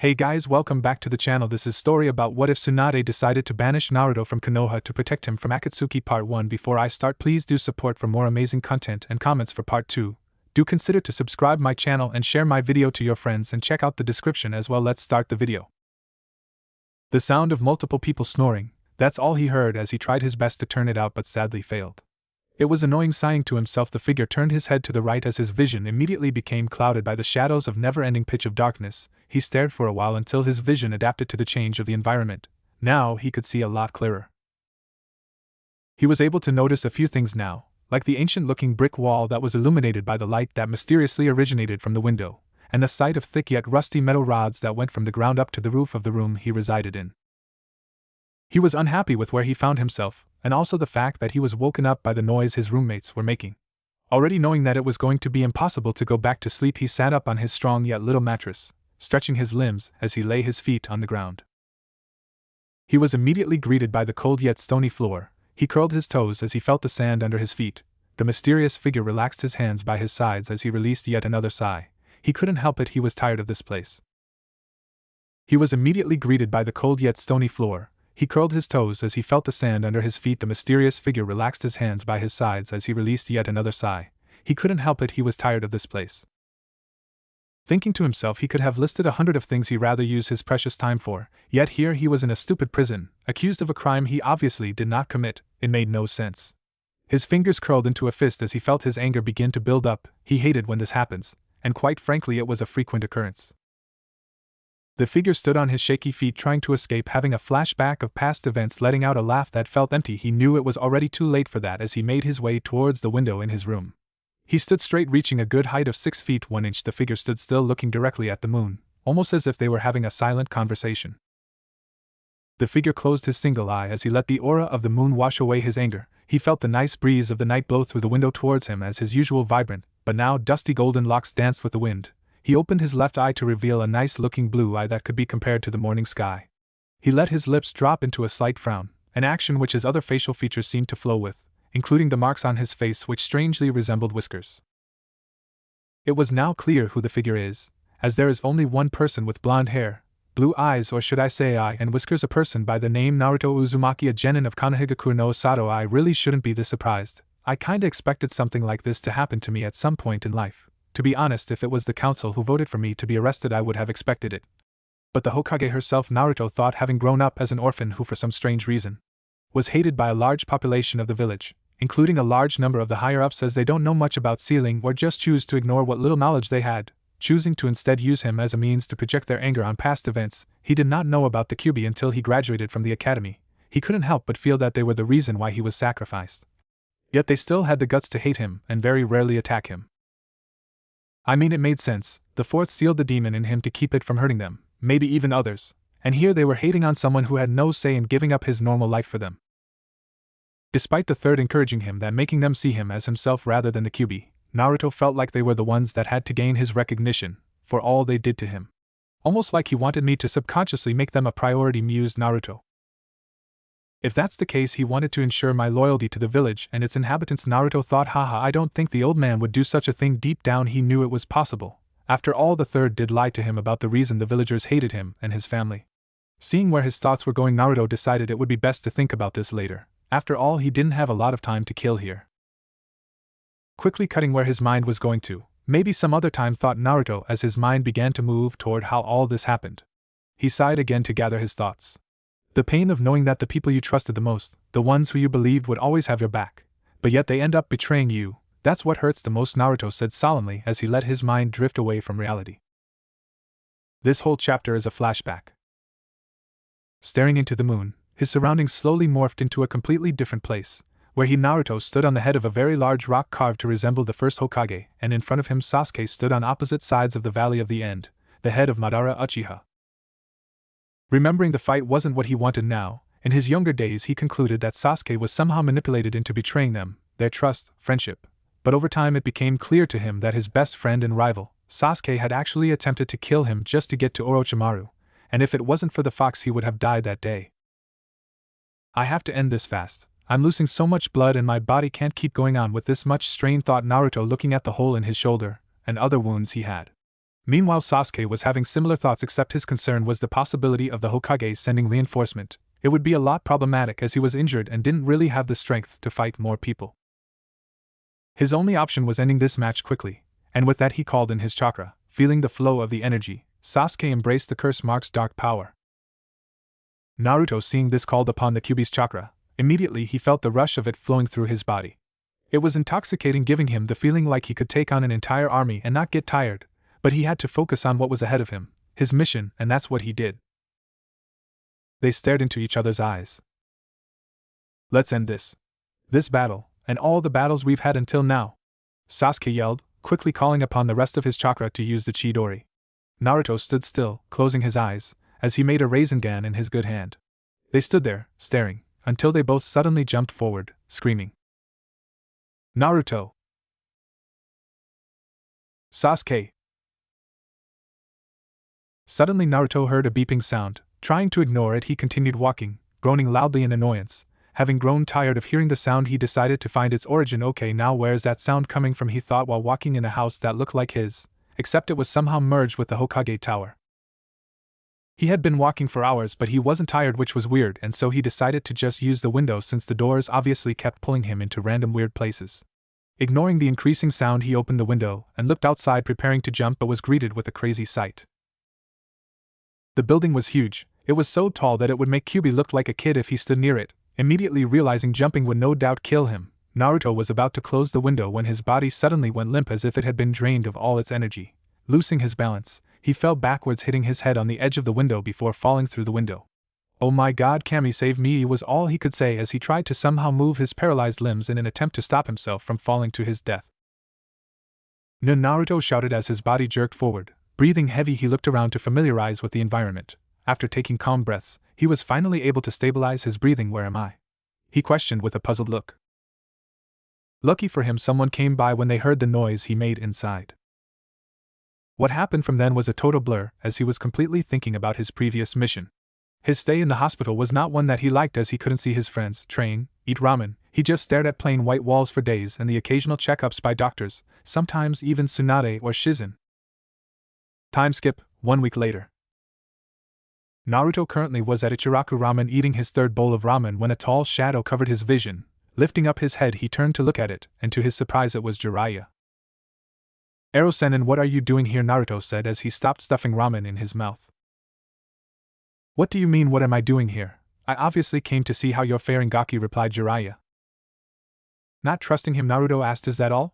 Hey guys, welcome back to the channel. This is story about what if Tsunade decided to banish Naruto from Konoha to protect him from Akatsuki Part 1. Before I start, please do support for more amazing content and comments for Part 2. Do consider to subscribe my channel and share my video to your friends and check out the description as well. Let's start the video. The sound of multiple people snoring, that's all he heard as he tried his best to turn it out but sadly failed. It was annoying. Sighing to himself, the figure turned his head to the right as his vision immediately became clouded by the shadows of never-ending pitch of darkness. He stared for a while until his vision adapted to the change of the environment. Now he could see a lot clearer. He was able to notice a few things now, like the ancient-looking brick wall that was illuminated by the light that mysteriously originated from the window, and the sight of thick yet rusty metal rods that went from the ground up to the roof of the room he resided in. He was unhappy with where he found himself, and also the fact that he was woken up by the noise his roommates were making. Already knowing that it was going to be impossible to go back to sleep, he sat up on his strong yet little mattress, stretching his limbs as he lay his feet on the ground. He was immediately greeted by the cold yet stony floor. He curled his toes as he felt the sand under his feet. The mysterious figure relaxed his hands by his sides as he released yet another sigh. He couldn't help it, he was tired of this place. He was immediately greeted by the cold yet stony floor. He curled his toes as he felt the sand under his feet. The mysterious figure relaxed his hands by his sides as he released yet another sigh. He couldn't help it, he was tired of this place. Thinking to himself, he could have listed 100 of things he'd rather use his precious time for, yet here he was in a stupid prison, accused of a crime he obviously did not commit. It made no sense. His fingers curled into a fist as he felt his anger begin to build up. He hated when this happens, and quite frankly it was a frequent occurrence. The figure stood on his shaky feet trying to escape, having a flashback of past events, letting out a laugh that felt empty. He knew it was already too late for that as he made his way towards the window in his room. He stood straight, reaching a good height of 6 feet 1 inch. The figure stood still, looking directly at the moon, almost as if they were having a silent conversation. The figure closed his single eye as he let the aura of the moon wash away his anger. He felt the nice breeze of the night blow through the window towards him as his usual vibrant, but now dusty golden locks danced with the wind. He opened his left eye to reveal a nice-looking blue eye that could be compared to the morning sky. He let his lips drop into a slight frown, an action which his other facial features seemed to flow with, including the marks on his face which strangely resembled whiskers. It was now clear who the figure is, as there is only one person with blonde hair, blue eyes, or should I say eye and whiskers, a person by the name Naruto Uzumaki, a genin of Konohagakure no Sato. I really shouldn't be this surprised. I kinda expected something like this to happen to me at some point in life. To be honest, if it was the council who voted for me to be arrested, I would have expected it. But the Hokage herself, Naruto, thought, having grown up as an orphan who for some strange reason was hated by a large population of the village, including a large number of the higher-ups, as they don't know much about sealing or just choose to ignore what little knowledge they had, choosing to instead use him as a means to project their anger on past events. He did not know about the Kyuubi until he graduated from the academy. He couldn't help but feel that they were the reason why he was sacrificed. Yet they still had the guts to hate him and very rarely attack him. I mean, it made sense. The fourth sealed the demon in him to keep it from hurting them, maybe even others, and here they were hating on someone who had no say in giving up his normal life for them. Despite the third encouraging him, that making them see him as himself rather than the Kyuubi, Naruto felt like they were the ones that had to gain his recognition for all they did to him. Almost like he wanted me to subconsciously make them a priority, mused Naruto. If that's the case, he wanted to ensure my loyalty to the village and its inhabitants. Naruto thought, haha, I don't think the old man would do such a thing. Deep down he knew it was possible. After all, the third did lie to him about the reason the villagers hated him and his family. Seeing where his thoughts were going, Naruto decided it would be best to think about this later. After all, he didn't have a lot of time to kill here. Quickly cutting where his mind was going to, maybe some other time, thought Naruto as his mind began to move toward how all this happened. He sighed again to gather his thoughts. The pain of knowing that the people you trusted the most, the ones who you believed would always have your back, but yet they end up betraying you, that's what hurts the most, Naruto said solemnly as he let his mind drift away from reality. This whole chapter is a flashback. Staring into the moon, his surroundings slowly morphed into a completely different place, where he, Naruto, stood on the head of a very large rock carved to resemble the first Hokage, and in front of him Sasuke stood on opposite sides of the Valley of the End, the head of Madara Uchiha. Remembering the fight wasn't what he wanted now, in his younger days he concluded that Sasuke was somehow manipulated into betraying them, their trust, friendship. But over time it became clear to him that his best friend and rival, Sasuke, had actually attempted to kill him just to get to Orochimaru, and if it wasn't for the fox he would have died that day. I have to end this fast. I'm losing so much blood and my body can't keep going on with this much strain, thought Naruto, looking at the hole in his shoulder and other wounds he had. Meanwhile, Sasuke was having similar thoughts, except his concern was the possibility of the Hokage sending reinforcement. It would be a lot problematic as he was injured and didn't really have the strength to fight more people. His only option was ending this match quickly, and with that he called in his chakra. Feeling the flow of the energy, Sasuke embraced the curse mark's dark power. Naruto, seeing this, called upon the Kyuubi's chakra. Immediately he felt the rush of it flowing through his body. It was intoxicating, giving him the feeling like he could take on an entire army and not get tired, but he had to focus on what was ahead of him, his mission, and that's what he did. They stared into each other's eyes. "Let's end this. This battle, and all the battles we've had until now," Sasuke yelled, quickly calling upon the rest of his chakra to use the Chidori. Naruto stood still, closing his eyes, as he made a Rasengan in his good hand. They stood there, staring, until they both suddenly jumped forward, screaming. "Naruto! Sasuke!" Suddenly Naruto heard a beeping sound. Trying to ignore it, he continued walking, groaning loudly in annoyance. Having grown tired of hearing the sound, he decided to find its origin. "Okay, now where's that sound coming from?" he thought while walking in a house that looked like his, except it was somehow merged with the Hokage tower. He had been walking for hours, but he wasn't tired, which was weird, and so he decided to just use the window since the doors obviously kept pulling him into random weird places. Ignoring the increasing sound, he opened the window and looked outside, preparing to jump, but was greeted with a crazy sight. The building was huge. It was so tall that it would make Kyuubi look like a kid if he stood near it. Immediately realizing jumping would no doubt kill him, Naruto was about to close the window when his body suddenly went limp as if it had been drained of all its energy. Losing his balance, he fell backwards, hitting his head on the edge of the window before falling through the window. "Oh my god, Kami, save me," was all he could say as he tried to somehow move his paralyzed limbs in an attempt to stop himself from falling to his death. Naruto shouted as his body jerked forward. Breathing heavy, he looked around to familiarize with the environment. After taking calm breaths, he was finally able to stabilize his breathing. "Where am I?" he questioned with a puzzled look. Lucky for him, someone came by when they heard the noise he made inside. What happened from then was a total blur, as he was completely thinking about his previous mission. His stay in the hospital was not one that he liked, as he couldn't see his friends, train, eat ramen. He just stared at plain white walls for days and the occasional checkups by doctors, sometimes even Tsunade or Shizen. Time skip, 1 week later. Naruto currently was at Ichiraku Ramen eating his third bowl of ramen when a tall shadow covered his vision. Lifting up his head, he turned to look at it, and to his surprise it was Jiraiya. "Ero-sennin, what are you doing here?" Naruto said as he stopped stuffing ramen in his mouth. "What do you mean, what am I doing here? I obviously came to see how you're faring," Gaki replied Jiraiya. Not trusting him, Naruto asked, "Is that all?"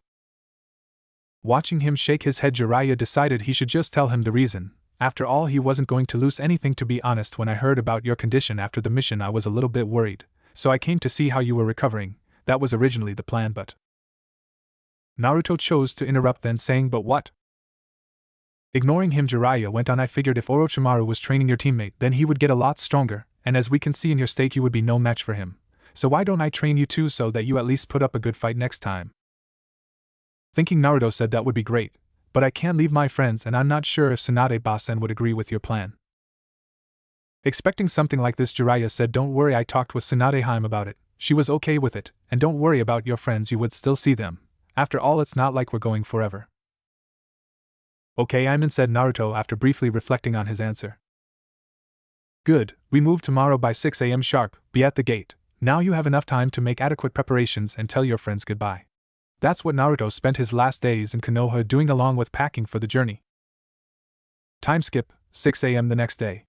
Watching him shake his head, Jiraiya decided he should just tell him the reason. "After all, he wasn't going to lose anything. To be honest, when I heard about your condition after the mission, I was a little bit worried, so I came to see how you were recovering. That was originally the plan, but..." Naruto chose to interrupt, then saying, "But what?" Ignoring him, Jiraiya went on, "I figured if Orochimaru was training your teammate, then he would get a lot stronger, and as we can see in your state, you would be no match for him. So why don't I train you too, so that you at least put up a good fight next time?" Thinking, Naruto said, "That would be great, but I can't leave my friends, and I'm not sure if Tsunade-Basen would agree with your plan." Expecting something like this, Jiraiya said, "Don't worry, I talked with Tsunade-Heim about it. She was okay with it, and don't worry about your friends, you would still see them. After all, it's not like we're going forever." "Okay, I'm in," said Naruto after briefly reflecting on his answer. "Good, we move tomorrow by 6 a.m. sharp, be at the gate. Now you have enough time to make adequate preparations and tell your friends goodbye." That's what Naruto spent his last days in Konoha doing, along with packing for the journey. Time skip, 6 a.m. the next day.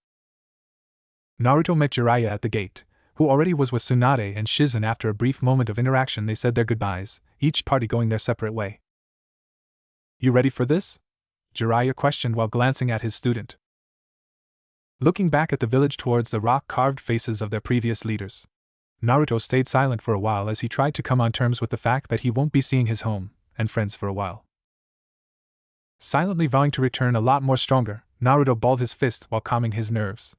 Naruto met Jiraiya at the gate, who already was with Tsunade and Shizen. After a brief moment of interaction, they said their goodbyes, each party going their separate way. "You ready for this?" Jiraiya questioned while glancing at his student. Looking back at the village towards the rock-carved faces of their previous leaders, Naruto stayed silent for a while as he tried to come on terms with the fact that he won't be seeing his home and friends for a while. Silently vowing to return a lot more stronger, Naruto balled his fist while calming his nerves.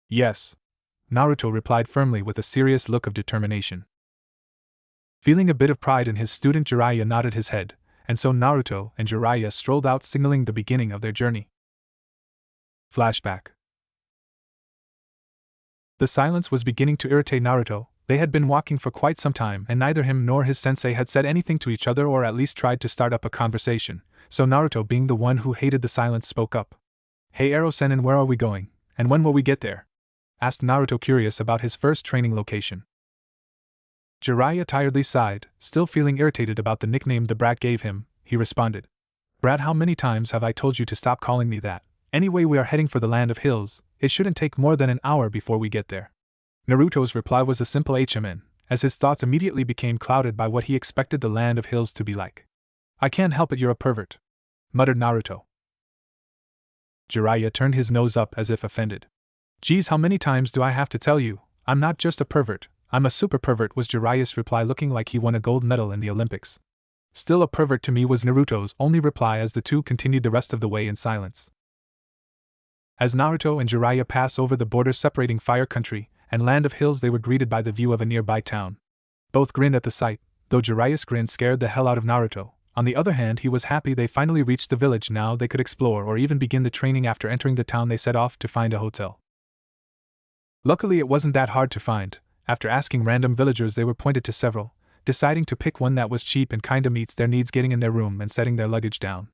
"Yes," Naruto replied firmly with a serious look of determination. Feeling a bit of pride in his student, Jiraiya nodded his head, and so Naruto and Jiraiya strolled out, signaling the beginning of their journey. Flashback. The silence was beginning to irritate Naruto, They had been walking for quite some time, and neither him nor his sensei had said anything to each other or at least tried to start up a conversation, so Naruto, being the one who hated the silence, spoke up. "Hey Ero-sen, and where are we going, and when will we get there?" asked Naruto, curious about his first training location. Jiraiya tiredly sighed, still feeling irritated about the nickname the brat gave him. He responded, "Brat, how many times have I told you to stop calling me that? Anyway, we are heading for the land of hills. It shouldn't take more than an hour before we get there." Naruto's reply was a simple HMN, as his thoughts immediately became clouded by what he expected the land of hills to be like. "I can't help it, you're a pervert," muttered Naruto. Jiraiya turned his nose up as if offended. "Geez, how many times do I have to tell you? I'm not just a pervert, I'm a super pervert," was Jiraiya's reply, looking like he won a gold medal in the Olympics. "Still a pervert to me," was Naruto's only reply as the two continued the rest of the way in silence. As Naruto and Jiraiya passed over the border separating Fire Country and Land of Hills, they were greeted by the view of a nearby town. Both grinned at the sight, though Jiraiya's grin scared the hell out of Naruto. On the other hand, he was happy they finally reached the village. Now they could explore or even begin the training. After entering the town, they set off to find a hotel. Luckily, it wasn't that hard to find. After asking random villagers, they were pointed to several, deciding to pick one that was cheap and kinda meets their needs, getting in their room and setting their luggage down.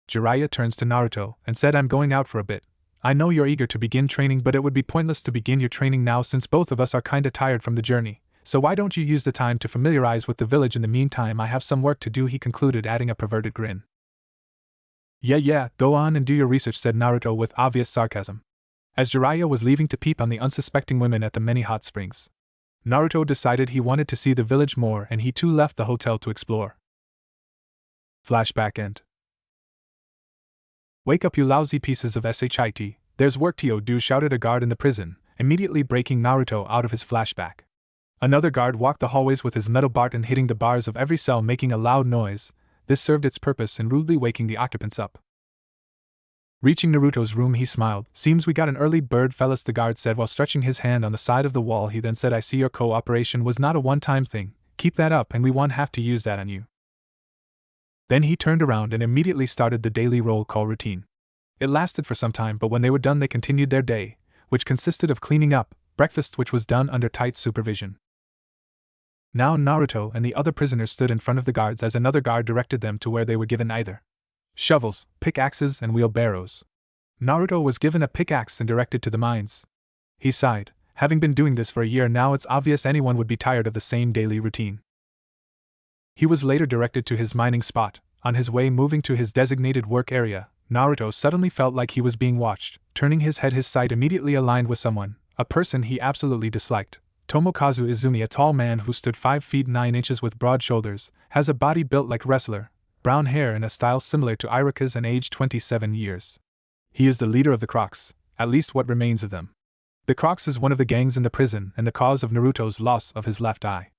Jiraiya turns to Naruto and said, "I'm going out for a bit. I know you're eager to begin training, but it would be pointless to begin your training now since both of us are kinda tired from the journey, so why don't you use the time to familiarize with the village? In the meantime, I have some work to do," he concluded, adding a perverted grin. Yeah, go on and do your research," said Naruto with obvious sarcasm. As Jiraiya was leaving to peep on the unsuspecting women at the many hot springs, Naruto decided he wanted to see the village more, and he too left the hotel to explore. Flashback end. "Wake up, you lousy pieces of shit, there's work to do," shouted a guard in the prison, immediately breaking Naruto out of his flashback. Another guard walked the hallways with his metal baton, hitting the bars of every cell, making a loud noise. This served its purpose in rudely waking the occupants up. Reaching Naruto's room, he smiled. "Seems we got an early bird, fellas," the guard said while stretching his hand on the side of the wall. He then said, "I see your cooperation was not a one-time thing. Keep that up and we won't have to use that on you." Then he turned around and immediately started the daily roll call routine. It lasted for some time, but when they were done they continued their day, which consisted of cleaning up, breakfast which was done under tight supervision. Now Naruto and the other prisoners stood in front of the guards as another guard directed them to where they were given either shovels, pickaxes, and wheelbarrows. Naruto was given a pickaxe and directed to the mines. He sighed. Having been doing this for a year now, it's obvious anyone would be tired of the same daily routine. He was later directed to his mining spot. On his way moving to his designated work area, Naruto suddenly felt like he was being watched. Turning his head, his sight immediately aligned with someone, a person he absolutely disliked. Tomokazu Izumi, a tall man who stood 5 feet 9 inches with broad shoulders, has a body built like wrestler, brown hair in a style similar to Iruka's, and aged 27 years. He is the leader of the Crocs, at least what remains of them. The Crocs is one of the gangs in the prison and the cause of Naruto's loss of his left eye.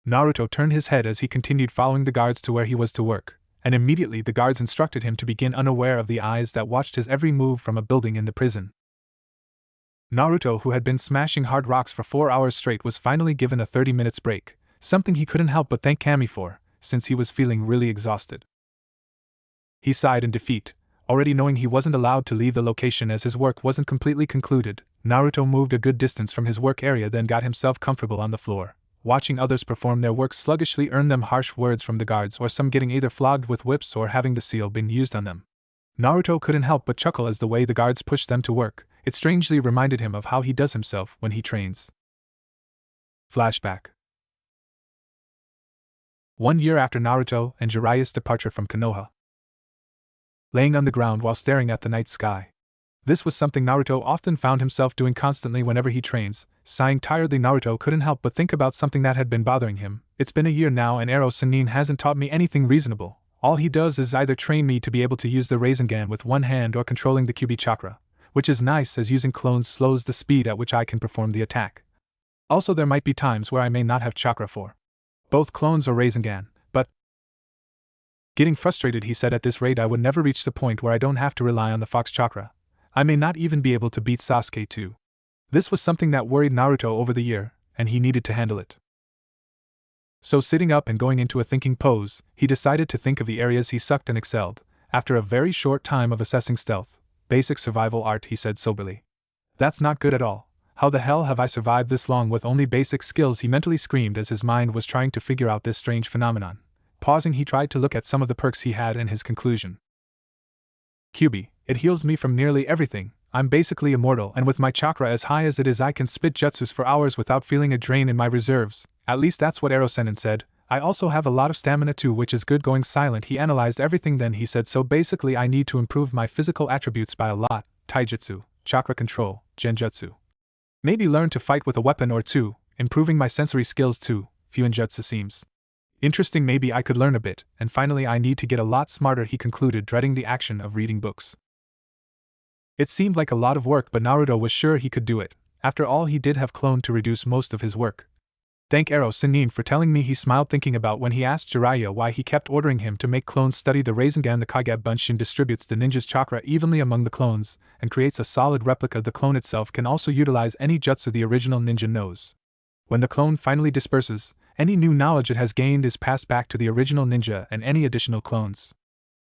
Naruto turned his head as he continued following the guards to where he was to work, and immediately the guards instructed him to begin, unaware of the eyes that watched his every move from a building in the prison. Naruto, who had been smashing hard rocks for 4 hours straight, was finally given a 30 minutes break, something he couldn't help but thank Kami for, since he was feeling really exhausted. He sighed in defeat, already knowing he wasn't allowed to leave the location as his work wasn't completely concluded. Naruto moved a good distance from his work area, then got himself comfortable on the floor. Watching others perform their work sluggishly earned them harsh words from the guards, or some getting either flogged with whips or having the seal been used on them. Naruto couldn't help but chuckle as the way the guards pushed them to work. It strangely reminded him of how he does himself when he trains. Flashback. 1 year after Naruto and Jiraiya's departure from Konoha. Laying on the ground while staring at the night sky. This was something Naruto often found himself doing constantly whenever he trains. Sighing tiredly, Naruto couldn't help but think about something that had been bothering him. It's been a year now and Ero-Sennin hasn't taught me anything reasonable. All he does is either train me to be able to use the Rasengan with one hand or controlling the Kyuubi chakra, which is nice as using clones slows the speed at which I can perform the attack. Also, there might be times where I may not have chakra for both clones or Rasengan, but getting frustrated, he said, at this rate I would never reach the point where I don't have to rely on the Fox chakra. I may not even be able to beat Sasuke too. This was something that worried Naruto over the year, and he needed to handle it. So sitting up and going into a thinking pose, he decided to think of the areas he sucked and excelled. After a very short time of assessing stealth, basic survival art, he said soberly, "That's not good at all. How the hell have I survived this long with only basic skills? He mentally screamed as his mind was trying to figure out this strange phenomenon. Pausing, he tried to look at some of the perks he had and his conclusion. QB, it heals me from nearly everything. I'm basically immortal, and with my chakra as high as it is, I can spit jutsus for hours without feeling a drain in my reserves. At least that's what Erosenin said. I also have a lot of stamina too, which is good. Going silent, he analyzed everything, then he said, so basically I need to improve my physical attributes by a lot. Taijutsu, chakra control, genjutsu. Maybe learn to fight with a weapon or two, improving my sensory skills too. Fuinjutsu seems interesting, maybe I could learn a bit, and finally I need to get a lot smarter, he concluded, dreading the action of reading books. It seemed like a lot of work, but Naruto was sure he could do it. After all, he did have clone to reduce most of his work. Thank Erosenin for telling me, he smiled, thinking about when he asked Jiraiya why he kept ordering him to make clones study the Rasengan. The Kage Bunshin distributes the ninja's chakra evenly among the clones, and creates a solid replica. The clone itself can also utilize any jutsu the original ninja knows. When the clone finally disperses, any new knowledge it has gained is passed back to the original ninja and any additional clones.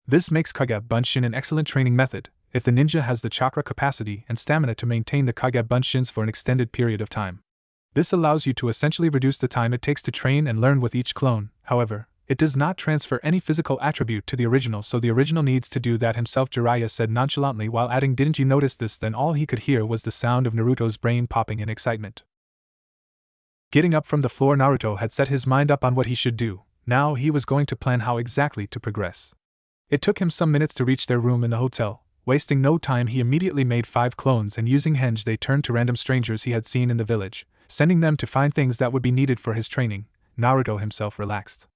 This makes Kage Bunshin an excellent training method, if the ninja has the chakra capacity and stamina to maintain the Kage Bunshins for an extended period of time. This allows you to essentially reduce the time it takes to train and learn with each clone. However, it does not transfer any physical attribute to the original, so the original needs to do that himself, Jiraiya said nonchalantly, while adding, didn't you notice this? Then all he could hear was the sound of Naruto's brain popping in excitement. Getting up from the floor, Naruto had set his mind up on what he should do. Now he was going to plan how exactly to progress. It took him some minutes to reach their room in the hotel. Wasting no time, he immediately made 5 clones, and using henge they turned to random strangers he had seen in the village, sending them to find things that would be needed for his training. Naruto himself relaxed.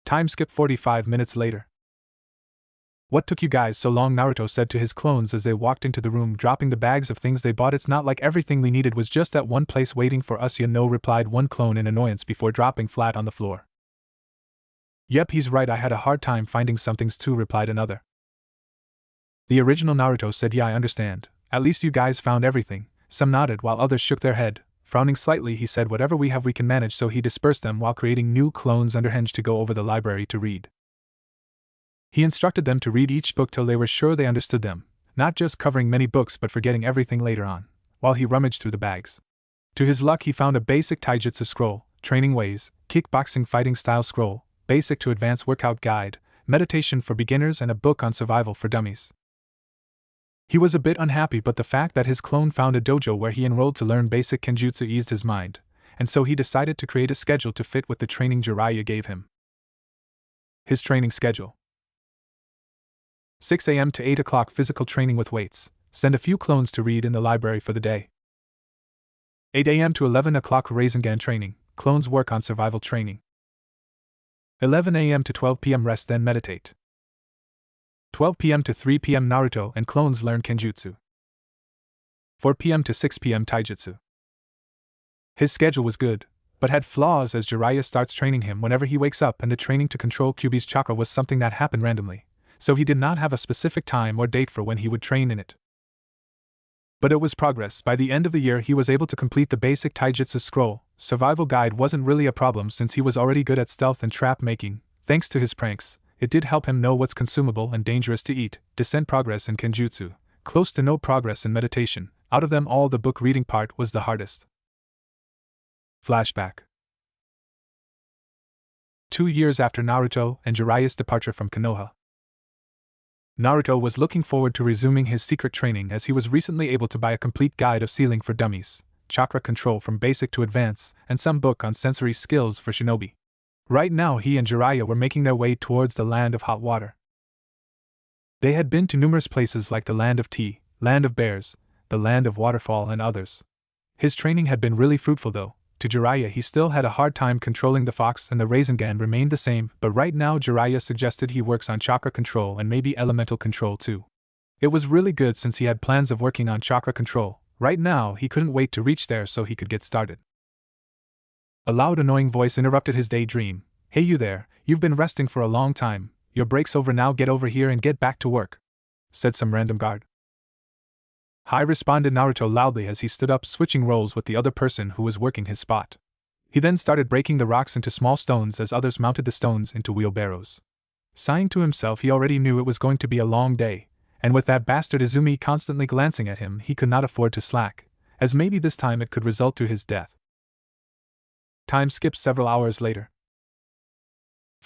Time skip 45 minutes later. What took you guys so long? Naruto said to his clones as they walked into the room, dropping the bags of things they bought. It's not like everything we needed was just at one place waiting for us, you know, replied one clone in annoyance before dropping flat on the floor. Yep, he's right, I had a hard time finding some things too, replied another. The original Naruto said, yeah, I understand. At least you guys found everything. Some nodded while others shook their head. Frowning slightly, he said, whatever we have we can manage, so he dispersed them while creating new clones under henge to go over the library to read. He instructed them to read each book till they were sure they understood them, not just covering many books but forgetting everything later on, while he rummaged through the bags. To his luck, he found a basic taijutsu scroll, training ways, kickboxing fighting style scroll, basic to advanced workout guide, meditation for beginners, and a book on survival for dummies. He was a bit unhappy, but the fact that his clone found a dojo where he enrolled to learn basic kenjutsu eased his mind, and so he decided to create a schedule to fit with the training Jiraiya gave him. His training schedule: 6 a.m. to 8 o'clock physical training with weights, send a few clones to read in the library for the day. 8 a.m. to 11 o'clock Rasengan training, clones work on survival training. 11 a.m. to 12 p.m. rest, then meditate. 12 p.m. to 3 p.m. Naruto and clones learn kenjutsu. 4 p.m. to 6 p.m. taijutsu. His schedule was good, but had flaws as Jiraiya starts training him whenever he wakes up, and the training to control Kyuubi's chakra was something that happened randomly, so he did not have a specific time or date for when he would train in it. But it was progress. By the end of the year he was able to complete the basic taijutsu scroll. Survival guide wasn't really a problem since he was already good at stealth and trap making, thanks to his pranks. It did help him know what's consumable and dangerous to eat. Descent progress in kenjutsu, close to no progress in meditation. Out of them all, the book reading part was the hardest. Flashback. 2 years after Naruto and Jiraiya's departure from Konoha. Naruto was looking forward to resuming his secret training as he was recently able to buy a complete guide of sealing for dummies, chakra control from basic to advanced, and some book on sensory skills for shinobi. Right now he and Jiraiya were making their way towards the land of hot water. They had been to numerous places like the land of tea, land of bears, the land of waterfall, and others. His training had been really fruitful though. To Jiraiya he still had a hard time controlling the fox, and the Rasengan remained the same, but right now Jiraiya suggested he works on chakra control and maybe elemental control too. It was really good since he had plans of working on chakra control. Right now he couldn't wait to reach there so he could get started. A loud annoying voice interrupted his daydream. Hey you there, you've been resting for a long time, your break's over now, get over here and get back to work, said some random guard. Hi, responded Naruto loudly as he stood up, switching roles with the other person who was working his spot. He then started breaking the rocks into small stones as others mounted the stones into wheelbarrows. Sighing to himself, he already knew it was going to be a long day, and with that bastard Izumi constantly glancing at him he could not afford to slack. as maybe this time it could result to his death. Time skipped several hours later.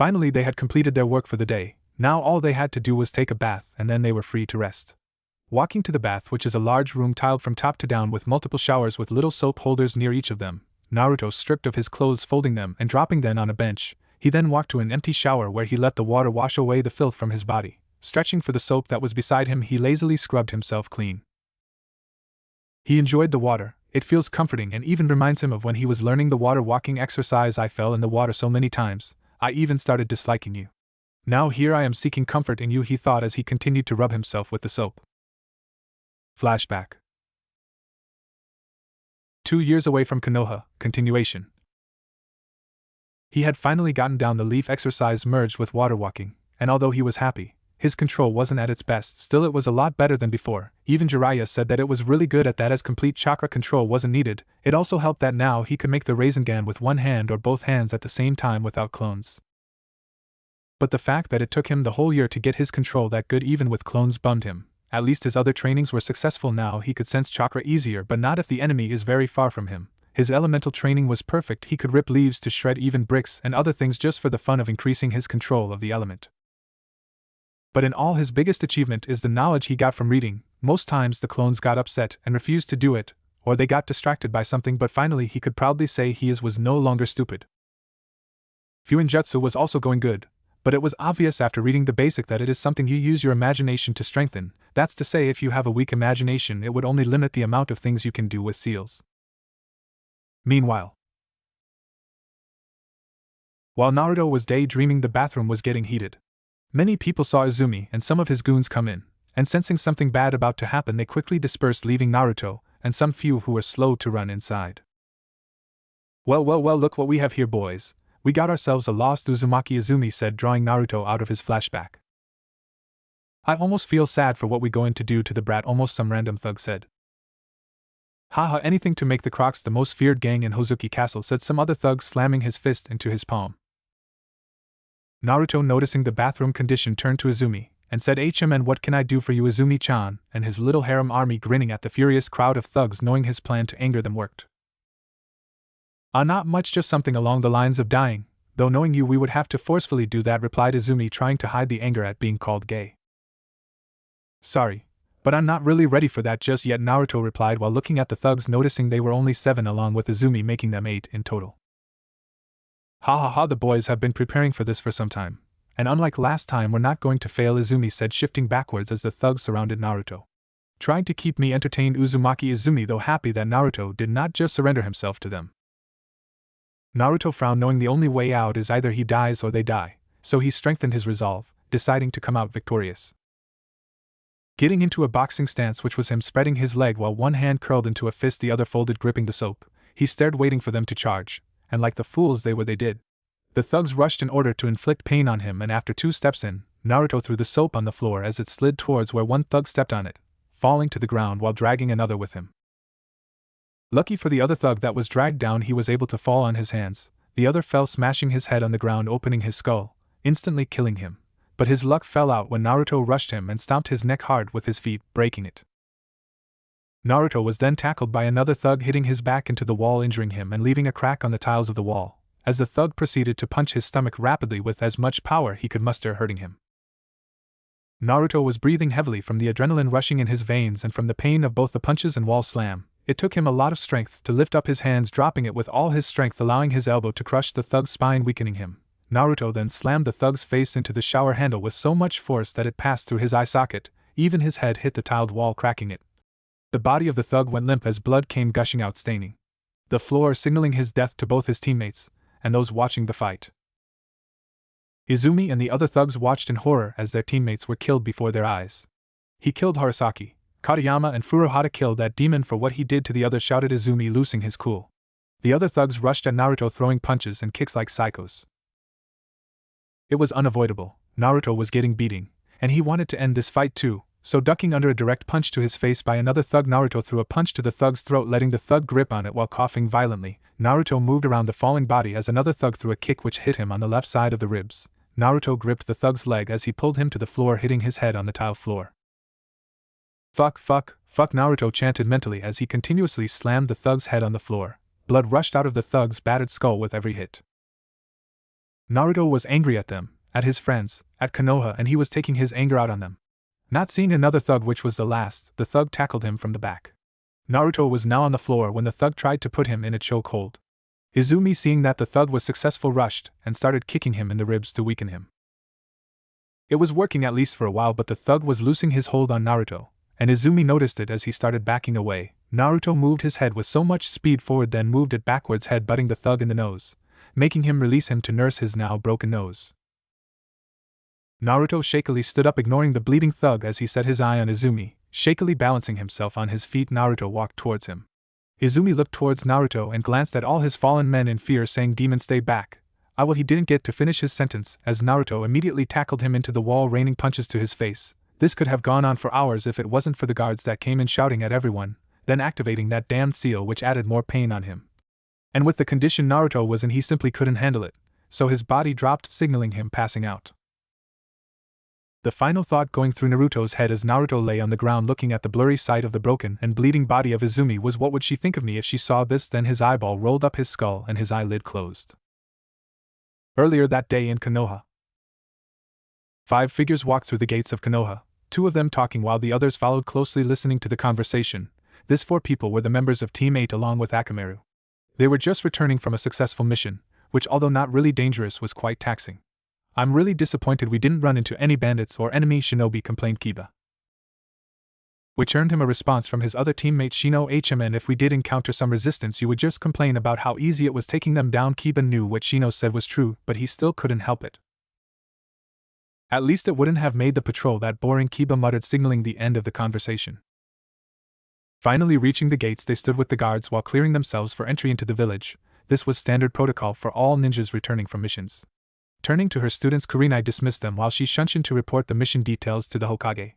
Finally, they had completed their work for the day. Now all they had to do was take a bath, and then they were free to rest. Walking to the bath, which is a large room tiled from top to down with multiple showers with little soap holders near each of them, Naruto stripped of his clothes, folding them and dropping them on a bench. He then walked to an empty shower where he let the water wash away the filth from his body. Stretching for the soap that was beside him, he lazily scrubbed himself clean. He enjoyed the water. It feels comforting and even reminds him of when he was learning the water walking exercise. I fell in the water so many times, I even started disliking you. Now here I am seeking comfort in you, he thought as he continued to rub himself with the soap. Flashback. 2 years away from Konoha, continuation. He had finally gotten down the leaf exercise merged with water walking, and although he was happy, his control wasn't at its best. Still, it was a lot better than before. Even Jiraiya said that it was really good at that, as complete chakra control wasn't needed. It also helped that now he could make the Rasengan with one hand or both hands at the same time without clones. But the fact that it took him the whole year to get his control that good even with clones bummed him. At least his other trainings were successful now. He could sense chakra easier, but not if the enemy is very far from him. His elemental training was perfect. He could rip leaves to shred, even bricks and other things, just for the fun of increasing his control of the element. But in all, his biggest achievement is the knowledge he got from reading. Most times the clones got upset and refused to do it, or they got distracted by something, but finally he could proudly say he was no longer stupid. Fuinjutsu was also going good, but it was obvious after reading the basic that it is something you use your imagination to strengthen. That's to say, if you have a weak imagination, it would only limit the amount of things you can do with seals. Meanwhile, while Naruto was daydreaming, the bathroom was getting heated. Many people saw Izumi and some of his goons come in, and sensing something bad about to happen, they quickly dispersed, leaving Naruto and some few who were slow to run inside. Well, look what we have here, boys. We got ourselves a lost Uzumaki, Izumi said, drawing Naruto out of his flashback. I almost feel sad for what we're going to do to the brat, almost some random thug said. Haha, anything to make the Crocs the most feared gang in Hozuki Castle, said some other thug, slamming his fist into his palm. Naruto, noticing the bathroom condition, turned to Izumi and said, "And what can I do for you, Izumi-chan?" and his little harem army grinning at the furious crowd of thugs, knowing his plan to anger them worked. Not much, just something along the lines of dying, though knowing you we would have to forcefully do that," replied Izumi, trying to hide the anger at being called gay. "Sorry, but I'm not really ready for that just yet," Naruto replied while looking at the thugs, noticing they were only 7 along with Izumi, making them 8 in total. Ha, the boys have been preparing for this for some time, and unlike last time we're not going to fail," Izumi said, shifting backwards as the thugs surrounded Naruto. "Trying to keep me entertained, Uzumaki." Izumi, though happy that Naruto did not just surrender himself to them. Naruto frowned, knowing the only way out is either he dies or they die, so he strengthened his resolve, deciding to come out victorious. Getting into a boxing stance, which was him spreading his leg while one hand curled into a fist, the other folded, gripping the soap, he stared, waiting for them to charge, and like the fools they were, they did. The thugs rushed in order to inflict pain on him, and after 2 steps in, Naruto threw the soap on the floor as it slid towards where one thug stepped on it, falling to the ground while dragging another with him. Lucky for the other thug that was dragged down, he was able to fall on his hands. The other fell, smashing his head on the ground, opening his skull, instantly killing him. But his luck fell out when Naruto rushed him and stomped his neck hard with his feet, breaking it. Naruto was then tackled by another thug, hitting his back into the wall, injuring him and leaving a crack on the tiles of the wall, as the thug proceeded to punch his stomach rapidly with as much power he could muster, hurting him. Naruto was breathing heavily from the adrenaline rushing in his veins and from the pain of both the punches and wall slam. It took him a lot of strength to lift up his hands, dropping it with all his strength, allowing his elbow to crush the thug's spine, weakening him. Naruto then slammed the thug's face into the shower handle with so much force that it passed through his eye socket. Even his head hit the tiled wall, cracking it. The body of the thug went limp as blood came gushing out, staining the floor, signaling his death to both his teammates and those watching the fight. Izumi and the other thugs watched in horror as their teammates were killed before their eyes. "He killed Harasaki. Katayama and Furuhata killed that demon for what he did to the others," shouted Izumi, losing his cool. The other thugs rushed at Naruto, throwing punches and kicks like psychos. It was unavoidable. Naruto was getting beating, and he wanted to end this fight too, so ducking under a direct punch to his face by another thug, Naruto threw a punch to the thug's throat, letting the thug grip on it while coughing violently. Naruto moved around the falling body as another thug threw a kick which hit him on the left side of the ribs. Naruto gripped the thug's leg as he pulled him to the floor, hitting his head on the tile floor. Fuck, Naruto chanted mentally as he continuously slammed the thug's head on the floor. Blood rushed out of the thug's battered skull with every hit. Naruto was angry at them, at his friends, at Konoha, and he was taking his anger out on them. Not seeing another thug, which was the last, the thug tackled him from the back. Naruto was now on the floor when the thug tried to put him in a chokehold. Izumi, seeing that the thug was successful, rushed and started kicking him in the ribs to weaken him. It was working at least for a while, but the thug was losing his hold on Naruto, and Izumi noticed it as he started backing away. Naruto moved his head with so much speed forward, then moved it backwards, head butting the thug in the nose, making him release him to nurse his now broken nose. Naruto shakily stood up, ignoring the bleeding thug as he set his eye on Izumi. Shakily balancing himself on his feet, Naruto walked towards him. Izumi looked towards Naruto and glanced at all his fallen men in fear, saying, "Demon, stay back." He didn't get to finish his sentence as Naruto immediately tackled him into the wall, raining punches to his face. This could have gone on for hours if it wasn't for the guards that came in shouting at everyone, then activating that damned seal, which added more pain on him. And with the condition Naruto was in, he simply couldn't handle it, so his body dropped, signaling him passing out. The final thought going through Naruto's head as Naruto lay on the ground looking at the blurry sight of the broken and bleeding body of Izumi was, what would she think of me if she saw this? Then his eyeball rolled up his skull and his eyelid closed. Earlier that day in Konoha, 5 figures walked through the gates of Konoha, 2 of them talking while the others followed closely, listening to the conversation. These 4 people were the members of Team 8 along with Akamaru. They were just returning from a successful mission, which, although not really dangerous, was quite taxing. "I'm really disappointed we didn't run into any bandits or enemy shinobi," complained Kiba. Which earned him a response from his other teammate Shino HMN. "If we did encounter some resistance, you would just complain about how easy it was taking them down." Kiba knew what Shino said was true, but he still couldn't help it. "At least it wouldn't have made the patrol that boring," Kiba muttered, signaling the end of the conversation. Finally reaching the gates, they stood with the guards while clearing themselves for entry into the village. This was standard protocol for all ninjas returning from missions. Turning to her students, Kurenai dismissed them while she shunshined to report the mission details to the Hokage.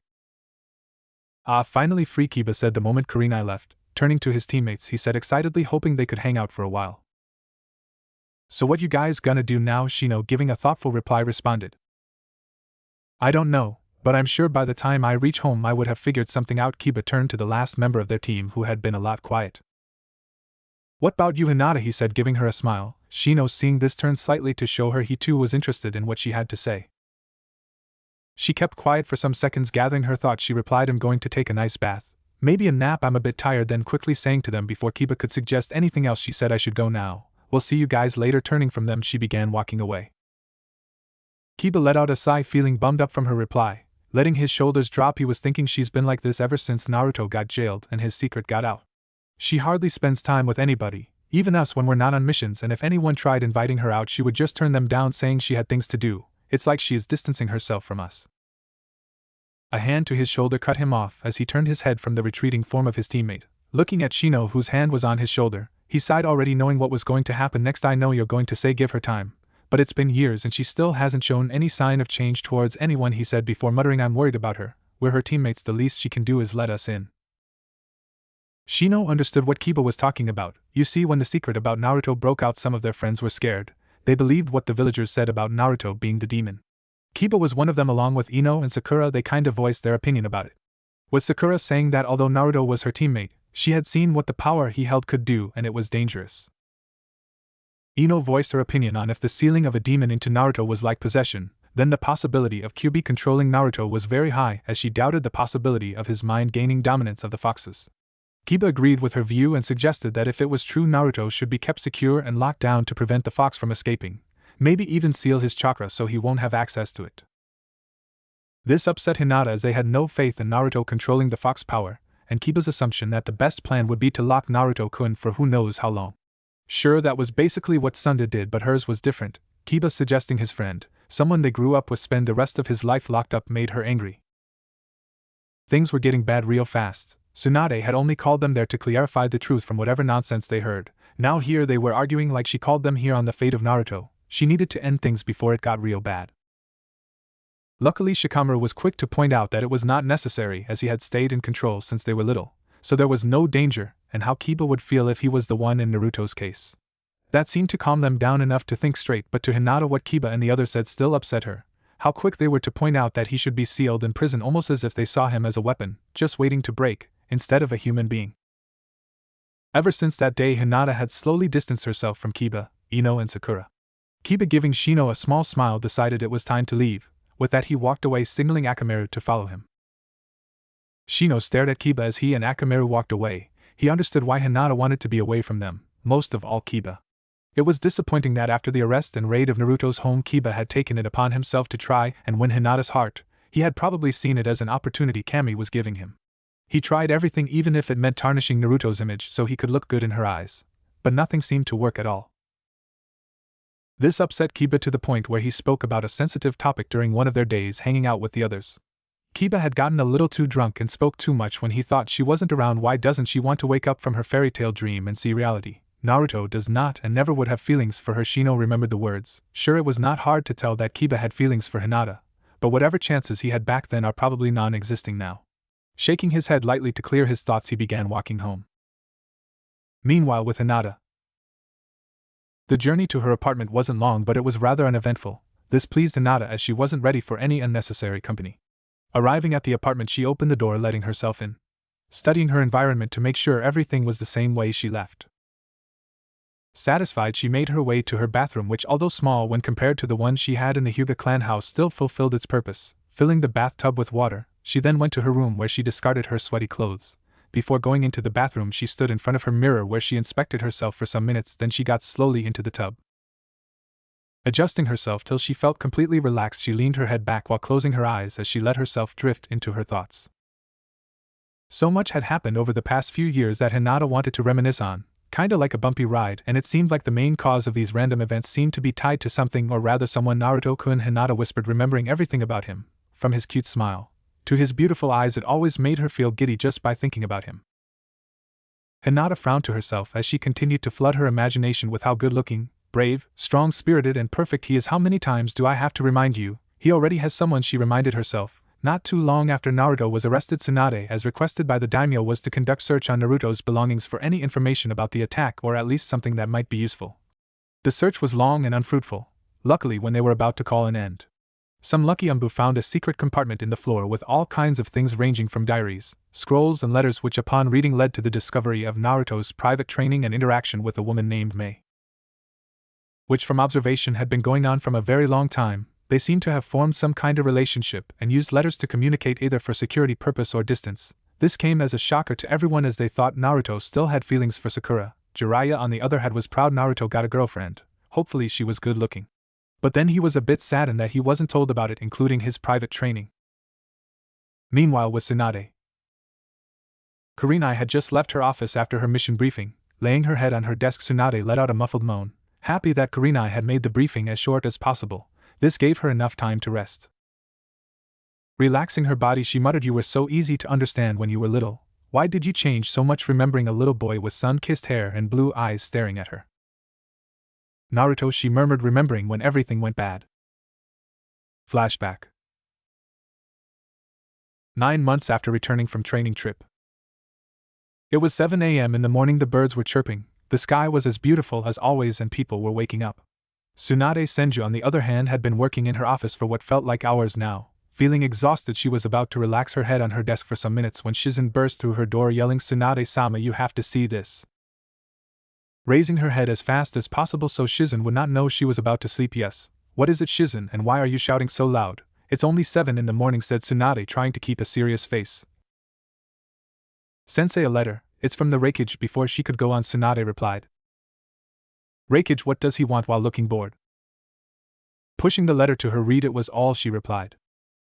Finally free," Kiba said the moment Kurenai left. Turning to his teammates, he said excitedly, hoping they could hang out for a while. "So what you guys gonna do now?" Shino, giving a thoughtful reply, responded. "I don't know, but I'm sure by the time I reach home I would have figured something out." Kiba turned to the last member of their team, who had been a lot quiet. "What about you, Hinata?" he said, giving her a smile. Shino, seeing this, turned slightly to show her he too was interested in what she had to say. She kept quiet for some seconds, gathering her thoughts. She replied, "I'm going to take a nice bath. Maybe a nap, I'm a bit tired." Then quickly saying to them before Kiba could suggest anything else, she said, "I should go now. We'll see you guys later." Turning from them, she began walking away. Kiba let out a sigh, feeling bummed up from her reply. Letting his shoulders drop, he was thinking she's been like this ever since Naruto got jailed and his secret got out. She hardly spends time with anybody, even us, when we're not on missions, and if anyone tried inviting her out, she would just turn them down, saying she had things to do. It's like she is distancing herself from us. A hand to his shoulder cut him off as he turned his head from the retreating form of his teammate. Looking at Shino, whose hand was on his shoulder, he sighed, already knowing what was going to happen next. "I know you're going to say give her time, but it's been years and she still hasn't shown any sign of change towards anyone," he said before muttering, "I'm worried about her. We're her teammates, the least she can do is let us in." Shino understood what Kiba was talking about. You see, when the secret about Naruto broke out, some of their friends were scared. They believed what the villagers said about Naruto being the demon. Kiba was one of them. Along with Ino and Sakura, they kind of voiced their opinion about it. With Sakura saying that although Naruto was her teammate, she had seen what the power he held could do and it was dangerous. Ino voiced her opinion on if the sealing of a demon into Naruto was like possession, then the possibility of Kyuubi controlling Naruto was very high, as she doubted the possibility of his mind gaining dominance of the foxes. Kiba agreed with her view and suggested that if it was true, Naruto should be kept secure and locked down to prevent the fox from escaping, maybe even seal his chakra so he won't have access to it. This upset Hinata, as they had no faith in Naruto controlling the fox power, and Kiba's assumption that the best plan would be to lock Naruto-kun for who knows how long. Sure, that was basically what Tsunade did, but hers was different. Kiba suggesting his friend, someone they grew up with, spend the rest of his life locked up, made her angry. Things were getting bad real fast. Tsunade had only called them there to clarify the truth from whatever nonsense they heard. Now here they were arguing like she called them here on the fate of Naruto. She needed to end things before it got real bad. Luckily, Shikamaru was quick to point out that it was not necessary, as he had stayed in control since they were little, so there was no danger, and how Kiba would feel if he was the one in Naruto's case. That seemed to calm them down enough to think straight, but to Hinata what Kiba and the others said still upset her. How quick they were to point out that he should be sealed in prison, almost as if they saw him as a weapon, just waiting to break. instead of a human being. Ever since that day, Hinata had slowly distanced herself from Kiba, Ino, and Sakura. Kiba, giving Shino a small smile, decided it was time to leave. With that, he walked away, signaling Akamaru to follow him. Shino stared at Kiba as he and Akamaru walked away. He understood why Hinata wanted to be away from them, most of all Kiba. It was disappointing that after the arrest and raid of Naruto's home, Kiba had taken it upon himself to try and win Hinata's heart. He had probably seen it as an opportunity Kami was giving him. He tried everything, even if it meant tarnishing Naruto's image so he could look good in her eyes. But nothing seemed to work at all. This upset Kiba to the point where he spoke about a sensitive topic during one of their days hanging out with the others. Kiba had gotten a little too drunk and spoke too much when he thought she wasn't around. Why doesn't she want to wake up from her fairy tale dream and see reality? Naruto does not and never would have feelings for her. Shino remembered the words. Sure, it was not hard to tell that Kiba had feelings for Hinata, but whatever chances he had back then are probably non-existing now. Shaking his head lightly to clear his thoughts, he began walking home. Meanwhile, with Hinata, the journey to her apartment wasn't long, but it was rather uneventful. This pleased Hinata as she wasn't ready for any unnecessary company. Arriving at the apartment, she opened the door, letting herself in, studying her environment to make sure everything was the same way she left. Satisfied, she made her way to her bathroom, which, although small when compared to the one she had in the Hyuga clan house, still fulfilled its purpose. Filling the bathtub with water, she then went to her room where she discarded her sweaty clothes. Before going into the bathroom, she stood in front of her mirror where she inspected herself for some minutes, then she got slowly into the tub. Adjusting herself till she felt completely relaxed, she leaned her head back while closing her eyes as she let herself drift into her thoughts. So much had happened over the past few years that Hinata wanted to reminisce on, kinda like a bumpy ride, and it seemed like the main cause of these random events seemed to be tied to something, or rather someone. Naruto-kun, Hinata whispered, remembering everything about him, from his cute smile to his beautiful eyes. It always made her feel giddy just by thinking about him. Hinata frowned to herself as she continued to flood her imagination with how good-looking, brave, strong-spirited, and perfect he is. How many times do I have to remind you? He already has someone, she reminded herself. Not too long after Naruto was arrested, Tsunade, as requested by the daimyo, was to conduct search on Naruto's belongings for any information about the attack, or at least something that might be useful. The search was long and unfruitful. Luckily, when they were about to call an end, some lucky umbu found a secret compartment in the floor with all kinds of things ranging from diaries, scrolls, and letters, which upon reading led to the discovery of Naruto's private training and interaction with a woman named Mei, which from observation had been going on from a very long time. They seemed to have formed some kind of relationship and used letters to communicate, either for security purpose or distance. This came as a shocker to everyone, as they thought Naruto still had feelings for Sakura. Jiraiya, on the other hand, was proud Naruto got a girlfriend. Hopefully she was good looking. But then he was a bit saddened that he wasn't told about it, including his private training. Meanwhile, with Tsunade, Kurenai had just left her office after her mission briefing. Laying her head on her desk, Tsunade let out a muffled moan, happy that Kurenai had made the briefing as short as possible. This gave her enough time to rest. Relaxing her body, she muttered, you were so easy to understand when you were little. Why did you change so much? Remembering a little boy with sun-kissed hair and blue eyes staring at her. Naruto, she murmured, remembering when everything went bad. Flashback. 9 months after returning from training trip. It was 7 a.m. in the morning. The birds were chirping, the sky was as beautiful as always, and people were waking up. Tsunade Senju, on the other hand, had been working in her office for what felt like hours now. Feeling exhausted, she was about to relax her head on her desk for some minutes when Shizen burst through her door, yelling, Tsunade-sama, you have to see this. Raising her head as fast as possible so Shizen would not know she was about to sleep. Yes. What is it, Shizen, and why are you shouting so loud? It's only 7 in the morning, said Tsunade, trying to keep a serious face. Sensei, a letter. It's from the Reikage. Before she could go on, Tsunade replied. Reikage, what does he want? While looking bored. Pushing the letter to her, read it was all she replied.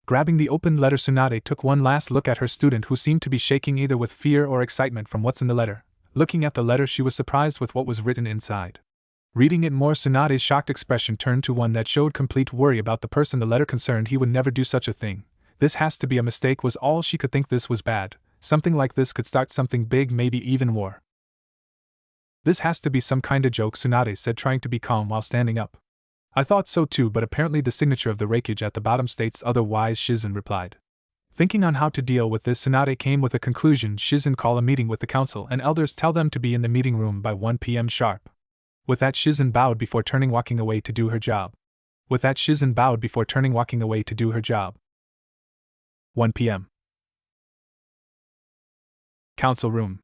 Grabbing the opened letter, Tsunade took one last look at her student, who seemed to be shaking either with fear or excitement from what's in the letter. Looking at the letter, she was surprised with what was written inside. Reading it more, Tsunade's shocked expression turned to one that showed complete worry about the person the letter concerned. He would never do such a thing. This has to be a mistake, was all she could think. This was bad. Something like this could start something big, maybe even war. This has to be some kind of joke, Tsunade said, trying to be calm while standing up. I thought so too, but apparently the signature of the Reikage at the bottom states otherwise, Shizen replied. Thinking on how to deal with this, Tsunade came with a conclusion. Shizen, call a meeting with the council and elders, tell them to be in the meeting room by 1 p.m. sharp. With that, Shizen bowed before turning, walking away to do her job. 1 p.m. Council Room.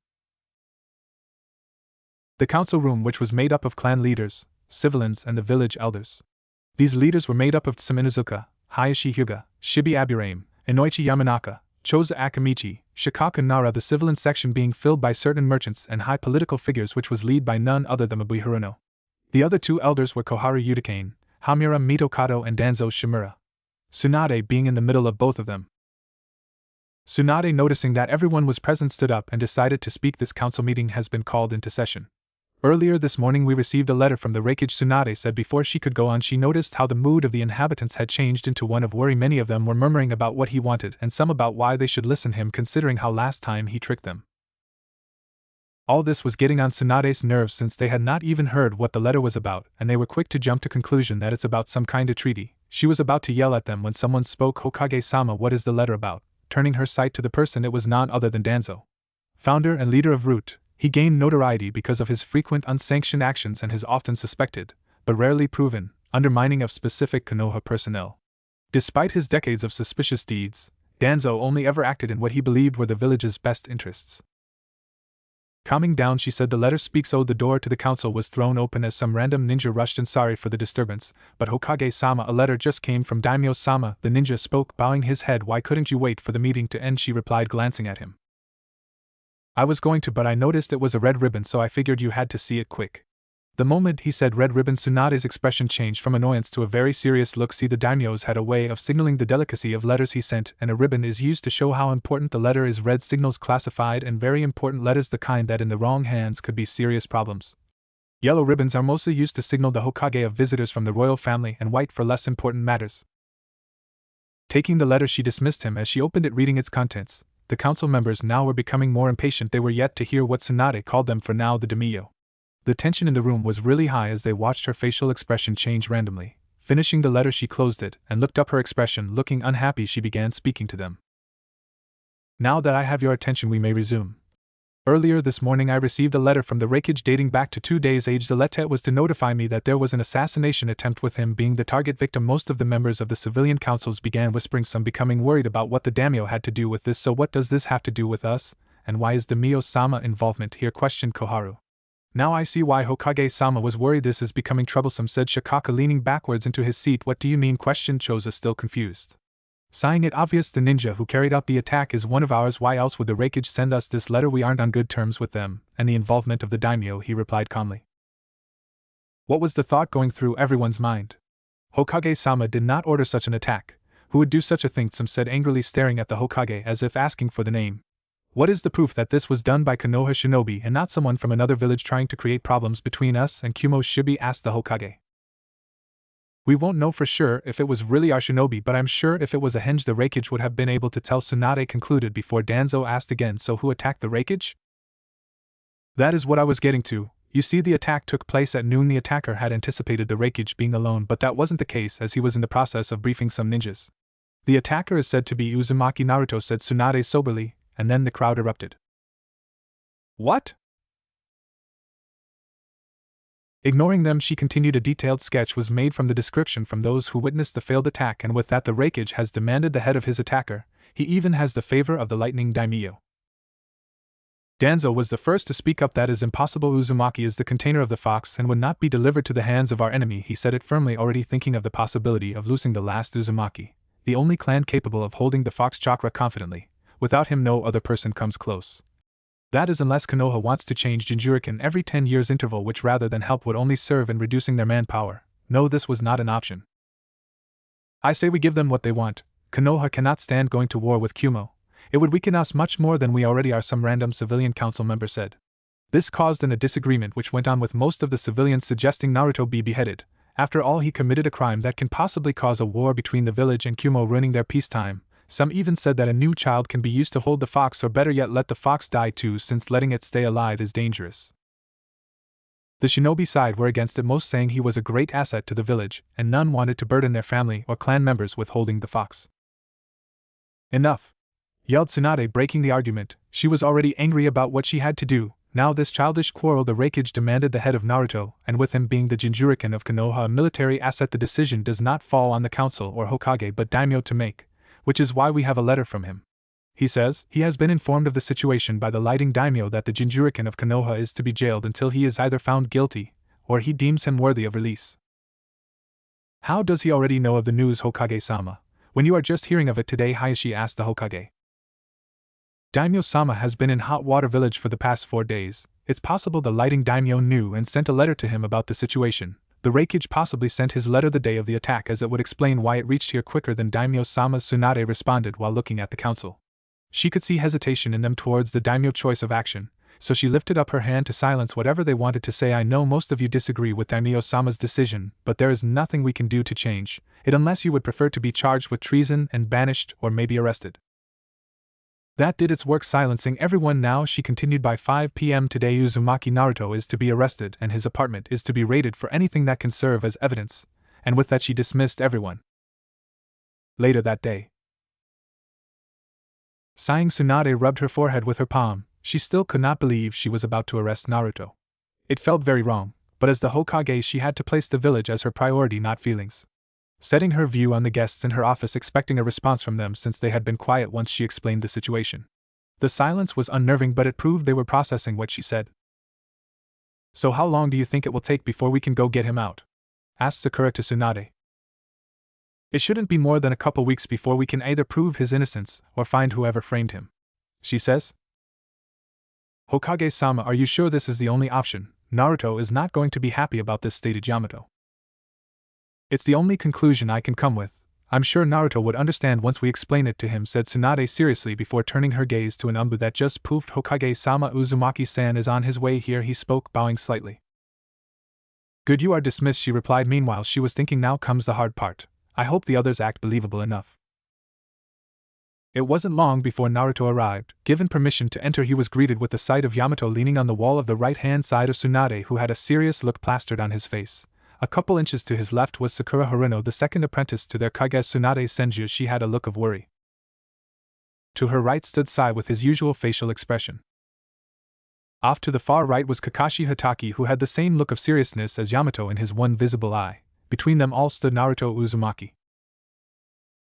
The council room, which was made up of clan leaders, civilians, and the village elders. These leaders were made up of Tsum Inuzuka, Hayashi Hyuga, Shibi Aburame, Inoichi Yamanaka, Choza Akamichi, Shikaku Nara, the civilian section being filled by certain merchants and high political figures, which was led by none other than Mabui Haruno. The other two elders were Koharu Yudikane, Hamura Mitokado, and Danzo Shimura. Tsunade being in the middle of both of them. Tsunade, noticing that everyone was present, stood up and decided to speak. This council meeting has been called into session. Earlier this morning we received a letter from the Reikage. Tsunade said before she could go on she noticed how the mood of the inhabitants had changed into one of worry. Many of them were murmuring about what he wanted and some about why they should listen to him, considering how last time he tricked them. All this was getting on Tsunade's nerves since they had not even heard what the letter was about, and they were quick to jump to conclusion that it's about some kind of treaty. She was about to yell at them when someone spoke. Hokage-sama, what is the letter about? Turning her sight to the person, it was none other than Danzo. Founder and leader of Root, he gained notoriety because of his frequent unsanctioned actions and his often suspected, but rarely proven, undermining of specific Konoha personnel. Despite his decades of suspicious deeds, Danzo only ever acted in what he believed were the village's best interests. Calming down, she said, the letter speaks. The door to the council was thrown open as some random ninja rushed in. Sorry for the disturbance, but Hokage-sama, a letter just came from Daimyo-sama. The ninja spoke, bowing his head. Why couldn't you wait for the meeting to end? She replied, glancing at him. I was going to, but I noticed it was a red ribbon, so I figured you had to see it quick. The moment he said red ribbon, Tsunade's expression changed from annoyance to a very serious look. See, the daimyos had a way of signaling the delicacy of letters he sent, and a ribbon is used to show how important the letter is. Red signals classified and very important letters, the kind that in the wrong hands could be serious problems. Yellow ribbons are mostly used to signal the Hokage of visitors from the royal family, and white for less important matters. Taking the letter, she dismissed him as she opened it, reading its contents. The council members now were becoming more impatient. They were yet to hear what Tsunade called them for now, the daimyo. The tension in the room was really high as they watched her facial expression change randomly. Finishing the letter, she closed it and looked up. Her expression looking unhappy, she began speaking to them. Now that I have your attention, we may resume. Earlier this morning I received a letter from the Reikage dating back to 2 days age. The letter was to notify me that there was an assassination attempt, with him being the target victim. Most of the members of the civilian councils began whispering, some becoming worried about what the daimyo had to do with this. So what does this have to do with us, and why is Daimyo-sama involvement here? Questioned Koharu. Now I see why Hokage-sama was worried. This is becoming troublesome, said Shikaku, leaning backwards into his seat. What do you mean? Questioned Choza, still confused. Sighing, it obvious the ninja who carried out the attack is one of ours. Why else would the Reikage send us this letter? We aren't on good terms with them, and the involvement of the daimyo, he replied calmly. What was the thought going through everyone's mind? Hokage-sama did not order such an attack. Who would do such a thing? Some said angrily, staring at the Hokage as if asking for the name. What is the proof that this was done by Konoha shinobi and not someone from another village trying to create problems between us and Kumo Shibi? Asked the Hokage. We won't know for sure if it was really our shinobi, but I'm sure if it was a henge the Reikage would have been able to tell, Tsunade concluded before Danzo asked again, so who attacked the Reikage? That is what I was getting to. You see, the attack took place at noon. The attacker had anticipated the Reikage being alone, but that wasn't the case as he was in the process of briefing some ninjas. The attacker is said to be Uzumaki Naruto, said Tsunade soberly, and then the crowd erupted. What? Ignoring them, she continued. A detailed sketch was made from the description from those who witnessed the failed attack, and with that the Reikage has demanded the head of his attacker. He even has the favor of the lightning daimyo. Danzo was the first to speak up. That is impossible. Uzumaki is the container of the fox and would not be delivered to the hands of our enemy, he said it firmly, already thinking of the possibility of losing the last Uzumaki, the only clan capable of holding the fox chakra confidently. Without him no other person comes close. That is unless Konoha wants to change Jinchurikin every 10 years interval, which rather than help would only serve in reducing their manpower. No, this was not an option. I say we give them what they want. Konoha cannot stand going to war with Kumo. It would weaken us much more than we already are, some random civilian council member said. This caused a disagreement which went on, with most of the civilians suggesting Naruto be beheaded. After all, he committed a crime that can possibly cause a war between the village and Kumo, ruining their peacetime. Some even said that a new child can be used to hold the fox, or better yet, let the fox die too, since letting it stay alive is dangerous. The shinobi side were against it, most saying he was a great asset to the village, and none wanted to burden their family or clan members with holding the fox. Enough! Yelled Tsunade, breaking the argument. She was already angry about what she had to do. Now this childish quarrel. The Reikage demanded the head of Naruto, and with him being the Jinchurikin of Konoha, a military asset, the decision does not fall on the council or Hokage but daimyo to make, which is why we have a letter from him. He says he has been informed of the situation by the lighting daimyo that the Jinjurikan of Konoha is to be jailed until he is either found guilty, or he deems him worthy of release. How does he already know of the news, Hokage-sama, when you are just hearing of it today? Hayashi asked the Hokage. Daimyo-sama has been in Hot Water Village for the past 4 days. It's possible the lighting daimyo knew and sent a letter to him about the situation. The Reikage possibly sent his letter the day of the attack, as it would explain why it reached here quicker than Daimyo-sama's. Tsunade responded while looking at the council. She could see hesitation in them towards the daimyo choice of action, so she lifted up her hand to silence whatever they wanted to say. I know most of you disagree with Daimyo-sama's decision, but there is nothing we can do to change it unless you would prefer to be charged with treason and banished or maybe arrested. That did its work, silencing everyone. Now she continued, by 5 p.m. today Uzumaki Naruto is to be arrested and his apartment is to be raided for anything that can serve as evidence, and with that she dismissed everyone. Later that day, sighing, Tsunade rubbed her forehead with her palm. She still could not believe she was about to arrest Naruto. It felt very wrong, but as the Hokage she had to place the village as her priority, not feelings. Setting her view on the guests in her office, expecting a response from them since they had been quiet once she explained the situation. The silence was unnerving, but it proved they were processing what she said. So how long do you think it will take before we can go get him out? Asked Sakura to Tsunade. It shouldn't be more than a couple weeks before we can either prove his innocence or find whoever framed him, she says. Hokage-sama, are you sure this is the only option? Naruto is not going to be happy about this, stated Yamato. It's the only conclusion I can come with. I'm sure Naruto would understand once we explain it to him, said Tsunade seriously before turning her gaze to an umbu that just poofed. Hokage-sama, Uzumaki-san is on his way here, he spoke, bowing slightly. Good, you are dismissed, she replied. Meanwhile she was thinking, now comes the hard part. I hope the others act believable enough. It wasn't long before Naruto arrived. Given permission to enter, he was greeted with the sight of Yamato leaning on the wall of the right-hand side of Tsunade, who had a serious look plastered on his face. A couple inches to his left was Sakura Haruno, the second apprentice to their Kage Tsunade Senju. She had a look of worry. To her right stood Sai with his usual facial expression. Off to the far right was Kakashi Hatake, who had the same look of seriousness as Yamato in his one visible eye. Between them all stood Naruto Uzumaki.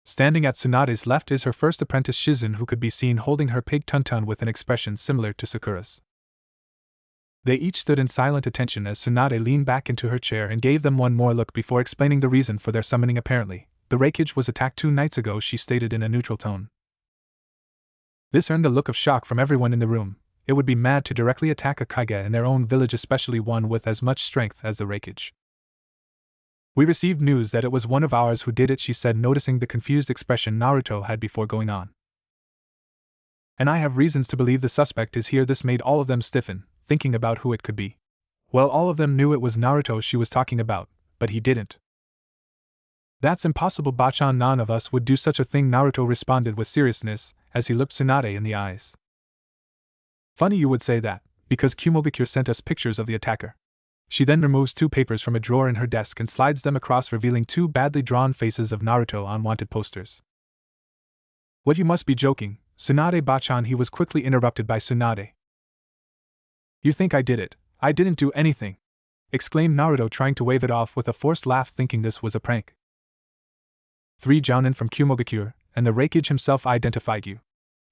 Standing at Tsunade's left is her first apprentice Shizun, who could be seen holding her pig Tuntun with an expression similar to Sakura's. They each stood in silent attention as Tsunade leaned back into her chair and gave them one more look before explaining the reason for their summoning. Apparently, the Reikage was attacked 2 nights ago, she stated in a neutral tone. This earned a look of shock from everyone in the room. It would be mad to directly attack a Kage in their own village, especially one with as much strength as the Reikage. We received news that it was one of ours who did it, she said, noticing the confused expression Naruto had before going on. And I have reasons to believe the suspect is here. This made all of them stiffen, thinking about who it could be. Well, all of them knew it was Naruto she was talking about, but he didn't. That's impossible, Bachan. None of us would do such a thing, Naruto responded with seriousness, as he looked Tsunade in the eyes. Funny you would say that, because Kumobikure sent us pictures of the attacker. She then removes 2 papers from a drawer in her desk and slides them across, revealing 2 badly drawn faces of Naruto on wanted posters. What, you must be joking, Tsunade Bachan. He was quickly interrupted by Tsunade. You think I did it? I didn't do anything, exclaimed Naruto, trying to wave it off with a forced laugh, thinking this was a prank. 3 jounin from Kumobikure, and the Reikage himself identified you,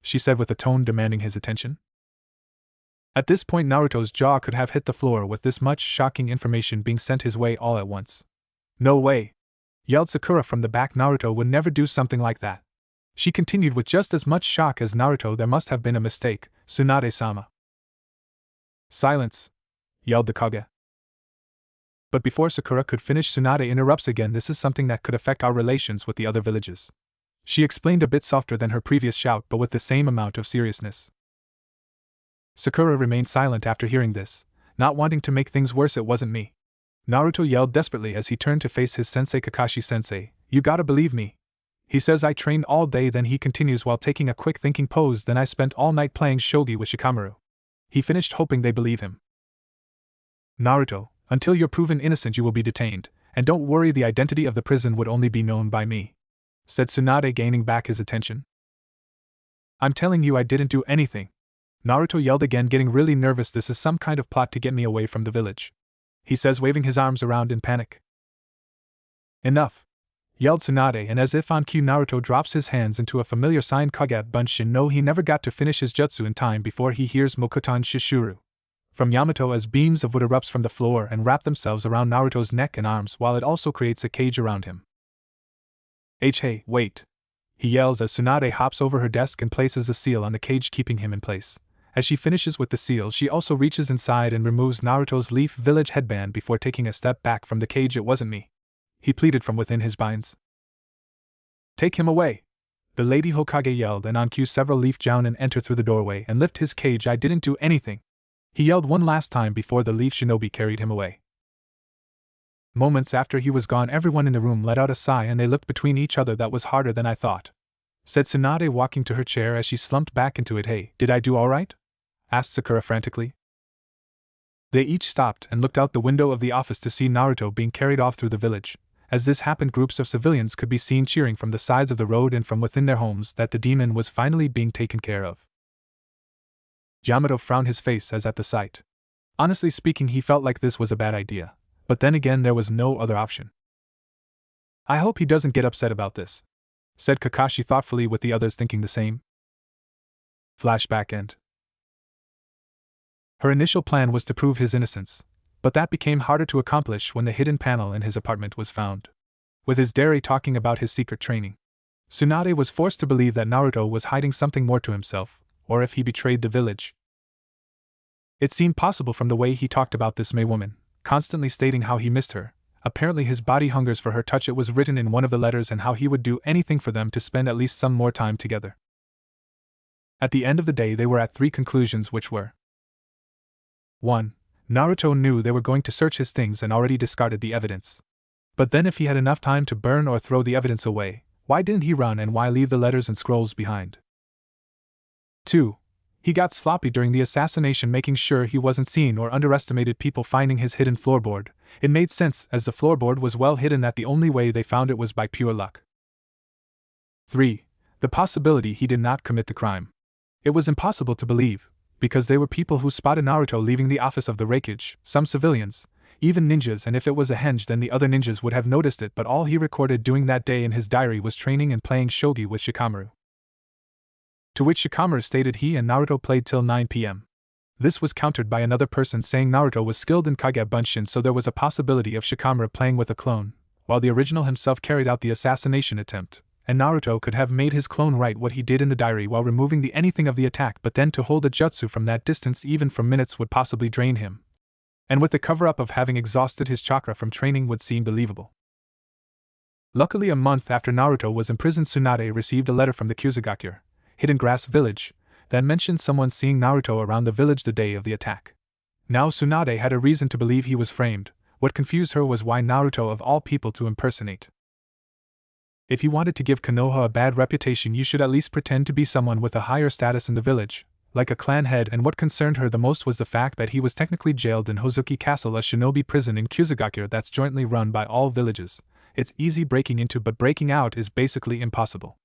she said with a tone demanding his attention. At this point Naruto's jaw could have hit the floor with this much shocking information being sent his way all at once. No way! Yelled Sakura from the back. Naruto would never do something like that. She continued with just as much shock as Naruto. There must have been a mistake, Tsunade-sama. Silence! Yelled the Kage. But before Sakura could finish, Tsunade interrupts again. This is something that could affect our relations with the other villages, she explained, a bit softer than her previous shout but with the same amount of seriousness. Sakura remained silent after hearing this, not wanting to make things worse. It wasn't me, Naruto yelled desperately as he turned to face his sensei Kakashi-sensei. You gotta believe me. He says I trained all day. Then he continues while taking a quick thinking pose. Then I spent all night playing shogi with Shikamaru. He finished, hoping they believe him. Naruto, until you're proven innocent you will be detained, and don't worry, the identity of the prison would only be known by me, said Tsunade, gaining back his attention. I'm telling you I didn't do anything, Naruto yelled again, getting really nervous. This is some kind of plot to get me away from the village, he says, waving his arms around in panic. Enough, yelled Tsunade, and as if on cue Naruto drops his hands into a familiar sign. Kage Bunshin. No, he never got to finish his jutsu in time before he hears Mokuton Shishuru from Yamato as beams of wood erupts from the floor and wrap themselves around Naruto's neck and arms, while it also creates a cage around him. Hey, wait! He yells as Tsunade hops over her desk and places a seal on the cage, keeping him in place. As she finishes with the seal, she also reaches inside and removes Naruto's Leaf Village headband before taking a step back from the cage. It wasn't me, he pleaded from within his binds. Take him away! The Lady Hokage yelled, and on cue several Leaf Jounin enter through the doorway and lift his cage. I didn't do anything, he yelled one last time before the Leaf Shinobi carried him away. Moments after he was gone, everyone in the room let out a sigh and they looked between each other. That was harder than I thought, said Tsunade, walking to her chair as she slumped back into it. Hey, did I do alright? Asked Sakura frantically. They each stopped and looked out the window of the office to see Naruto being carried off through the village. As this happened, groups of civilians could be seen cheering from the sides of the road and from within their homes that the demon was finally being taken care of. Yamato frowned his face as at the sight. Honestly speaking, he felt like this was a bad idea, but then again there was no other option. I hope he doesn't get upset about this, said Kakashi thoughtfully, with the others thinking the same. Flashback end. Her initial plan was to prove his innocence, but that became harder to accomplish when the hidden panel in his apartment was found. With his diary talking about his secret training, Tsunade was forced to believe that Naruto was hiding something more to himself, or if he betrayed the village. It seemed possible from the way he talked about this Mei woman, constantly stating how he missed her. Apparently his body hungers for her touch. It was written in one of the letters, and how he would do anything for them to spend at least some more time together. At the end of the day, they were at 3 conclusions, which were: 1. Naruto knew they were going to search his things and already discarded the evidence. But then if he had enough time to burn or throw the evidence away, why didn't he run, and why leave the letters and scrolls behind? 2. He got sloppy during the assassination, making sure he wasn't seen, or underestimated people finding his hidden floorboard. It made sense, as the floorboard was well hidden, that the only way they found it was by pure luck. 3. The possibility he did not commit the crime. It was impossible to believe, because they were people who spotted Naruto leaving the office of the Raikage, some civilians, even ninjas, and if it was a henge then the other ninjas would have noticed it, but all he recorded doing that day in his diary was training and playing shogi with Shikamaru. To which Shikamaru stated he and Naruto played till 9 p.m. This was countered by another person saying Naruto was skilled in Kage Bunshin, so there was a possibility of Shikamaru playing with a clone, while the original himself carried out the assassination attempt, and Naruto could have made his clone write what he did in the diary while removing the anything of the attack, but then to hold a jutsu from that distance even for minutes would possibly drain him. And with the cover-up of having exhausted his chakra from training would seem believable. Luckily, a month after Naruto was imprisoned, Tsunade received a letter from the Kusagakure, Hidden Grass Village, that mentioned someone seeing Naruto around the village the day of the attack. Now Tsunade had a reason to believe he was framed. What confused her was why Naruto of all people to impersonate. If you wanted to give Konoha a bad reputation, you should at least pretend to be someone with a higher status in the village, like a clan head, and what concerned her the most was the fact that he was technically jailed in Hozuki Castle, a shinobi prison in Kusagakure that's jointly run by all villages. It's easy breaking into, but breaking out is basically impossible.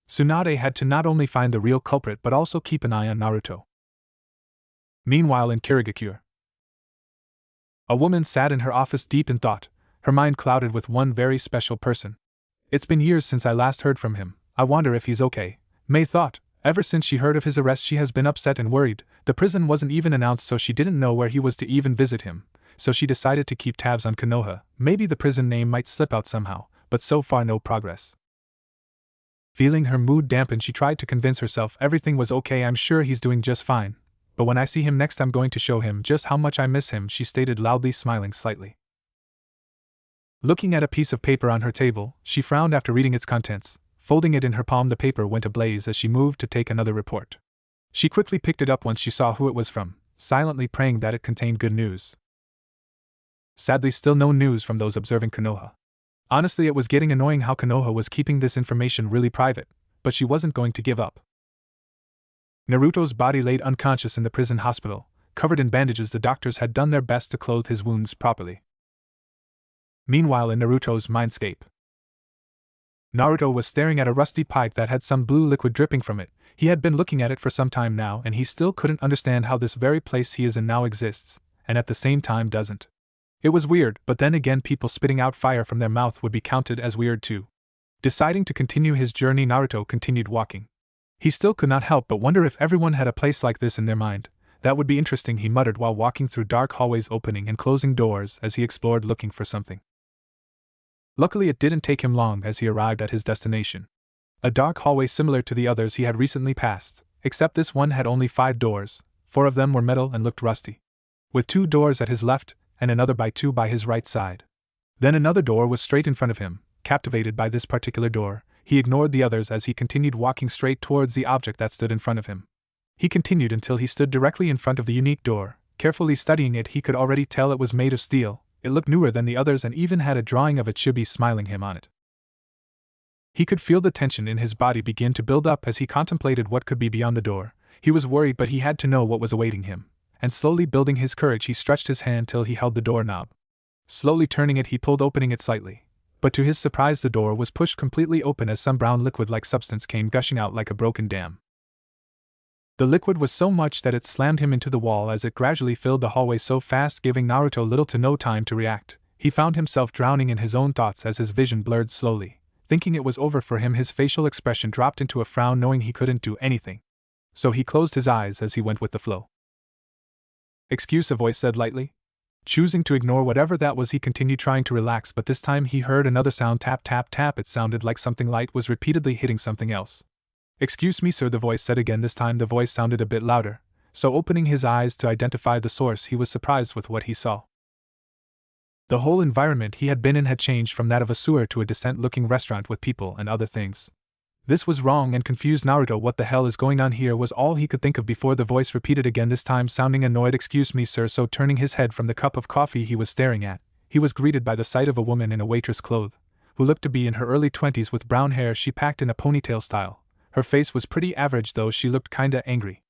Tsunade had to not only find the real culprit but also keep an eye on Naruto. Meanwhile in Kirigakure, a woman sat in her office deep in thought, her mind clouded with one very special person. It's been years since I last heard from him. I wonder if he's okay, Mei thought. Ever since she heard of his arrest she has been upset and worried. The prison wasn't even announced, so she didn't know where he was to even visit him, so she decided to keep tabs on Konoha. Maybe the prison name might slip out somehow, but so far no progress. Feeling her mood dampen, she tried to convince herself everything was okay. I'm sure he's doing just fine, but when I see him next I'm going to show him just how much I miss him, she stated loudly, smiling slightly. Looking at a piece of paper on her table, she frowned after reading its contents. Folding it in her palm, the paper went ablaze as she moved to take another report. She quickly picked it up once she saw who it was from, silently praying that it contained good news. Sadly, still no news from those observing Konoha. Honestly, it was getting annoying how Konoha was keeping this information really private, but she wasn't going to give up. Naruto's body laid unconscious in the prison hospital, covered in bandages. The doctors had done their best to clothe his wounds properly. Meanwhile, in Naruto's mindscape, Naruto was staring at a rusty pipe that had some blue liquid dripping from it. He had been looking at it for some time now, and he still couldn't understand how this very place he is in now exists, and at the same time doesn't. It was weird, but then again, people spitting out fire from their mouth would be counted as weird too. Deciding to continue his journey, Naruto continued walking. He still could not help but wonder if everyone had a place like this in their mind. That would be interesting, he muttered while walking through dark hallways opening and closing doors as he explored looking for something. Luckily it didn't take him long as he arrived at his destination. A dark hallway similar to the others he had recently passed, except this one had only 5 doors, 4 of them were metal and looked rusty. With 2 doors at his left, and another by 2 by his right side. Then another door was straight in front of him. Captivated by this particular door, he ignored the others as he continued walking straight towards the object that stood in front of him. He continued until he stood directly in front of the unique door. Carefully studying it, he could already tell it was made of steel. It looked newer than the others and even had a drawing of a chibi smiling him on it. He could feel the tension in his body begin to build up as he contemplated what could be beyond the door. He was worried, but he had to know what was awaiting him. And slowly building his courage, he stretched his hand till he held the doorknob. Slowly turning it, he pulled opening it slightly. But to his surprise, the door was pushed completely open as some brown liquid-like substance came gushing out like a broken dam. The liquid was so much that it slammed him into the wall as it gradually filled the hallway so fast, giving Naruto little to no time to react. He found himself drowning in his own thoughts as his vision blurred slowly. Thinking it was over for him, his facial expression dropped into a frown, knowing he couldn't do anything. So he closed his eyes as he went with the flow. "Excuse," a voice said lightly. Choosing to ignore whatever that was, he continued trying to relax, but this time he heard another sound, tap tap tap. It sounded like something light was repeatedly hitting something else. "Excuse me, sir," the voice said again. This time the voice sounded a bit louder, so opening his eyes to identify the source, he was surprised with what he saw. The whole environment he had been in had changed from that of a sewer to a decent-looking restaurant with people and other things. This was wrong and confused Naruto. What the hell is going on here was all he could think of before the voice repeated again, this time sounding annoyed. "Excuse me, sir." So turning his head from the cup of coffee he was staring at, he was greeted by the sight of a woman in a waitress clothes, who looked to be in her early 20s with brown hair she packed in a ponytail style. Her face was pretty average, though she looked kinda angry.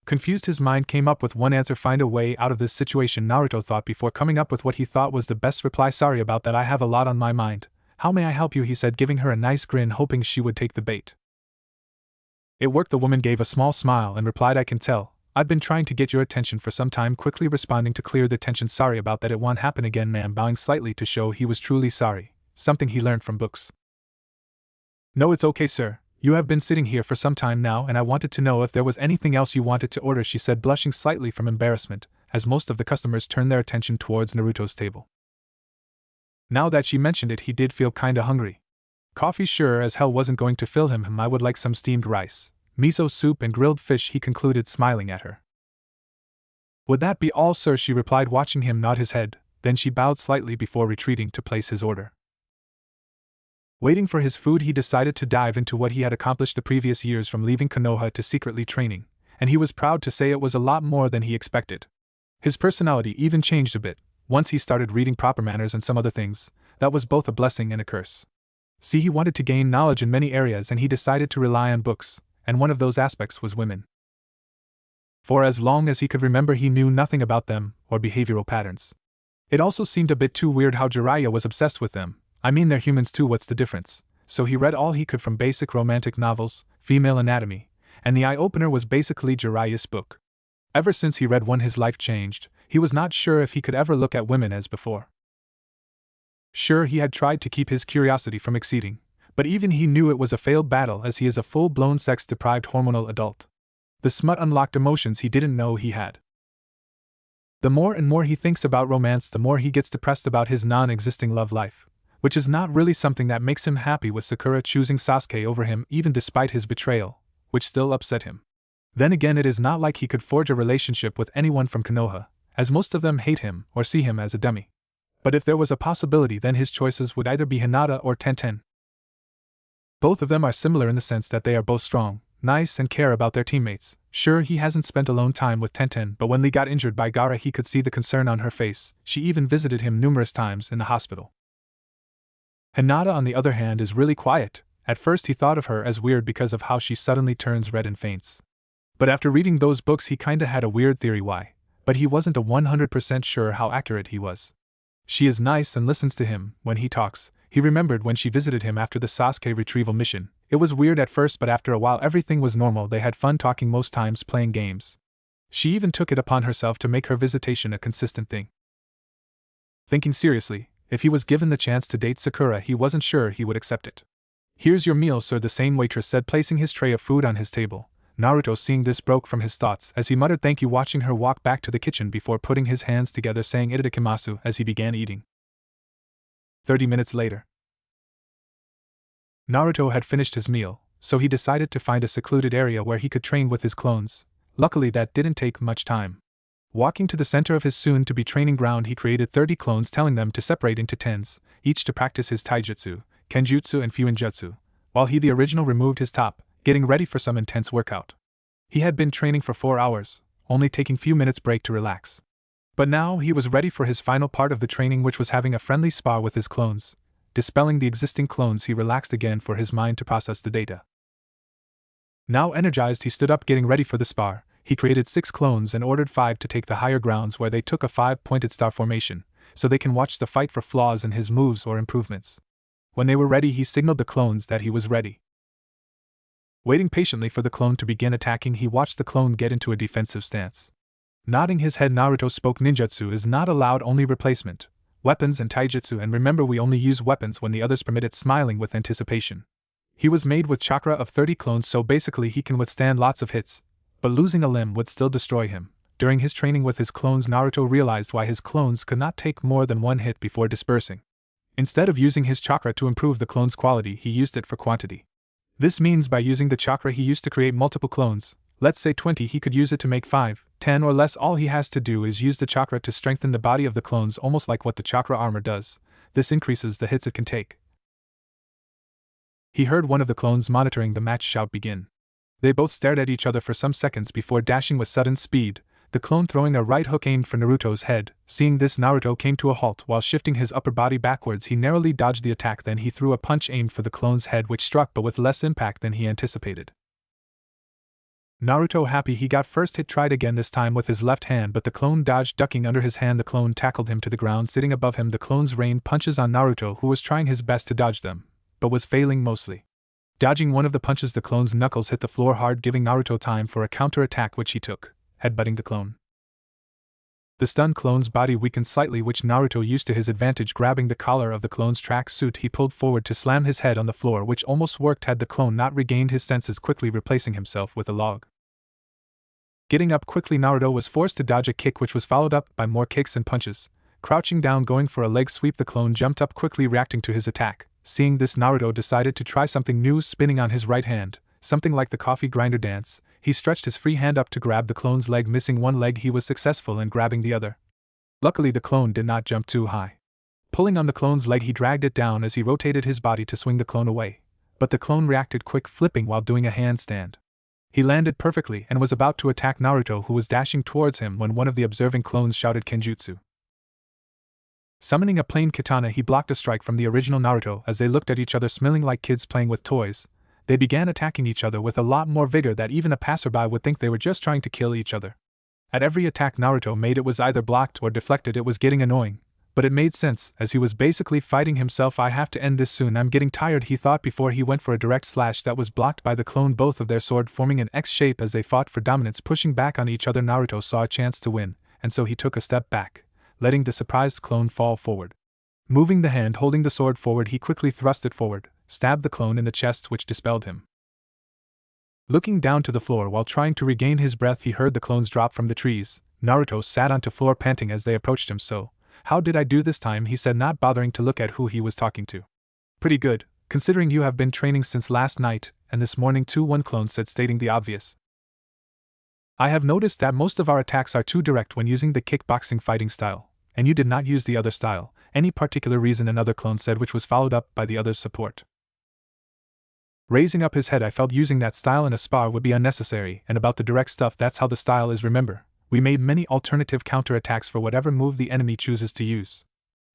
Confused, his mind came up with one answer: find a way out of this situation, Naruto thought before coming up with what he thought was the best reply. "Sorry about that, I have a lot on my mind. How may I help you?" he said, giving her a nice grin, hoping she would take the bait. It worked. The woman gave a small smile and replied, "I can tell. I've been trying to get your attention for some time," quickly responding to clear the tension. "Sorry about that, it won't happen again, ma'am," bowing slightly to show he was truly sorry, something he learned from books. "No, it's okay, sir. You have been sitting here for some time now, and I wanted to know if there was anything else you wanted to order," she said, blushing slightly from embarrassment, as most of the customers turned their attention towards Naruto's table. Now that she mentioned it, he did feel kinda hungry. Coffee sure as hell wasn't going to fill him. "I would like some steamed rice, miso soup, and grilled fish," he concluded, smiling at her. "Would that be all, sir?" she replied, watching him nod his head. Then she bowed slightly before retreating to place his order. Waiting for his food, he decided to dive into what he had accomplished the previous years from leaving Konoha to secretly training, and he was proud to say it was a lot more than he expected. His personality even changed a bit. Once he started reading proper manners and some other things, that was both a blessing and a curse. See, he wanted to gain knowledge in many areas, and he decided to rely on books, and one of those aspects was women. For as long as he could remember, he knew nothing about them or behavioral patterns. It also seemed a bit too weird how Jiraiya was obsessed with them. I mean, they're humans too, what's the difference? So he read all he could from basic romantic novels, female anatomy, and the eye-opener was basically Jiraiya's book. Ever since he read one, his life changed. He was not sure if he could ever look at women as before. Sure, he had tried to keep his curiosity from exceeding, but even he knew it was a failed battle, as he is a full-blown sex-deprived hormonal adult. The smut unlocked emotions he didn't know he had. The more and more he thinks about romance, the more he gets depressed about his non-existing love life, which is not really something that makes him happy, with Sakura choosing Sasuke over him even despite his betrayal, which still upset him. Then again, it is not like he could forge a relationship with anyone from Konoha, as most of them hate him or see him as a dummy. But if there was a possibility, then his choices would either be Hinata or Tenten. Both of them are similar in the sense that they are both strong, nice, and care about their teammates. Sure, he hasn't spent alone time with Tenten, but when Lee got injured by Gaara, he could see the concern on her face. She even visited him numerous times in the hospital. Hinata, on the other hand, is really quiet. At first he thought of her as weird because of how she suddenly turns red and faints. But after reading those books, he kinda had a weird theory why, but he wasn't 100% sure how accurate he was. She is nice and listens to him when he talks. He remembered when she visited him after the Sasuke retrieval mission. It was weird at first, but after a while everything was normal. They had fun talking, most times playing games. She even took it upon herself to make her visitation a consistent thing. Thinking seriously, if he was given the chance to date Sakura, he wasn't sure he would accept it. "Here's your meal, sir," the same waitress said, placing his tray of food on his table. Naruto, seeing this, broke from his thoughts as he muttered thank you, watching her walk back to the kitchen before putting his hands together saying itadakimasu as he began eating. 30 minutes later. Naruto had finished his meal, so he decided to find a secluded area where he could train with his clones. Luckily, that didn't take much time. Walking to the center of his soon-to-be training ground, he created 30 clones, telling them to separate into tens, each to practice his taijutsu, kenjutsu and fuinjutsu, while he, the original, removed his top, getting ready for some intense workout. He had been training for 4 hours, only taking few minutes break to relax. But now he was ready for his final part of the training, which was having a friendly spar with his clones. Dispelling the existing clones, he relaxed again for his mind to process the data. Now energized, he stood up, getting ready for the spar. He created 6 clones and ordered 5 to take the higher grounds where they took a 5-pointed star formation, so they can watch the fight for flaws in his moves or improvements. When they were ready, he signaled the clones that he was ready. Waiting patiently for the clone to begin attacking, he watched the clone get into a defensive stance. Nodding his head, Naruto spoke, "Ninjutsu is not allowed, only replacement weapons and taijutsu, and remember, we only use weapons when the others permit it," smiling with anticipation. He was made with chakra of 30 clones, so basically he can withstand lots of hits, but losing a limb would still destroy him. During his training with his clones, Naruto realized why his clones could not take more than 1 hit before dispersing. Instead of using his chakra to improve the clone's quality, he used it for quantity. This means by using the chakra he used to create multiple clones, let's say 20, he could use it to make 5, 10 or less. All he has to do is use the chakra to strengthen the body of the clones, almost like what the chakra armor does. This increases the hits it can take. He heard one of the clones monitoring the match shout, "Begin." They both stared at each other for some seconds before dashing with sudden speed, the clone throwing a right hook aimed for Naruto's head. Seeing this, Naruto came to a halt while shifting his upper body backwards. He narrowly dodged the attack, then he threw a punch aimed for the clone's head, which struck but with less impact than he anticipated. Naruto, happy he got first hit, tried again, this time with his left hand, but the clone dodged, ducking under his hand. The clone tackled him to the ground. Sitting above him, the clones rained punches on Naruto, who was trying his best to dodge them, but was failing mostly. Dodging one of the punches, the clone's knuckles hit the floor hard, giving Naruto time for a counter-attack, which he took, headbutting the clone. The stunned clone's body weakened slightly, which Naruto used to his advantage. Grabbing the collar of the clone's track suit, he pulled forward to slam his head on the floor, which almost worked had the clone not regained his senses, quickly replacing himself with a log. Getting up quickly, Naruto was forced to dodge a kick, which was followed up by more kicks and punches. Crouching down, going for a leg sweep, the clone jumped up quickly, reacting to his attack. Seeing this, Naruto decided to try something new, spinning on his right hand, something like the coffee grinder dance. He stretched his free hand up to grab the clone's leg. Missing one leg, he was successful in grabbing the other. Luckily, the clone did not jump too high. Pulling on the clone's leg, he dragged it down as he rotated his body to swing the clone away. But the clone reacted quick, flipping while doing a handstand. He landed perfectly and was about to attack Naruto, who was dashing towards him, when one of the observing clones shouted Kenjutsu. Summoning a plain katana, he blocked a strike from the original Naruto. As they looked at each other, smiling like kids playing with toys, they began attacking each other with a lot more vigor that even a passerby would think they were just trying to kill each other. At every attack Naruto made, it was either blocked or deflected. It was getting annoying, but it made sense, as he was basically fighting himself. "I have to end this soon, I'm getting tired," he thought before he went for a direct slash that was blocked by the clone, both of their sword forming an X shape as they fought for dominance, pushing back on each other. Naruto saw a chance to win, and so he took a step back, letting the surprised clone fall forward. Moving the hand holding the sword forward, he quickly thrust it forward, stabbed the clone in the chest, which dispelled him. Looking down to the floor while trying to regain his breath, he heard the clones drop from the trees. Naruto sat onto floor, panting as they approached him. "So, how did I do this time?" he said, not bothering to look at who he was talking to. "Pretty good, considering you have been training since last night, and this morning too," one clone said, stating the obvious. "I have noticed that most of our attacks are too direct when using the kickboxing fighting style, and you did not use the other style. Any particular reason?" another clone said, which was followed up by the other's support. Raising up his head, "I felt using that style in a spar would be unnecessary, and about the direct stuff, that's how the style is. Remember, we made many alternative counter-attacks for whatever move the enemy chooses to use,"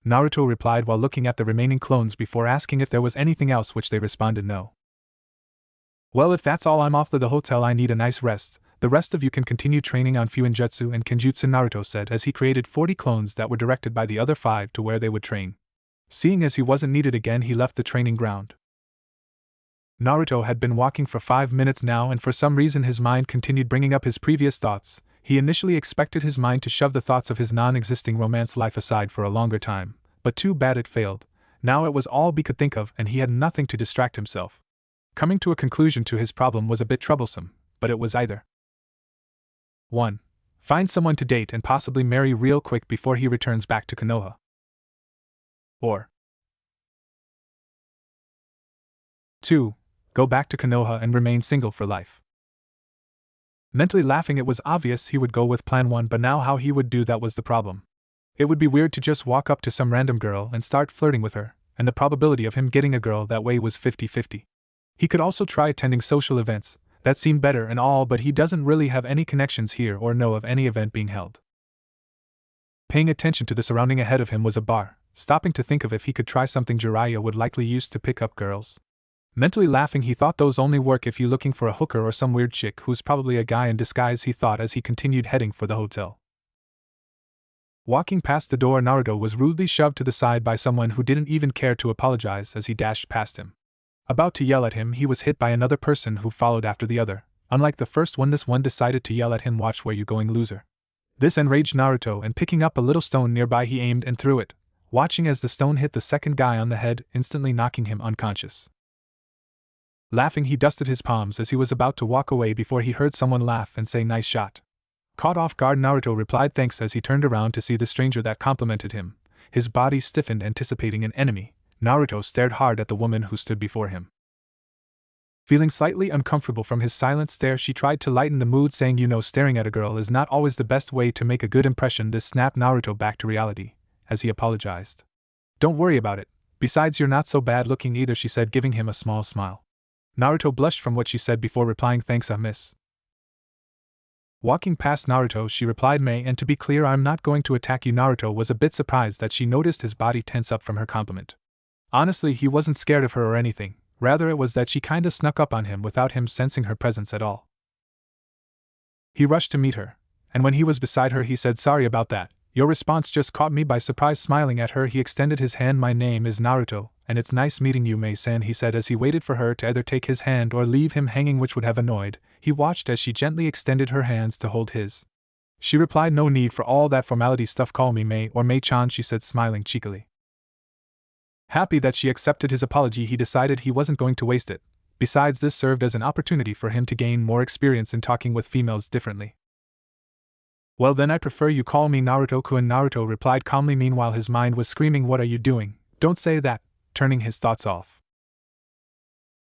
Naruto replied while looking at the remaining clones before asking if there was anything else, which they responded no. "Well, if that's all, I'm off to the hotel. I need a nice rest. The rest of you can continue training on Fuinjutsu and Kenjutsu," Naruto said as he created 40 clones that were directed by the other 5 to where they would train. Seeing as he wasn't needed again, he left the training ground. Naruto had been walking for 5 minutes now, and for some reason his mind continued bringing up his previous thoughts. He initially expected his mind to shove the thoughts of his non-existing romance life aside for a longer time, but too bad it failed, Now it was all he could think of and he had nothing to distract himself. Coming to a conclusion to his problem was a bit troublesome, but it was either 1. Find someone to date and possibly marry real quick before he returns back to Konoha. Or 2. Go back to Konoha and remain single for life. Mentally laughing, it was obvious he would go with plan 1, but now how he would do that was the problem. It would be weird to just walk up to some random girl and start flirting with her, and the probability of him getting a girl that way was 50-50. He could also try attending social events, that seemed better and all, but he doesn't really have any connections here or know of any event being held. Paying attention to the surrounding ahead of him was a bar, stopping to think of if he could try something Jiraiya would likely use to pick up girls. Mentally laughing, he thought those only work if you're looking for a hooker or some weird chick who's probably a guy in disguise, he thought as he continued heading for the hotel. Walking past the door, Naruto was rudely shoved to the side by someone who didn't even care to apologize as he dashed past him. About to yell at him, he was hit by another person who followed after the other. Unlike the first one, this one decided to yell at him, "Watch where you're going, loser." This enraged Naruto, and picking up a little stone nearby, he aimed and threw it, watching as the stone hit the second guy on the head, instantly knocking him unconscious. Laughing, he dusted his palms as he was about to walk away before he heard someone laugh and say, "Nice shot." Caught off guard, Naruto replied thanks as he turned around to see the stranger that complimented him. His body stiffened, anticipating an enemy. Naruto stared hard at the woman who stood before him. Feeling slightly uncomfortable from his silent stare, she tried to lighten the mood, saying, "You know, staring at a girl is not always the best way to make a good impression." This snapped Naruto back to reality, as he apologized. "Don't worry about it. Besides, you're not so bad looking either," she said, giving him a small smile. Naruto blushed from what she said before replying, "Thanks, miss." Walking past Naruto, she replied, "May, and to be clear, I'm not going to attack you." Naruto was a bit surprised that she noticed his body tense up from her compliment. Honestly, he wasn't scared of her or anything, rather it was that she kinda snuck up on him without him sensing her presence at all. He rushed to meet her, and when he was beside her he said, "Sorry about that, your response just caught me by surprise." Smiling at her, he extended his hand. "My name is Naruto, and it's nice meeting you, Mei-san," he said as he waited for her to either take his hand or leave him hanging, which would have annoyed. He watched as she gently extended her hands to hold his. She replied, "No need for all that formality stuff, call me Mei or Mei-chan," she said, smiling cheekily. Happy that she accepted his apology, he decided he wasn't going to waste it. Besides, this served as an opportunity for him to gain more experience in talking with females differently. "Well then, I prefer you call me Naruto-kun," Naruto replied calmly. Meanwhile, his mind was screaming, "What are you doing? Don't say that," turning his thoughts off.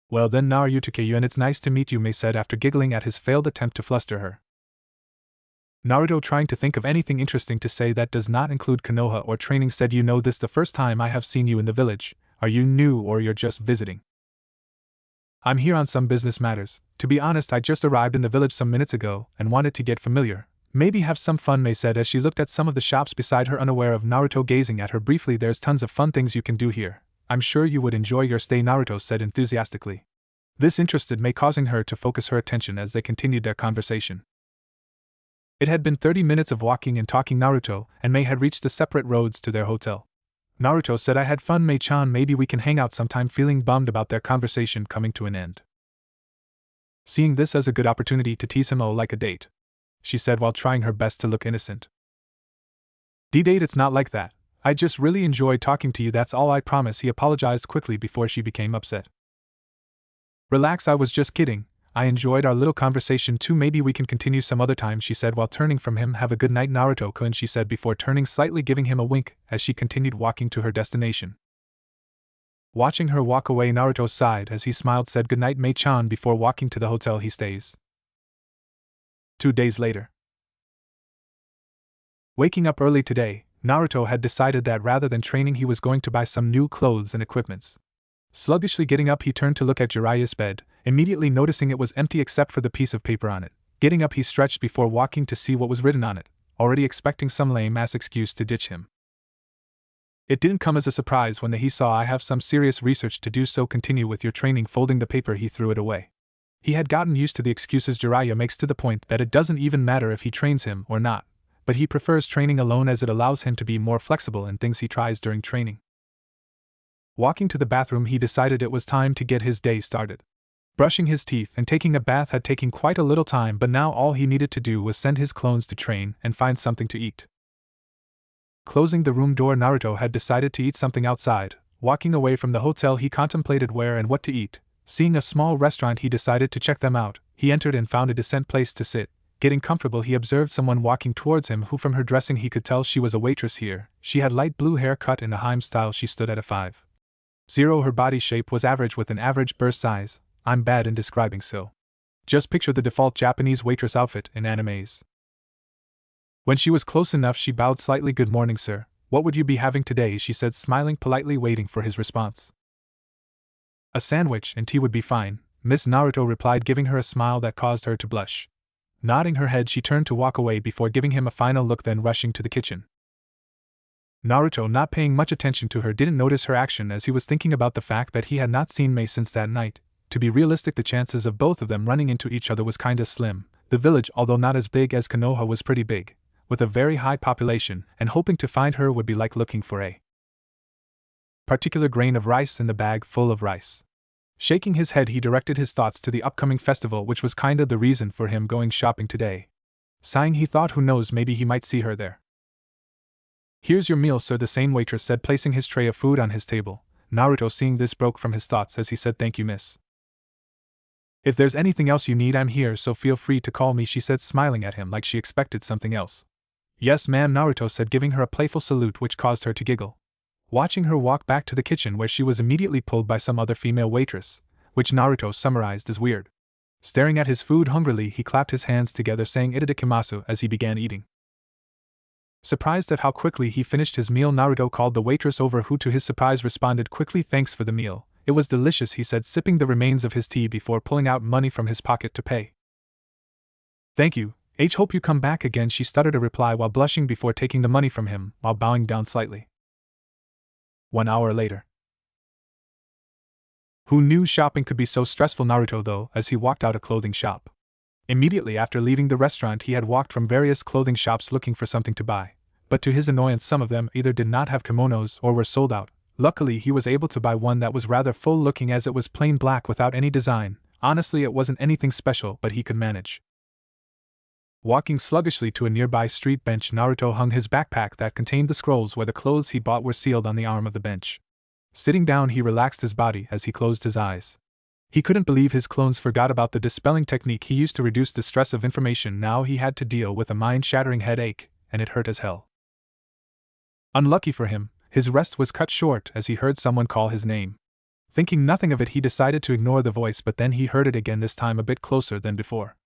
"Well then, Naruto-you, and it's nice to meet you," Mei said after giggling at his failed attempt to fluster her. Naruto, trying to think of anything interesting to say that does not include Konoha or training, said, "You know, this the first time I have seen you in the village. Are you new or you're just visiting?" "I'm here on some business matters. To be honest, I just arrived in the village some minutes ago and wanted to get familiar. Maybe have some fun," Mei said as she looked at some of the shops beside her, unaware of Naruto gazing at her briefly. "There's tons of fun things you can do here. I'm sure you would enjoy your stay," Naruto said enthusiastically. This interested Mei, causing her to focus her attention as they continued their conversation. It had been 30 minutes of walking and talking Naruto and Mei had reached the separate roads to their hotel. Naruto said, "I had fun, Mei-chan, maybe we can hang out sometime," feeling bummed about their conversation coming to an end. Seeing this as a good opportunity to tease him, "Oh, like a date," she said while trying her best to look innocent. "D-date? It's not like that. I just really enjoyed talking to you, that's all, I promise," he apologized quickly before she became upset. "Relax, I was just kidding. I enjoyed our little conversation too. Maybe we can continue some other time," she said while turning from him. "Have a good night, Naruto-kun," she said before turning slightly, giving him a wink as she continued walking to her destination. Watching her walk away, Naruto sighed as he smiled, said, "Good night, Mei-chan," before walking to the hotel he stays. 2 days later. Waking up early today, Naruto had decided that rather than training he was going to buy some new clothes and equipments. Sluggishly getting up, he turned to look at Jiraiya's bed, immediately noticing it was empty except for the piece of paper on it. Getting up, he stretched before walking to see what was written on it, already expecting some lame-ass excuse to ditch him. It didn't come as a surprise when he saw, "I have some serious research to do, so continue with your training." Folding the paper, he threw it away. He had gotten used to the excuses Jiraiya makes, to the point that it doesn't even matter if he trains him or not, but he prefers training alone as it allows him to be more flexible in things he tries during training. Walking to the bathroom, he decided it was time to get his day started. Brushing his teeth and taking a bath had taken quite a little time, but now all he needed to do was send his clones to train and find something to eat. Closing the room door, Naruto had decided to eat something outside. Walking away from the hotel, he contemplated where and what to eat. Seeing a small restaurant, he decided to check them out. He entered and found a decent place to sit. Getting comfortable, he observed someone walking towards him who, from her dressing, he could tell she was a waitress here. She had light blue hair cut in a Heim style. She stood at a 5'0". Her body shape was average with an average burst size. I'm bad in describing, so just picture the default Japanese waitress outfit in animes. When she was close enough, she bowed slightly. Good morning, sir. What would you be having today? She said, smiling politely, waiting for his response. A sandwich and tea would be fine, Miss Naruto replied, giving her a smile that caused her to blush. Nodding her head, she turned to walk away before giving him a final look, then rushing to the kitchen. Naruto, not paying much attention to her, didn't notice her action as he was thinking about the fact that he had not seen Mei since that night. To be realistic, the chances of both of them running into each other was kinda slim. The village, although not as big as Konoha, was pretty big, with a very high population, and hoping to find her would be like looking for a particular grain of rice in the bag full of rice. Shaking his head, he directed his thoughts to the upcoming festival, which was kinda the reason for him going shopping today. Sighing, he thought, who knows, maybe he might see her there. Here's your meal, sir, the same waitress said, placing his tray of food on his table. Naruto, seeing this, broke from his thoughts as he said, thank you, miss. If there's anything else you need, I'm here, so feel free to call me, she said, smiling at him like she expected something else. Yes, ma'am, Naruto said, giving her a playful salute which caused her to giggle. Watching her walk back to the kitchen, where she was immediately pulled by some other female waitress, which Naruto summarized as weird. Staring at his food hungrily, he clapped his hands together, saying itadakimasu as he began eating. Surprised at how quickly he finished his meal, Naruto called the waitress over, who to his surprise responded quickly, thanks for the meal. It was delicious, he said, sipping the remains of his tea before pulling out money from his pocket to pay. Thank you, hope you come back again, she stuttered a reply while blushing before taking the money from him, while bowing down slightly. 1 hour later. Who knew shopping could be so stressful? Naruto, though, as he walked out a clothing shop. Immediately after leaving the restaurant, he had walked from various clothing shops looking for something to buy, but to his annoyance, some of them either did not have kimonos or were sold out. Luckily, he was able to buy one that was rather full looking, as it was plain black without any design. Honestly, it wasn't anything special, but he could manage. Walking sluggishly to a nearby street bench, Naruto hung his backpack that contained the scrolls where the clothes he bought were sealed on the arm of the bench. Sitting down, he relaxed his body as he closed his eyes. He couldn't believe his clones forgot about the dispelling technique he used to reduce the stress of information. Now he had to deal with a mind-shattering headache, and it hurt as hell. Unlucky for him, his rest was cut short as he heard someone call his name. Thinking nothing of it, he decided to ignore the voice, but then he heard it again, this time a bit closer than before.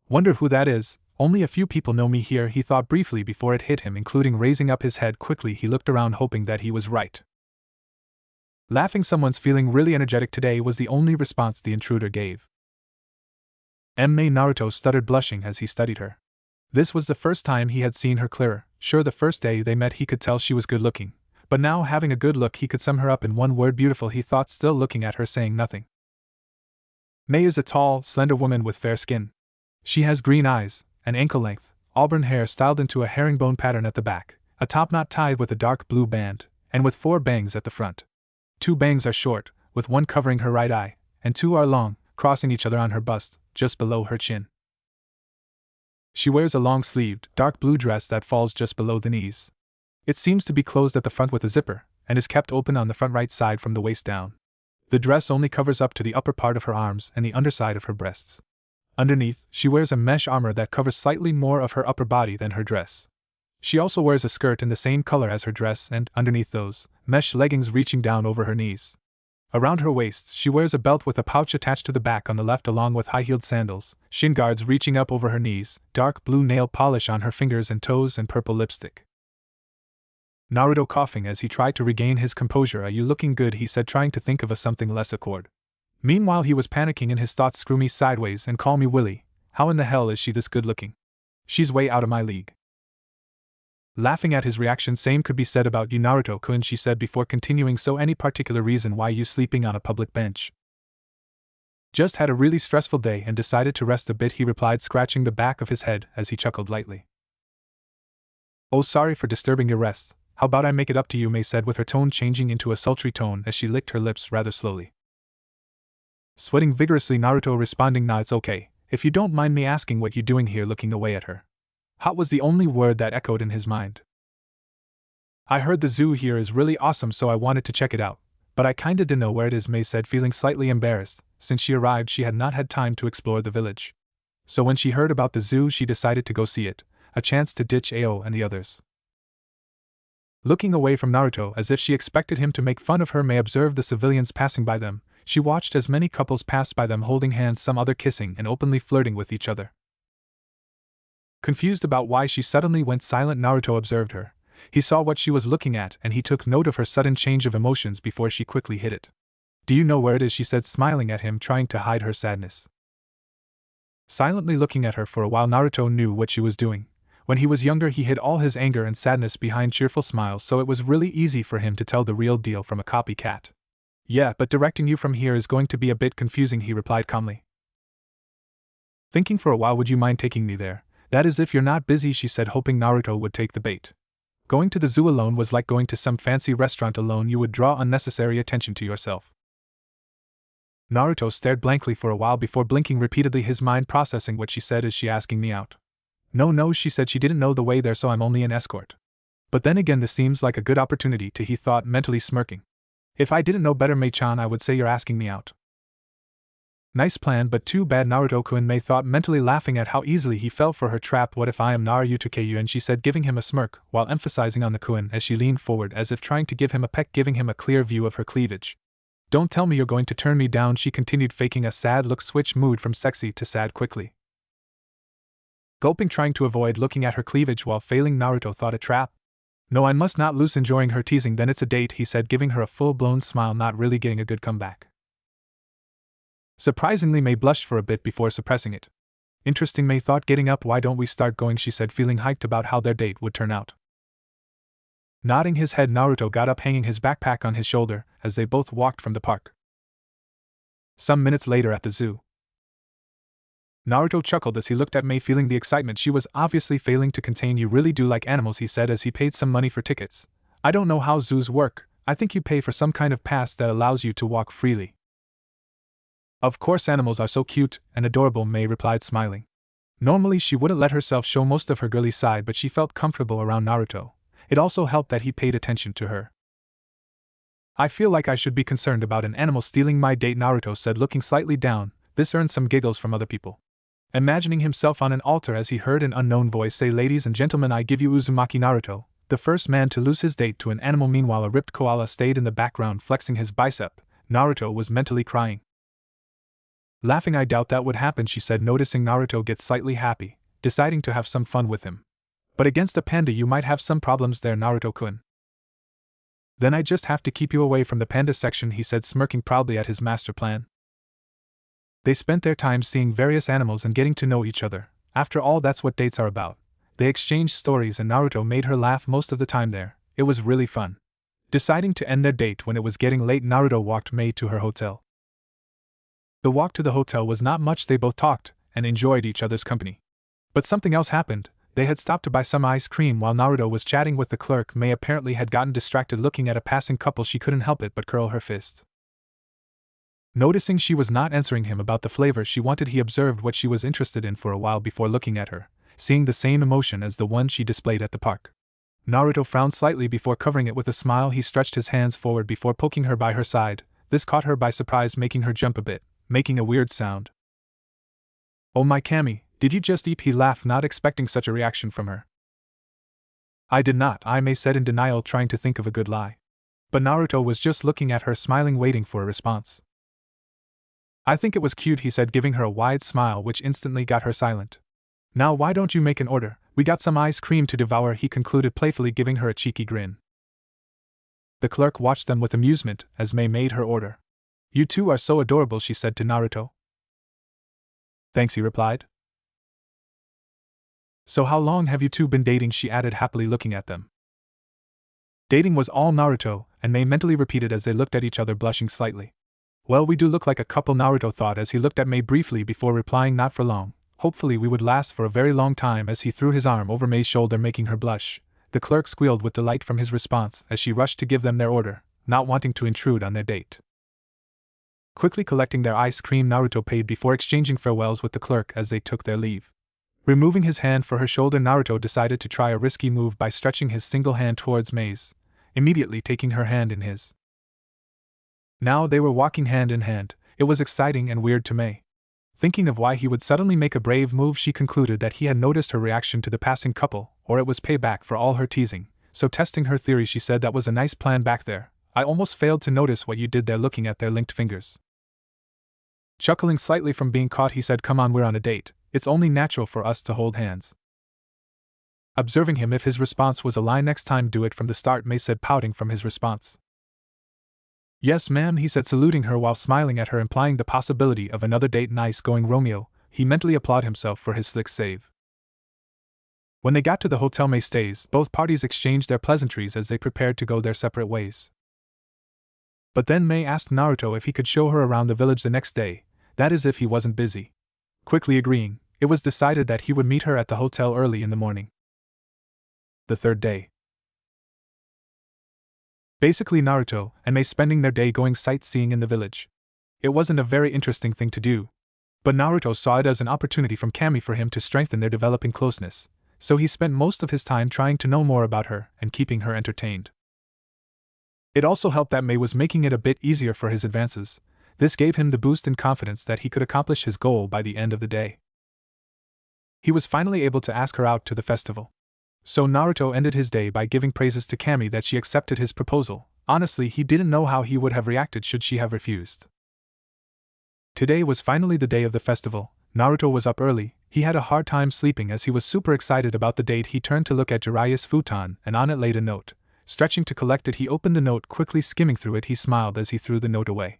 Wonder who that is. Only a few people know me here, he thought briefly before it hit him, including raising up his head quickly. He looked around, hoping that he was right. Laughing. Someone's feeling really energetic today, was the only response the intruder gave. Mei, Naruto stuttered, blushing as he studied her. This was the first time he had seen her clearer. Sure, the first day they met he could tell she was good looking, but now, having a good look, he could sum her up in one word: beautiful, he thought, still looking at her, saying nothing. Mei is a tall, slender woman with fair skin. She has green eyes, and ankle-length, auburn hair styled into a herringbone pattern at the back, a top knot tied with a dark blue band, and with 4 bangs at the front. 2 bangs are short, with one covering her right eye, and 2 are long, crossing each other on her bust, just below her chin. She wears a long-sleeved, dark blue dress that falls just below the knees. It seems to be closed at the front with a zipper, and is kept open on the front right side from the waist down. The dress only covers up to the upper part of her arms and the underside of her breasts. Underneath, she wears a mesh armor that covers slightly more of her upper body than her dress. She also wears a skirt in the same color as her dress, and, underneath those, mesh leggings reaching down over her knees. Around her waist, she wears a belt with a pouch attached to the back on the left, along with high-heeled sandals, shin guards reaching up over her knees, dark blue nail polish on her fingers and toes, and purple lipstick. Naruto coughing as he tried to regain his composure. Are you looking good? He said, trying to think of something less awkward. Meanwhile, he was panicking in his thoughts. Screw me sideways and call me Willy. How in the hell is she this good looking? She's way out of my league. Laughing at his reaction, same could be said about you, Naruto-kun, she said before continuing. So any particular reason why you sleeping on a public bench? Just had a really stressful day and decided to rest a bit, he replied, scratching the back of his head as he chuckled lightly. Oh, sorry for disturbing your rest. How about I make it up to you, Mei said, with her tone changing into a sultry tone as she licked her lips rather slowly. Sweating vigorously, Naruto responding, nah, it's okay, if you don't mind me asking what you doing here, looking away at her. Hot was the only word that echoed in his mind. I heard the zoo here is really awesome, so I wanted to check it out. But I kinda didn't know where it is, Mei said, feeling slightly embarrassed. Since she arrived, she had not had time to explore the village. So when she heard about the zoo, she decided to go see it, a chance to ditch Ao and the others. Looking away from Naruto as if she expected him to make fun of her, Mei observed the civilians passing by them. She watched as many couples passed by them holding hands, some other kissing and openly flirting with each other. Confused about why she suddenly went silent, Naruto observed her. He saw what she was looking at and he took note of her sudden change of emotions before she quickly hid it. Do you know where it is? She said, smiling at him, trying to hide her sadness. Silently looking at her for a while, Naruto knew what she was doing. When he was younger, he hid all his anger and sadness behind cheerful smiles, so it was really easy for him to tell the real deal from a copycat. Yeah, but directing you from here is going to be a bit confusing, he replied calmly. Thinking for a while, would you mind taking me there? That is, if you're not busy, she said, hoping Naruto would take the bait. Going to the zoo alone was like going to some fancy restaurant alone. You would draw unnecessary attention to yourself. Naruto stared blankly for a while before blinking repeatedly, his mind processing what she said. Is she asking me out? No, she said, she didn't know the way there, so I'm only an escort. But then again, this seems like a good opportunity to, he thought, mentally smirking. If I didn't know better, Mei-chan, I would say you're asking me out. Nice plan, but too bad, Naruto-kun, Mei thought, mentally laughing at how easily he fell for her trap. What if I am Naruto-keyu? And she said, giving him a smirk, while emphasizing on the kun as she leaned forward as if trying to give him a peck, giving him a clear view of her cleavage. Don't tell me you're going to turn me down, she continued, faking a sad look, switch mood from sexy to sad quickly. Gulping, trying to avoid looking at her cleavage while failing, Naruto thought, a trap? No, I must not lose enjoying her teasing, then it's a date, he said, giving her a full-blown smile, not really getting a good comeback. Surprisingly, Mei blushed for a bit before suppressing it. Interesting, Mei thought, getting up. Why don't we start going, she said, feeling hyped about how their date would turn out. Nodding his head, Naruto got up, hanging his backpack on his shoulder, as they both walked from the park. Some minutes later at the zoo. Naruto chuckled as he looked at Mei, feeling the excitement she was obviously failing to contain. You really do like animals, he said as he paid some money for tickets. I don't know how zoos work. I think you pay for some kind of pass that allows you to walk freely. Of course, animals are so cute and adorable, Mei replied, smiling. Normally she wouldn't let herself show most of her girly side, but she felt comfortable around Naruto. It also helped that he paid attention to her. I feel like I should be concerned about an animal stealing my date, Naruto said, looking slightly down. This earned some giggles from other people. Imagining himself on an altar as he heard an unknown voice say, ladies and gentlemen, I give you Uzumaki Naruto, the first man to lose his date to an animal. Meanwhile, a ripped koala stayed in the background flexing his bicep. Naruto was mentally crying. Laughing, I doubt that would happen, she said, noticing Naruto get slightly happy, deciding to have some fun with him. But against a panda you might have some problems there, Naruto-kun. Then I just have to keep you away from the panda section, he said, smirking proudly at his master plan. They spent their time seeing various animals and getting to know each other. After all, that's what dates are about. They exchanged stories and Naruto made her laugh most of the time there. It was really fun. Deciding to end their date when it was getting late, Naruto walked Mei to her hotel. The walk to the hotel was not much. They both talked and enjoyed each other's company. But something else happened. They had stopped to buy some ice cream while Naruto was chatting with the clerk. Mei apparently had gotten distracted looking at a passing couple. She couldn't help it but curl her fist. Noticing she was not answering him about the flavor she wanted, he observed what she was interested in for a while before looking at her, seeing the same emotion as the one she displayed at the park. Naruto frowned slightly before covering it with a smile. He stretched his hands forward before poking her by her side. This caught her by surprise, making her jump a bit, making a weird sound. Oh my Kami, did you just eat? He laughed, not expecting such a reaction from her. I did not, Mei said in denial, trying to think of a good lie. But Naruto was just looking at her, smiling, waiting for a response. I think it was cute, he said, giving her a wide smile which instantly got her silent. Now why don't you make an order? We got some ice cream to devour, he concluded playfully, giving her a cheeky grin. The clerk watched them with amusement as Mei made her order. You two are so adorable, she said to Naruto. Thanks, he replied. So how long have you two been dating? She added, happily looking at them. Dating was all Naruto and Mei mentally repeated as they looked at each other, blushing slightly. Well, we do look like a couple, Naruto thought as he looked at Mei briefly before replying, not for long. Hopefully we would last for a very long time, as he threw his arm over Mei's shoulder, making her blush. The clerk squealed with delight from his response as she rushed to give them their order, not wanting to intrude on their date. Quickly collecting their ice cream, Naruto paid before exchanging farewells with the clerk as they took their leave. Removing his hand for her shoulder, Naruto decided to try a risky move by stretching his single hand towards Mei's, immediately taking her hand in his. Now they were walking hand in hand. It was exciting and weird to Mei. Thinking of why he would suddenly make a brave move, she concluded that he had noticed her reaction to the passing couple, or it was payback for all her teasing. So testing her theory, she said, "That was a nice plan back there. I almost failed to notice what you did there," looking at their linked fingers. Chuckling slightly from being caught, he said, "Come on, we're on a date. It's only natural for us to hold hands." Observing him, if his response was a lie, "Next time do it from the start," Mei said, pouting from his response. "Yes, ma'am," he said, saluting her while smiling at her, implying the possibility of another date. "Nice going, Romeo." He mentally applauded himself for his slick save. When they got to the hotel Mei stays, both parties exchanged their pleasantries as they prepared to go their separate ways. But then Mei asked Naruto if he could show her around the village the next day, that is if he wasn't busy. Quickly agreeing, it was decided that he would meet her at the hotel early in the morning. The third day. Basically, Naruto and Mei spending their day going sightseeing in the village. It wasn't a very interesting thing to do, but Naruto saw it as an opportunity from Kami for him to strengthen their developing closeness, so he spent most of his time trying to know more about her and keeping her entertained. It also helped that Mei was making it a bit easier for his advances. This gave him the boost in confidence that he could accomplish his goal by the end of the day. He was finally able to ask her out to the festival. So Naruto ended his day by giving praises to Kami that she accepted his proposal. Honestly, he didn't know how he would have reacted should she have refused. Today was finally the day of the festival. Naruto was up early. He had a hard time sleeping as he was super excited about the date. He turned to look at Jiraiya's futon, and on it laid a note. Stretching to collect it, he opened the note, quickly skimming through it. He smiled as he threw the note away.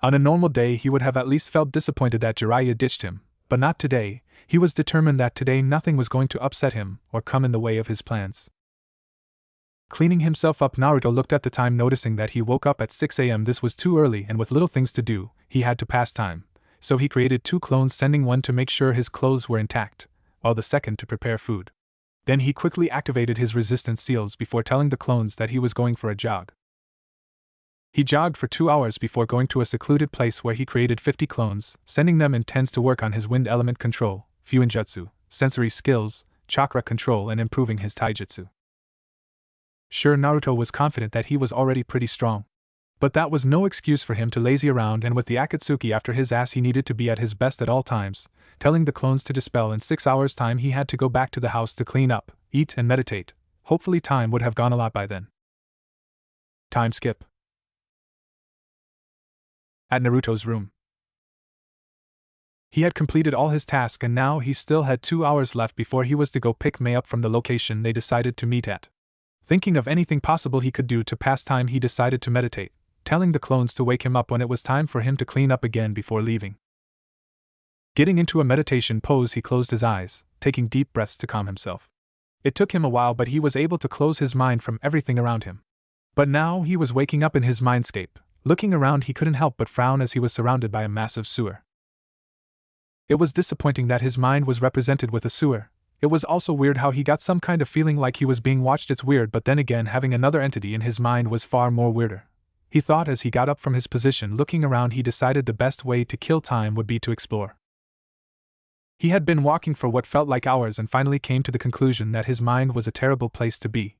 On a normal day, he would have at least felt disappointed that Jiraiya ditched him, but not today. He was determined that today nothing was going to upset him or come in the way of his plans. Cleaning himself up, Naruto looked at the time, noticing that he woke up at 6 a.m. This was too early, and with little things to do, he had to pass time. So he created 2 clones, sending one to make sure his clothes were intact, while the second to prepare food. Then he quickly activated his resistance seals before telling the clones that he was going for a jog. He jogged for 2 hours before going to a secluded place where he created 50 clones, sending them in tens to work on his wind element control, fuinjutsu, sensory skills, chakra control, and improving his taijutsu. Sure, Naruto was confident that he was already pretty strong. But that was no excuse for him to lazy around, and with the Akatsuki after his ass, he needed to be at his best at all times. Telling the clones to dispel, in 6 hours' time he had to go back to the house to clean up, eat, and meditate. Hopefully time would have gone a lot by then. Time skip. At Naruto's room. He had completed all his tasks and now he still had 2 hours left before he was to go pick Mei up from the location they decided to meet at. Thinking of anything possible he could do to pass time, he decided to meditate, telling the clones to wake him up when it was time for him to clean up again before leaving. Getting into a meditation pose, he closed his eyes, taking deep breaths to calm himself. It took him a while, but he was able to close his mind from everything around him. But now he was waking up in his mindscape. Looking around, he couldn't help but frown as he was surrounded by a massive sewer. It was disappointing that his mind was represented with a sewer. It was also weird how he got some kind of feeling like he was being watched. It's weird, but then again, having another entity in his mind was far more weirder. He thought as he got up from his position. Looking around, he decided the best way to kill time would be to explore. He had been walking for what felt like hours and finally came to the conclusion that his mind was a terrible place to be.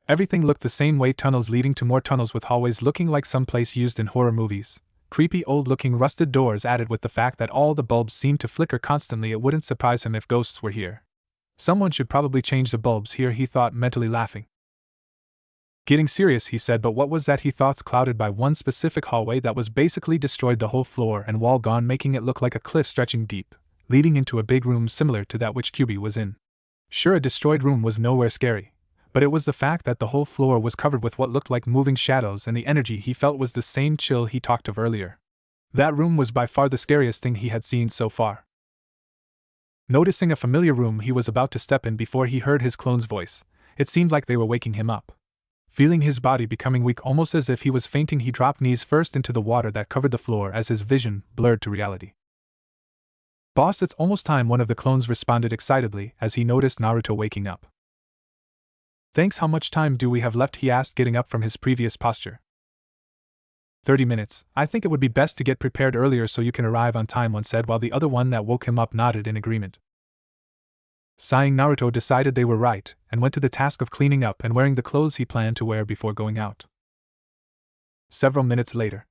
Everything looked the same way, tunnels leading to more tunnels with hallways looking like some place used in horror movies. Creepy old-looking rusted doors added with the fact that all the bulbs seemed to flicker constantly. It wouldn't surprise him if ghosts were here. Someone should probably change the bulbs here, he thought, mentally laughing. Getting serious, he said, but what was that? He thoughts clouded by one specific hallway that was basically destroyed, the whole floor and wall gone, making it look like a cliff stretching deep, leading into a big room similar to that which Kyubi was in. Sure, a destroyed room was nowhere scary, but it was the fact that the whole floor was covered with what looked like moving shadows, and the energy he felt was the same chill he talked of earlier. That room was by far the scariest thing he had seen so far. Noticing a familiar room, he was about to step in before he heard his clone's voice. It seemed like they were waking him up. Feeling his body becoming weak, almost as if he was fainting, he dropped knees first into the water that covered the floor as his vision blurred to reality. Boss, it's almost time, one of the clones responded excitedly as he noticed Naruto waking up. Thanks, how much time do we have left? He asked, getting up from his previous posture. 30 minutes. I think it would be best to get prepared earlier so you can arrive on time, one said, while the other one that woke him up nodded in agreement. Sighing, Naruto decided they were right and went to the task of cleaning up and wearing the clothes he planned to wear before going out. Several minutes later.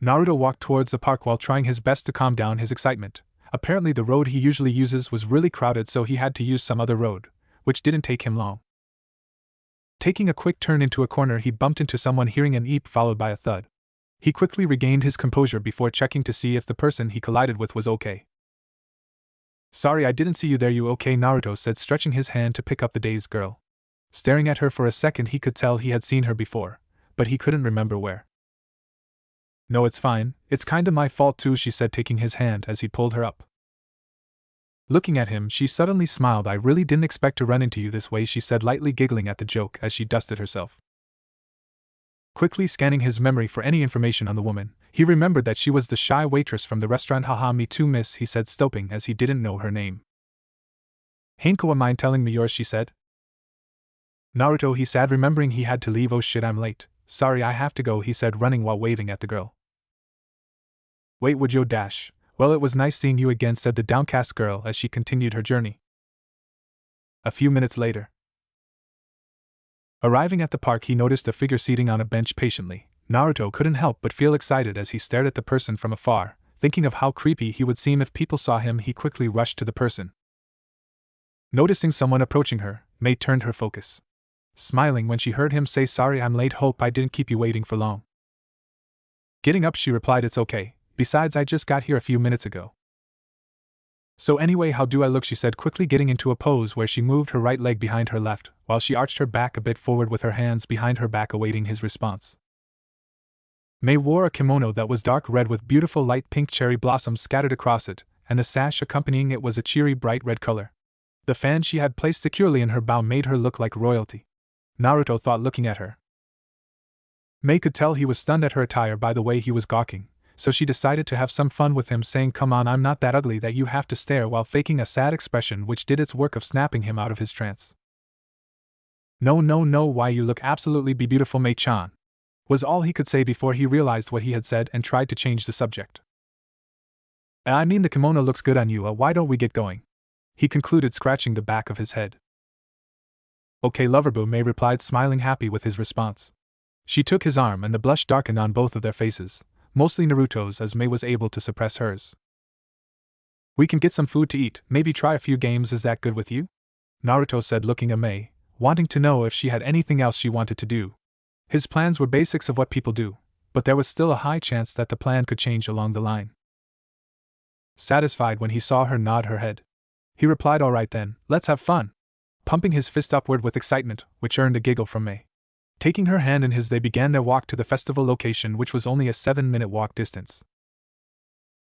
Naruto walked towards the park while trying his best to calm down his excitement. Apparently the road he usually uses was really crowded, so he had to use some other road, which didn't take him long. Taking a quick turn into a corner, he bumped into someone, hearing an eep followed by a thud. He quickly regained his composure before checking to see if the person he collided with was okay. "Sorry, I didn't see you there. You okay?" Naruto said, stretching his hand to pick up the dazed girl. Staring at her for a second, he could tell he had seen her before, but he couldn't remember where. "No, it's fine. It's kinda my fault too," she said, taking his hand as he pulled her up. Looking at him, she suddenly smiled. "I really didn't expect to run into you this way," she said, lightly giggling at the joke as she dusted herself. Quickly scanning his memory for any information on the woman, he remembered that she was the shy waitress from the restaurant. "Haha, me too, miss," he said, stopping as he didn't know her name. "Hanko, mind telling me yours?" she said. "Naruto," he said, remembering he had to leave. "Oh shit, I'm late. Sorry, I have to go," he said, running while waving at the girl. "Wait, would you dash? Well, it was nice seeing you again," said the downcast girl as she continued her journey. A few minutes later, arriving at the park, he noticed a figure seating on a bench patiently. Naruto couldn't help but feel excited as he stared at the person from afar, thinking of how creepy he would seem if people saw him. He quickly rushed to the person. Noticing someone approaching her, Mei turned her focus, smiling when she heard him say, "Sorry, I'm late. Hope I didn't keep you waiting for long." Getting up, she replied, "It's okay. Besides, I just got here a few minutes ago." "So anyway, how do I look?" she said, quickly getting into a pose where she moved her right leg behind her left, while she arched her back a bit forward with her hands behind her back, awaiting his response. Mei wore a kimono that was dark red with beautiful light pink cherry blossoms scattered across it, and the sash accompanying it was a cheery bright red color. The fan she had placed securely in her bow made her look like royalty. Naruto thought, looking at her. Mei could tell he was stunned at her attire by the way he was gawking, so she decided to have some fun with him, saying, "Come on, I'm not that ugly that you have to stare," while faking a sad expression which did its work of snapping him out of his trance. No, why you look absolutely beautiful, Mei-chan," was all he could say before he realized what he had said and tried to change the subject. "I mean, the kimono looks good on you. Why don't we get going?" he concluded, scratching the back of his head. "Okay, loverboo," Mei replied, smiling happy with his response. She took his arm and the blush darkened on both of their faces, mostly Naruto's, as Mei was able to suppress hers. "We can get some food to eat, maybe try a few games. Is that good with you?" Naruto said, looking at Mei, wanting to know if she had anything else she wanted to do. His plans were basics of what people do, but there was still a high chance that the plan could change along the line. Satisfied when he saw her nod her head, he replied, "All right then, let's have fun," pumping his fist upward with excitement, which earned a giggle from Mei. Taking her hand in his, they began their walk to the festival location, which was only a 7-minute walk distance.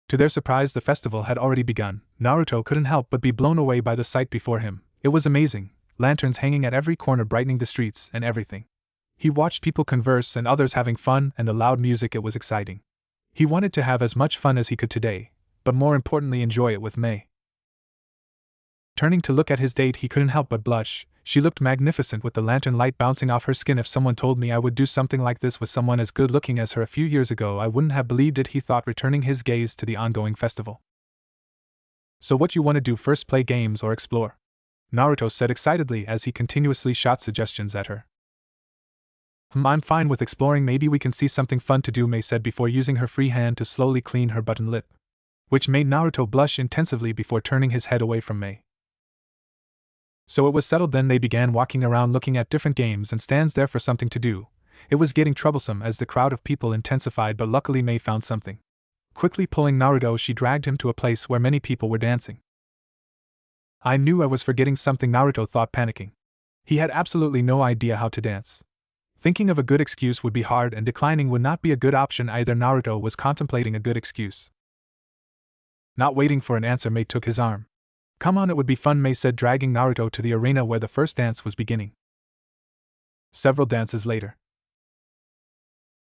To their surprise, the festival had already begun. Naruto couldn't help but be blown away by the sight before him. It was amazing, lanterns hanging at every corner brightening the streets and everything. He watched people converse and others having fun, and the loud music. It was exciting. He wanted to have as much fun as he could today, but more importantly enjoy it with Mei. Turning to look at his date, he couldn't help but blush. She looked magnificent with the lantern light bouncing off her skin. "If someone told me I would do something like this with someone as good looking as her a few years ago, I wouldn't have believed it," he thought, returning his gaze to the ongoing festival. "So what you want to do first, play games or explore?" Naruto said excitedly as he continuously shot suggestions at her. I'm fine with exploring. Maybe we can see something fun to do," Mei said before using her free hand to slowly clean her button lip, which made Naruto blush intensively before turning his head away from Mei. So it was settled then. They began walking around looking at different games and stands there for something to do. It was getting troublesome as the crowd of people intensified, but luckily Mei found something. Quickly pulling Naruto, she dragged him to a place where many people were dancing. "I knew I was forgetting something," Naruto thought, panicking. He had absolutely no idea how to dance. Thinking of a good excuse would be hard, and declining would not be a good option either. Naruto was contemplating a good excuse. Not waiting for an answer, Mei took his arm. "Come on, it would be fun," Mei said, dragging Naruto to the arena where the first dance was beginning. Several dances later,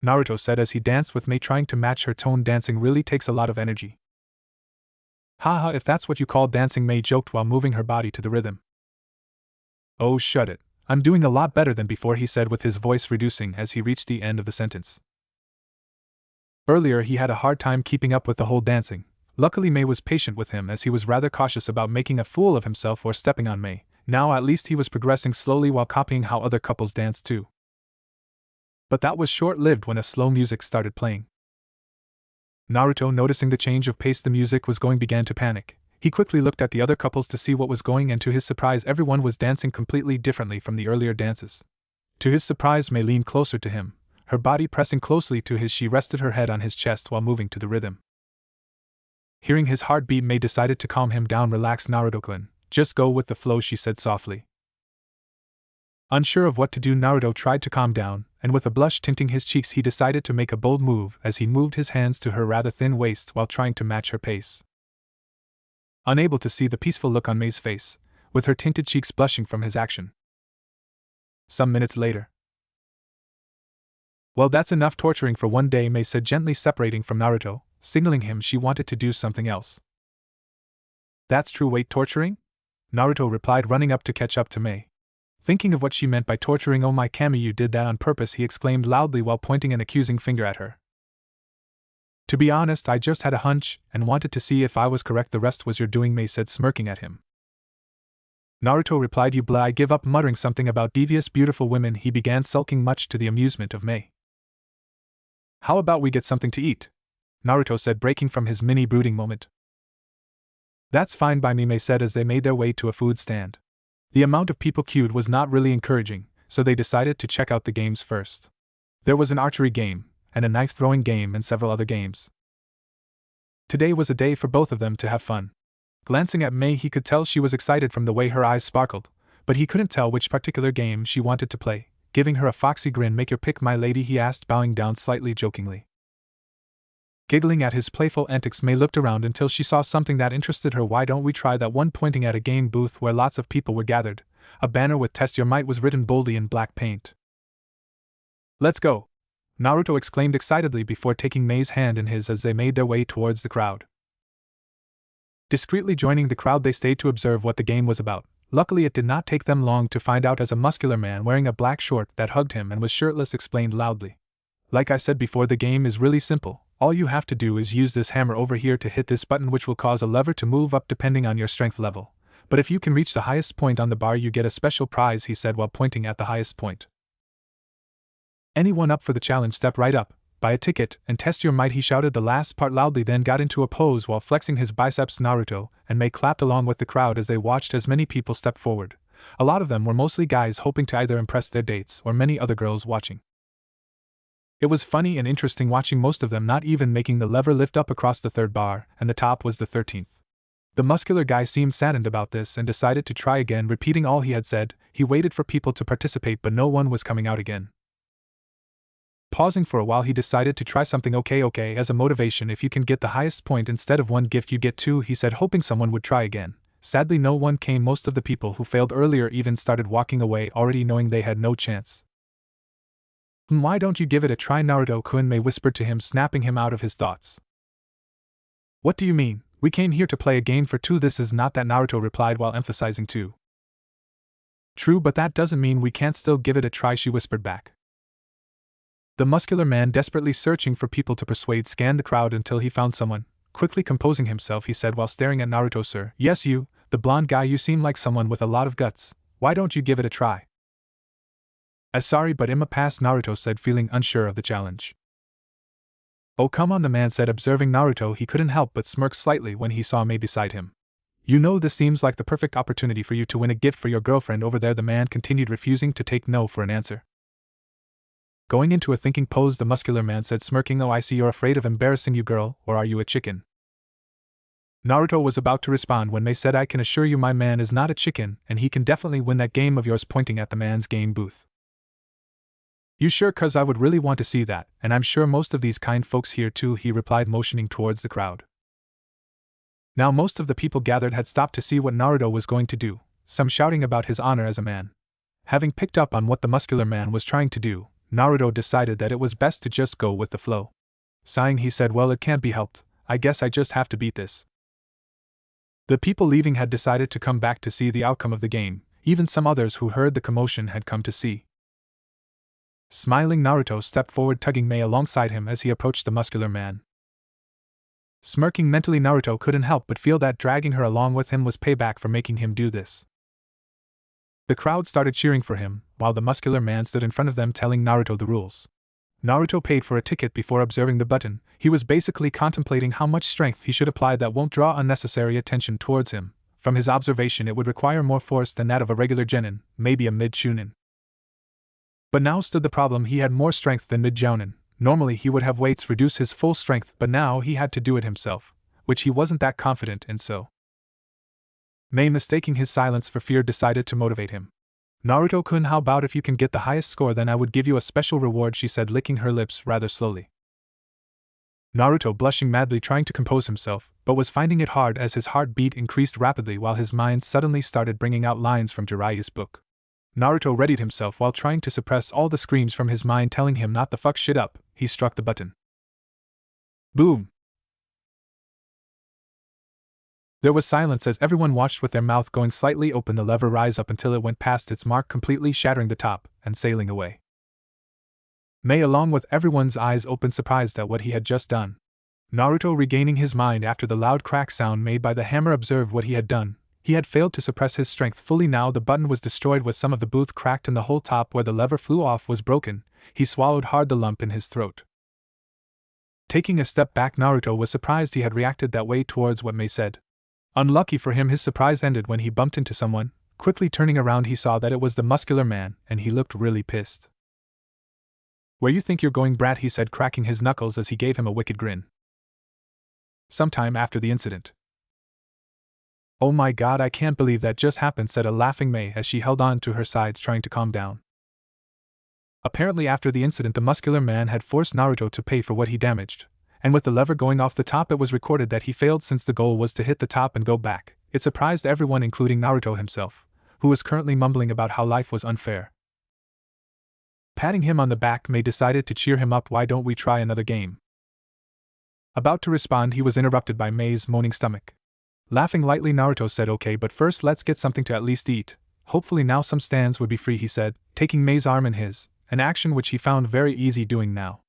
Naruto said as he danced with Mei, trying to match her tone. "Dancing really takes a lot of energy." "Haha, if that's what you call dancing," Mei joked while moving her body to the rhythm. "Oh, shut it. I'm doing a lot better than before," he said with his voice reducing as he reached the end of the sentence. Earlier he had a hard time keeping up with the whole dancing. Luckily Mei was patient with him as he was rather cautious about making a fool of himself or stepping on Mei. Now at least he was progressing slowly while copying how other couples danced too. But that was short-lived when a slow music started playing. Naruto, noticing the change of pace the music was going, began to panic. He quickly looked at the other couples to see what was going, and to his surprise everyone was dancing completely differently from the earlier dances. To his surprise, Mei leaned closer to him. Her body pressing closely to his, she rested her head on his chest while moving to the rhythm. Hearing his heartbeat, Mei decided to calm him down. Relax, Naruto-kun. Just go with the flow, she said softly. Unsure of what to do, Naruto tried to calm down, and with a blush tinting his cheeks he decided to make a bold move as he moved his hands to her rather thin waist while trying to match her pace. Unable to see the peaceful look on Mei's face, with her tinted cheeks blushing from his action. Some minutes later. Well, that's enough torturing for one day, Mei said, gently separating from Naruto, signaling him she wanted to do something else. That's true. Wait, torturing? Naruto replied, running up to catch up to Mei. Thinking of what she meant by torturing. Oh my Kami, you did that on purpose, he exclaimed loudly while pointing an accusing finger at her. To be honest, I just had a hunch and wanted to see if I was correct. The rest was your doing, Mei said, smirking at him. Naruto replied, you blah. I give up. Muttering something about devious beautiful women, he began sulking, much to the amusement of Mei. How about we get something to eat? Naruto said, breaking from his mini brooding moment. That's fine by me, Mei said as they made their way to a food stand. The amount of people queued was not really encouraging, so they decided to check out the games first. There was an archery game, and a knife-throwing game, and several other games. Today was a day for both of them to have fun. Glancing at Mei, he could tell she was excited from the way her eyes sparkled, but he couldn't tell which particular game she wanted to play. Giving her a foxy grin, make your pick, my lady, he asked, bowing down slightly jokingly. Giggling at his playful antics, Mei looked around until she saw something that interested her. Why don't we try that one? Pointing at a game booth where lots of people were gathered. A banner with Test Your Might was written boldly in black paint. Let's go! Naruto exclaimed excitedly before taking Mei's hand in his as they made their way towards the crowd. Discreetly joining the crowd, they stayed to observe what the game was about. Luckily, it did not take them long to find out, as a muscular man wearing a black short that hugged him and was shirtless explained loudly. Like I said before, the game is really simple. All you have to do is use this hammer over here to hit this button, which will cause a lever to move up depending on your strength level. But if you can reach the highest point on the bar, you get a special prize, he said while pointing at the highest point. Anyone up for the challenge, step right up, buy a ticket, and test your might, he shouted the last part loudly, then got into a pose while flexing his biceps. Naruto and Mei clapped along with the crowd as they watched as many people stepped forward. A lot of them were mostly guys hoping to either impress their dates or many other girls watching. It was funny and interesting watching most of them not even making the lever lift up across the third bar, and the top was the 13th. The muscular guy seemed saddened about this and decided to try again, repeating all he had said. He waited for people to participate, but no one was coming out again. Pausing for a while, he decided to try something. Okay, as a motivation, if you can get the highest point instead of one gift, you get two, he said, hoping someone would try again. Sadly, no one came. Most of the people who failed earlier even started walking away, already knowing they had no chance. Why don't you give it a try, Naruto-kun? Mei whispered to him, snapping him out of his thoughts. What do you mean? We came here to play a game for two. This is not that, Naruto replied while emphasizing two. True, but that doesn't mean we can't still give it a try, she whispered back. The muscular man, desperately searching for people to persuade, scanned the crowd until he found someone. Quickly composing himself, he said while staring at Naruto, sir. Yes, you, the blonde guy, you seem like someone with a lot of guts. Why don't you give it a try? Sorry, but I'ma pass, Naruto said, feeling unsure of the challenge. Oh, come on, the man said, observing Naruto. He couldn't help but smirk slightly when he saw Mei beside him. You know, this seems like the perfect opportunity for you to win a gift for your girlfriend over there, the man continued, refusing to take no for an answer. Going into a thinking pose, the muscular man said, smirking, oh, I see you're afraid of embarrassing you, girl, or are you a chicken? Naruto was about to respond when Mei said, I can assure you my man is not a chicken, and he can definitely win that game of yours, pointing at the man's game booth. You sure? 'Cause I would really want to see that, and I'm sure most of these kind folks here too, he replied, motioning towards the crowd. Now most of the people gathered had stopped to see what Naruto was going to do, some shouting about his honor as a man. Having picked up on what the muscular man was trying to do, Naruto decided that it was best to just go with the flow. Sighing, he said, well, it can't be helped, I guess I just have to beat this. The people leaving had decided to come back to see the outcome of the game. Even some others who heard the commotion had come to see. Smiling, Naruto stepped forward, tugging Mei alongside him as he approached the muscular man. Smirking mentally, Naruto couldn't help but feel that dragging her along with him was payback for making him do this. The crowd started cheering for him, while the muscular man stood in front of them telling Naruto the rules. Naruto paid for a ticket before observing the button. He was basically contemplating how much strength he should apply that won't draw unnecessary attention towards him. From his observation, it would require more force than that of a regular genin, maybe a mid-chunin. But now stood the problem: he had more strength than mid-jounin. Normally he would have weights reduce his full strength, but now he had to do it himself, which he wasn't that confident in, so Mei, mistaking his silence for fear, decided to motivate him. "Naruto-kun, how about if you can get the highest score, then I would give you a special reward," she said, licking her lips rather slowly. Naruto, blushing madly, trying to compose himself, but was finding it hard as his heartbeat increased rapidly while his mind suddenly started bringing out lines from Jiraiya's book. Naruto readied himself while trying to suppress all the screams from his mind telling him not to fuck shit up. He struck the button. Boom! There was silence as everyone watched with their mouth going slightly open the lever rise up until it went past its mark, completely shattering the top and sailing away. Mei, along with everyone's eyes open, surprised at what he had just done. Naruto, regaining his mind after the loud crack sound made by the hammer, observed what he had done. He had failed to suppress his strength fully. Now the button was destroyed, with some of the booth cracked and the whole top where the lever flew off was broken. He swallowed hard the lump in his throat. Taking a step back, Naruto was surprised he had reacted that way towards what Mei said. Unlucky for him, his surprise ended when he bumped into someone. Quickly turning around, he saw that it was the muscular man, and he looked really pissed. "Where you think you're going, brat?" he said, cracking his knuckles as he gave him a wicked grin. Sometime after the incident. "Oh my god, I can't believe that just happened," said a laughing Mei as she held on to her sides, trying to calm down. Apparently after the incident, the muscular man had forced Naruto to pay for what he damaged, and with the lever going off the top, it was recorded that he failed since the goal was to hit the top and go back. It surprised everyone, including Naruto himself, who was currently mumbling about how life was unfair. Patting him on the back, Mei decided to cheer him up. "Why don't we try another game?" About to respond, he was interrupted by Mei's moaning stomach. Laughing lightly, Naruto said, "Okay, but first let's get something to at least eat. Hopefully now some stands would be free," he said, taking Mei's arm in his, an action which he found very easy doing now.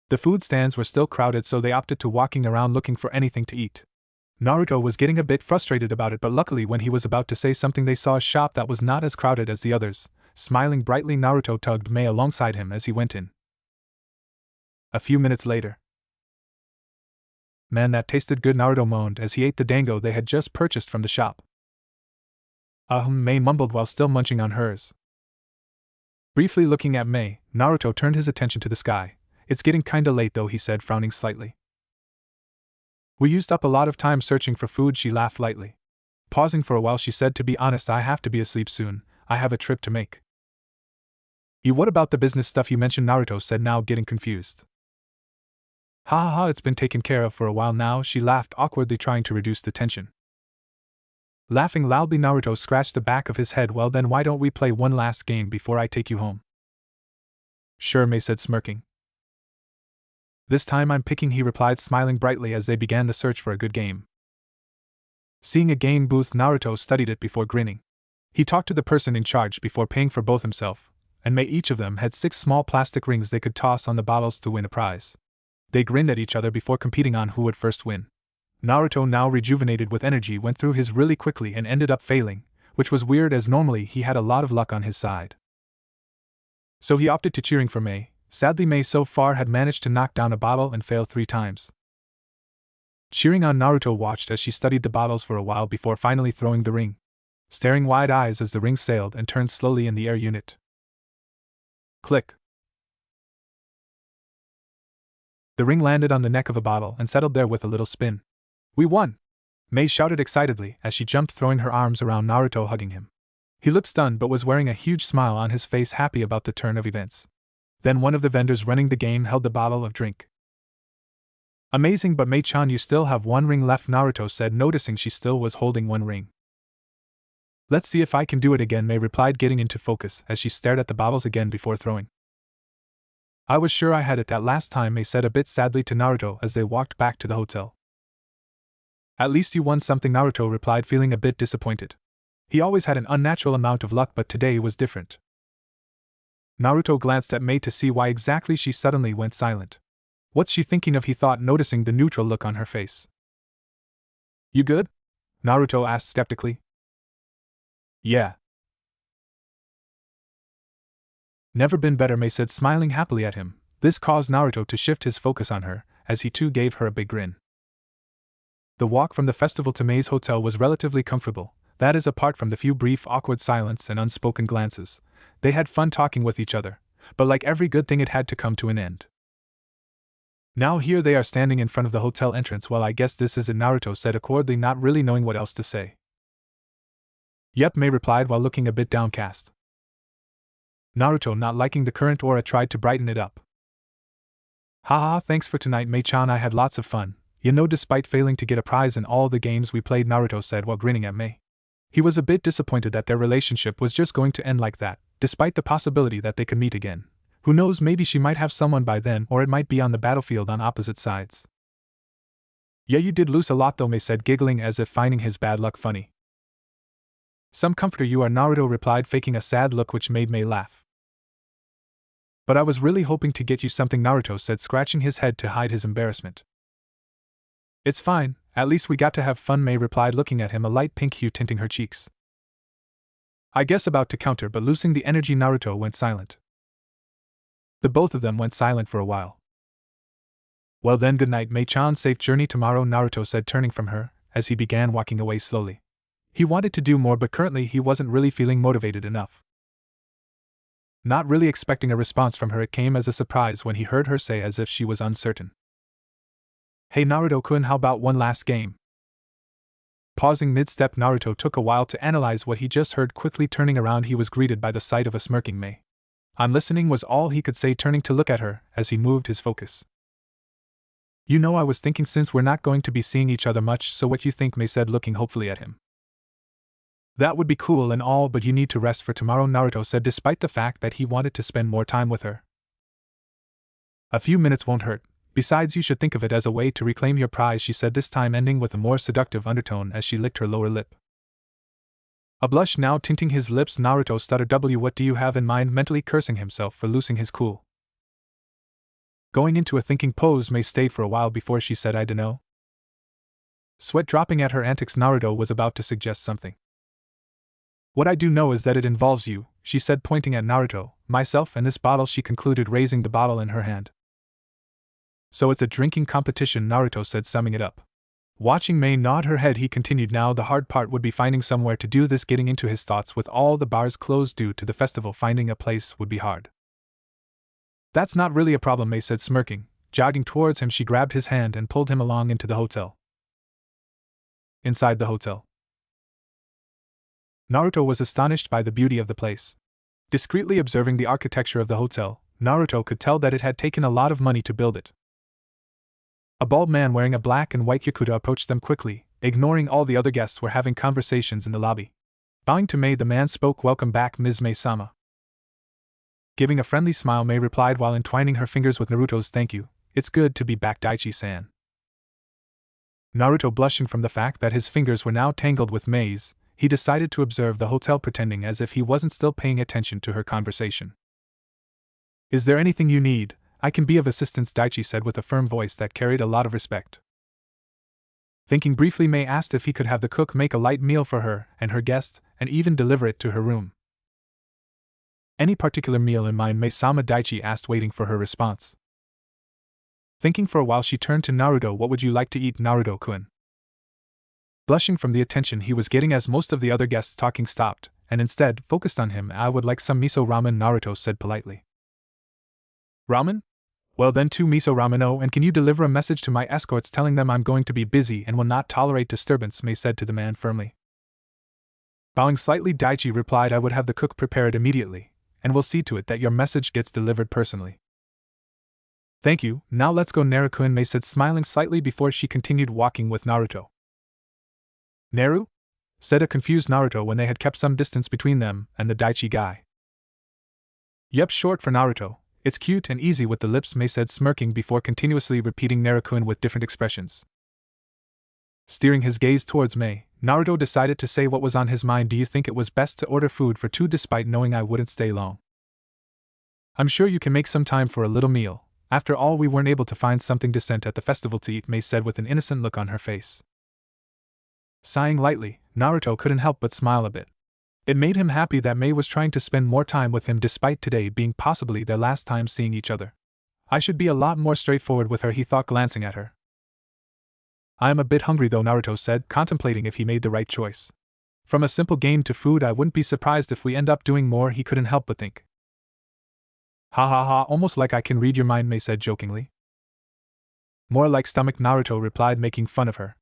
The food stands were still crowded, so they opted to walking around looking for anything to eat. Naruto was getting a bit frustrated about it, but luckily when he was about to say something, they saw a shop that was not as crowded as the others. Smiling brightly, Naruto tugged Mei alongside him as he went in. A few minutes later. "Man, that tasted good," Naruto moaned as he ate the dango they had just purchased from the shop. Mei mumbled while still munching on hers. Briefly looking at Mei, Naruto turned his attention to the sky. "It's getting kinda late though," he said, frowning slightly. "We used up a lot of time searching for food," she laughed lightly. Pausing for a while, she said, "To be honest, I have to be asleep soon. I have a trip to make." What about the business stuff you mentioned?" Naruto said, now getting confused. "Ha ha ha, it's been taken care of for a while now," she laughed awkwardly, trying to reduce the tension. Laughing loudly, Naruto scratched the back of his head. "Well then, why don't we play one last game before I take you home?" "Sure," Mei said, smirking. "This time I'm picking," he replied, smiling brightly as they began the search for a good game. Seeing a game booth, Naruto studied it before grinning. He talked to the person in charge before paying for both himself and Mei. Each of them had 6 small plastic rings they could toss on the bottles to win a prize. They grinned at each other before competing on who would first win. Naruto, now rejuvenated with energy, went through his really quickly and ended up failing, which was weird as normally he had a lot of luck on his side. So he opted to cheering for Mei. Sadly, Mei so far had managed to knock down a bottle and fail 3 times. Cheering on, Naruto watched as she studied the bottles for a while before finally throwing the ring, staring wide eyes as the ring sailed and turned slowly in the air. Unit. Click. The ring landed on the neck of a bottle and settled there with a little spin. "We won!" Mei shouted excitedly as she jumped, throwing her arms around Naruto, hugging him. He looked stunned but was wearing a huge smile on his face, happy about the turn of events. Then one of the vendors running the game held the bottle of drink. "Amazing, but Mei-chan, you still have 1 ring left," Naruto said, noticing she still was holding 1 ring. "Let's see if I can do it again," Mei replied, getting into focus as she stared at the bottles again before throwing. "I was sure I had it that last time," Mei said a bit sadly to Naruto as they walked back to the hotel. "At least you won something," Naruto replied, feeling a bit disappointed. He always had an unnatural amount of luck, but today was different. Naruto glanced at Mei to see why exactly she suddenly went silent. What's she thinking of, he thought, noticing the neutral look on her face. "You good?" Naruto asked skeptically. "Yeah." Never been better, Mei said, smiling happily at him. This caused Naruto to shift his focus on her, as he too gave her a big grin. The walk from the festival to Mei's hotel was relatively comfortable, that is apart from the few brief awkward silence and unspoken glances. They had fun talking with each other, but like every good thing it had to come to an end. Now here they are standing in front of the hotel entrance. Well, I guess this is it, Naruto said awkwardly, not really knowing what else to say. Yep, Mei replied while looking a bit downcast. Naruto, not liking the current aura, tried to brighten it up. Haha, thanks for tonight, Mei-chan, I had lots of fun, despite failing to get a prize in all the games we played, Naruto said while grinning at Mei. He was a bit disappointed that their relationship was just going to end like that, despite the possibility that they could meet again. Who knows, maybe she might have someone by then, or it might be on the battlefield on opposite sides. Yeah, you did lose a lot though, Mei said, giggling as if finding his bad luck funny. Some comforter you are, Naruto replied, faking a sad look which made Mei laugh. But I was really hoping to get you something, Naruto said, scratching his head to hide his embarrassment. It's fine, at least we got to have fun, Mei replied, looking at him, a light pink hue tinting her cheeks. I guess about to counter, but losing the energy, Naruto went silent. The both of them went silent for a while. Well then, good night, Mei-chan, safe journey tomorrow, Naruto said, turning from her, as he began walking away slowly. He wanted to do more, but currently he wasn't really feeling motivated enough. Not really expecting a response from her, it came as a surprise when he heard her say, as if she was uncertain. Hey Naruto-kun, how about one last game? Pausing mid-step, Naruto took a while to analyze what he just heard. Quickly turning around, he was greeted by the sight of a smirking Mei. I'm listening was all he could say, turning to look at her as he moved his focus. I was thinking, since we're not going to be seeing each other much, so what you think, Mei said, looking hopefully at him. That would be cool and all, but you need to rest for tomorrow, Naruto said, despite the fact that he wanted to spend more time with her. A few minutes won't hurt. Besides, you should think of it as a way to reclaim your prize, she said, this time ending with a more seductive undertone as she licked her lower lip. A blush now tinting his lips, Naruto stuttered, what do you have in mind, mentally cursing himself for losing his cool. Going into a thinking pose, Mei stayed for a while before she said, I dunno. Sweat dropping at her antics, Naruto was about to suggest something. What I do know is that it involves you, she said, pointing at Naruto, myself, and this bottle, she concluded, raising the bottle in her hand. So it's a drinking competition, Naruto said, summing it up. Watching Mei nod her head, he continued, now the hard part would be finding somewhere to do this. Getting into his thoughts, with all the bars closed due to the festival, finding a place would be hard. That's not really a problem, Mei said, smirking. Jogging towards him, she grabbed his hand and pulled him along into the hotel. Inside the hotel, Naruto was astonished by the beauty of the place. Discreetly observing the architecture of the hotel, Naruto could tell that it had taken a lot of money to build it. A bald man wearing a black and white yukata approached them quickly, ignoring all the other guests were having conversations in the lobby. Bowing to Mei, the man spoke, welcome back, Ms. Mei-sama. Giving a friendly smile, Mei replied while entwining her fingers with Naruto's, thank you, it's good to be back, Daichi-san. Naruto, blushing from the fact that his fingers were now tangled with Mei's, he decided to observe the hotel, pretending as if he wasn't still paying attention to her conversation. Is there anything you need? I can be of assistance, Daichi said with a firm voice that carried a lot of respect. Thinking briefly, Mei asked if he could have the cook make a light meal for her and her guest, and even deliver it to her room. Any particular meal in mind, Mei-sama? Daichi asked, waiting for her response. Thinking for a while, she turned to Naruto. What would you like to eat, Naruto-kun? Blushing from the attention he was getting as most of the other guests talking stopped, and instead focused on him, I would like some miso ramen, Naruto said politely. Ramen? Well then, 2 miso ramen. Oh, and can you deliver a message to my escorts telling them I'm going to be busy and will not tolerate disturbance, Mei said to the man firmly. Bowing slightly, Daichi replied, I would have the cook prepare it immediately, and will see to it that your message gets delivered personally. Thank you, now let's go, Naruto-kun, Mei said, smiling slightly before she continued walking with Naruto. Naru? Said a confused Naruto when they had kept some distance between them and the Daichi guy. Yep, short for Naruto. It's cute and easy with the lips, Mei said, smirking before continuously repeating Naru-kun with different expressions. Steering his gaze towards Mei, Naruto decided to say what was on his mind. Do you think it was best to order food for 2 despite knowing I wouldn't stay long? I'm sure you can make some time for a little meal. After all, we weren't able to find something decent at the festival to eat, Mei said with an innocent look on her face. Sighing lightly, Naruto couldn't help but smile a bit. It made him happy that Mei was trying to spend more time with him despite today being possibly their last time seeing each other. I should be a lot more straightforward with her, he thought, glancing at her. I am a bit hungry though, Naruto said, contemplating if he made the right choice. From a simple game to food, I wouldn't be surprised if we end up doing more, he couldn't help but think. Ha ha ha, almost like I can read your mind, Mei said jokingly. More like stomach, Naruto replied, making fun of her.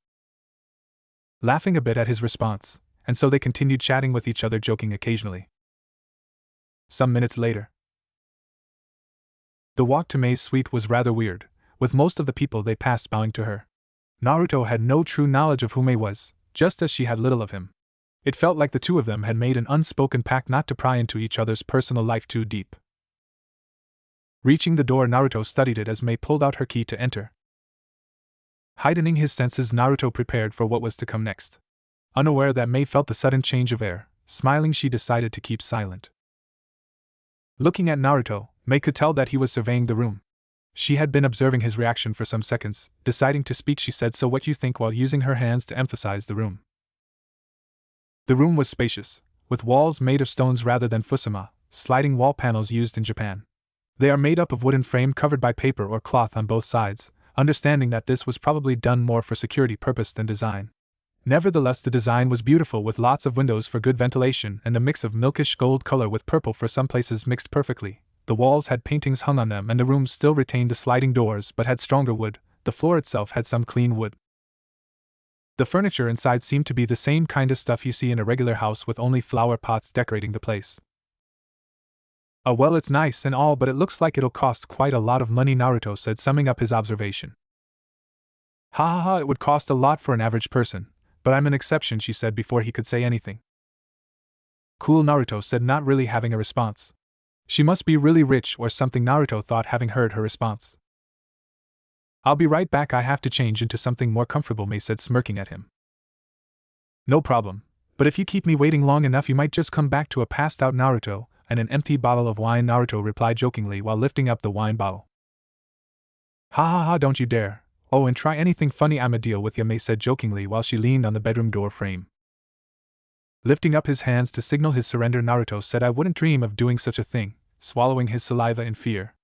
Laughing a bit at his response, and so they continued chatting with each other, joking occasionally. Some minutes later. The walk to Mei's suite was rather weird, with most of the people they passed bowing to her. Naruto had no true knowledge of who Mei was, just as she had little of him. It felt like the two of them had made an unspoken pact not to pry into each other's personal life too deep. Reaching the door, Naruto studied it as Mei pulled out her key to enter. Heightening his senses, Naruto prepared for what was to come next. Unaware that Mei felt the sudden change of air, smiling, she decided to keep silent. Looking at Naruto, Mei could tell that he was surveying the room. She had been observing his reaction for some seconds. Deciding to speak, she said, "So what you think?" while using her hands to emphasize the room. The room was spacious, with walls made of stones rather than fusuma, sliding wall panels used in Japan. They are made up of wooden frame covered by paper or cloth on both sides, understanding that this was probably done more for security purpose than design. Nevertheless, the design was beautiful, with lots of windows for good ventilation and a mix of milkish gold color with purple for some places mixed perfectly. The walls had paintings hung on them, and the room still retained the sliding doors but had stronger wood. The floor itself had some clean wood. The furniture inside seemed to be the same kind of stuff you see in a regular house, with only flower pots decorating the place. Well, it's nice and all, but it looks like it'll cost quite a lot of money, Naruto said, summing up his observation. Ha ha ha, it would cost a lot for an average person, but I'm an exception, she said before he could say anything. Cool, Naruto said, not really having a response. She must be really rich or something, Naruto thought, having heard her response. I'll be right back, I have to change into something more comfortable, Mei said, smirking at him. No problem, but if you keep me waiting long enough you might just come back to a passed out Naruto and an empty bottle of wine, Naruto replied jokingly while lifting up the wine bottle. Ha ha ha, don't you dare. Oh, and try anything funny, I'm a deal with ya, Mei said jokingly while she leaned on the bedroom door frame. Lifting up his hands to signal his surrender, Naruto said, I wouldn't dream of doing such a thing, swallowing his saliva in fear.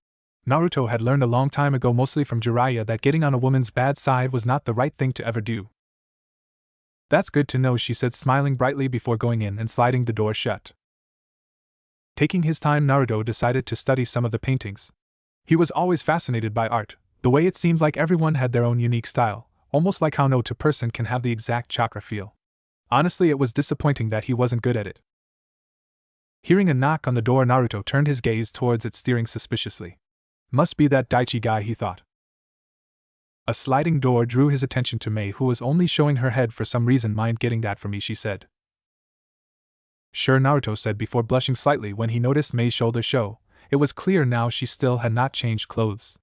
Naruto had learned a long time ago, mostly from Jiraiya, that getting on a woman's bad side was not the right thing to ever do. That's good to know, she said, smiling brightly before going in and sliding the door shut. Taking his time, Naruto decided to study some of the paintings. He was always fascinated by art, the way it seemed like everyone had their own unique style, almost like how no two person can have the exact chakra feel. Honestly, it was disappointing that he wasn't good at it. Hearing a knock on the door, Naruto turned his gaze towards it, steering suspiciously. Must be that Daichi guy, he thought. A sliding door drew his attention to Mei, who was only showing her head for some reason. Mind getting that for me, she said. Sure, Naruto said before blushing slightly when he noticed Mei's shoulder show. It was clear now she still had not changed clothes.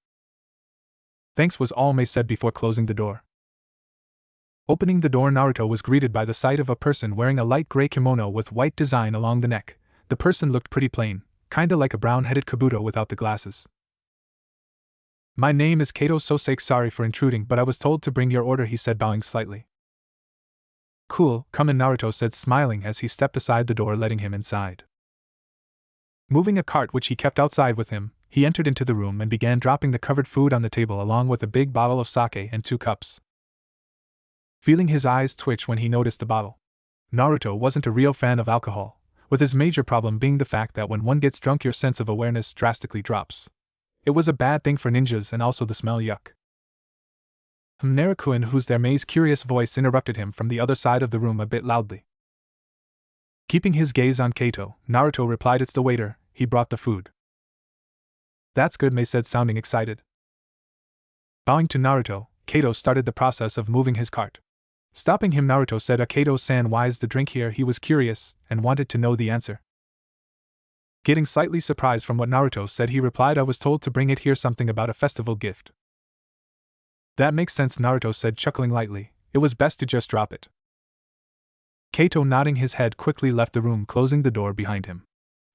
Thanks was all Mei said before closing the door. Opening the door, Naruto was greeted by the sight of a person wearing a light gray kimono with white design along the neck. The person looked pretty plain, kinda like a brown-headed Kabuto without the glasses. My name is Kato Sosake, sorry for intruding, but I was told to bring your order, he said, bowing slightly. Cool, come in, Naruto said, smiling as he stepped aside the door, letting him inside. Moving a cart which he kept outside with him, he entered into the room and began dropping the covered food on the table along with a big bottle of sake and 2 cups. Feeling his eyes twitch when he noticed the bottle. Naruto wasn't a real fan of alcohol, with his major problem being the fact that when one gets drunk your sense of awareness drastically drops. It was a bad thing for ninjas, and also the smell, yuck. Naruto, whose Mei's curious voice interrupted him from the other side of the room a bit loudly. Keeping his gaze on Kato, Naruto replied, it's the waiter, he brought the food. That's good, Mei said, sounding excited. Bowing to Naruto, Kato started the process of moving his cart. Stopping him, Naruto said, Kato-san, why's the drink here? He was curious and wanted to know the answer. Getting slightly surprised from what Naruto said, he replied, I was told to bring it here, something about a festival gift. That makes sense, Naruto said, chuckling lightly. It was best to just drop it. Kato, nodding his head, quickly left the room, closing the door behind him.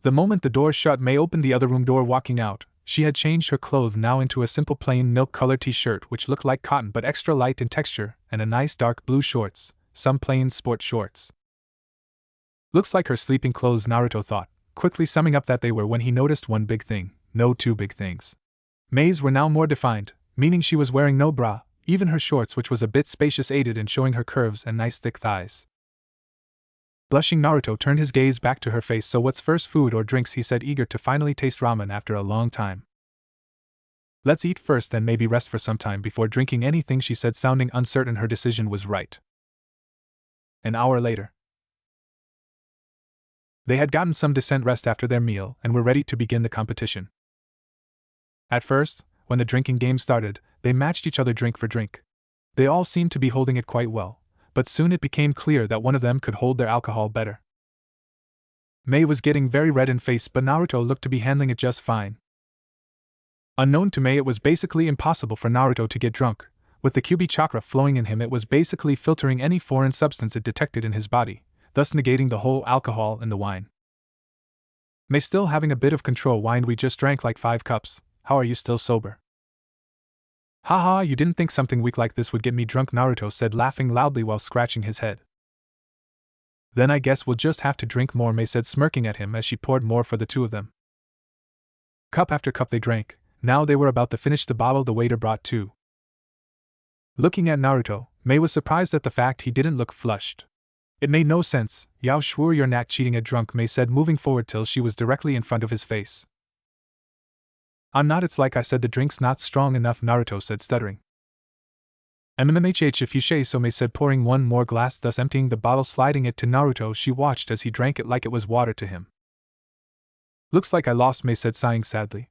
The moment the door shut, Mei opened the other room door, walking out. She had changed her clothes now into a simple plain milk-colored t-shirt which looked like cotton but extra light in texture, and a nice dark blue shorts, some plain sport shorts. Looks like her sleeping clothes, Naruto thought, quickly summing up that they were when he noticed one big thing, no two big things. Mei's were now more defined, meaning she was wearing no bra, even her shorts, which was a bit spacious, aided in showing her curves and nice thick thighs. Blushing, Naruto turned his gaze back to her face. So what's first, food or drinks? He said, eager to finally taste ramen after a long time. Let's eat first, then maybe rest for some time before drinking anything, she said, sounding uncertain her decision was right. An hour later. They had gotten some decent rest after their meal and were ready to begin the competition. At first, when the drinking game started, they matched each other drink for drink. They all seemed to be holding it quite well, but soon it became clear that one of them could hold their alcohol better. Mei was getting very red in face, but Naruto looked to be handling it just fine. Unknown to Mei, it was basically impossible for Naruto to get drunk. With the QB chakra flowing in him, it was basically filtering any foreign substance it detected in his body, thus negating the whole alcohol in the wine. Mei still having a bit of control whined, we just drank like 5 cups, how are you still sober? Haha, you didn't think something weak like this would get me drunk, Naruto said, laughing loudly while scratching his head. Then I guess we'll just have to drink more, Mei said, smirking at him as she poured more for the two of them. Cup after cup they drank. Now they were about to finish the bottle the waiter brought too. Looking at Naruto, Mei was surprised at the fact he didn't look flushed. It made no sense. Yao schwur you're not cheating at drunk, Mei said, moving forward till she was directly in front of his face. I'm not, it's like I said, the drink's not strong enough, Naruto said, stuttering. MMHH if you say so, Mei said, pouring one more glass, thus emptying the bottle, sliding it to Naruto. She watched as he drank it like it was water to him. Looks like I lost, Mei said, sighing sadly.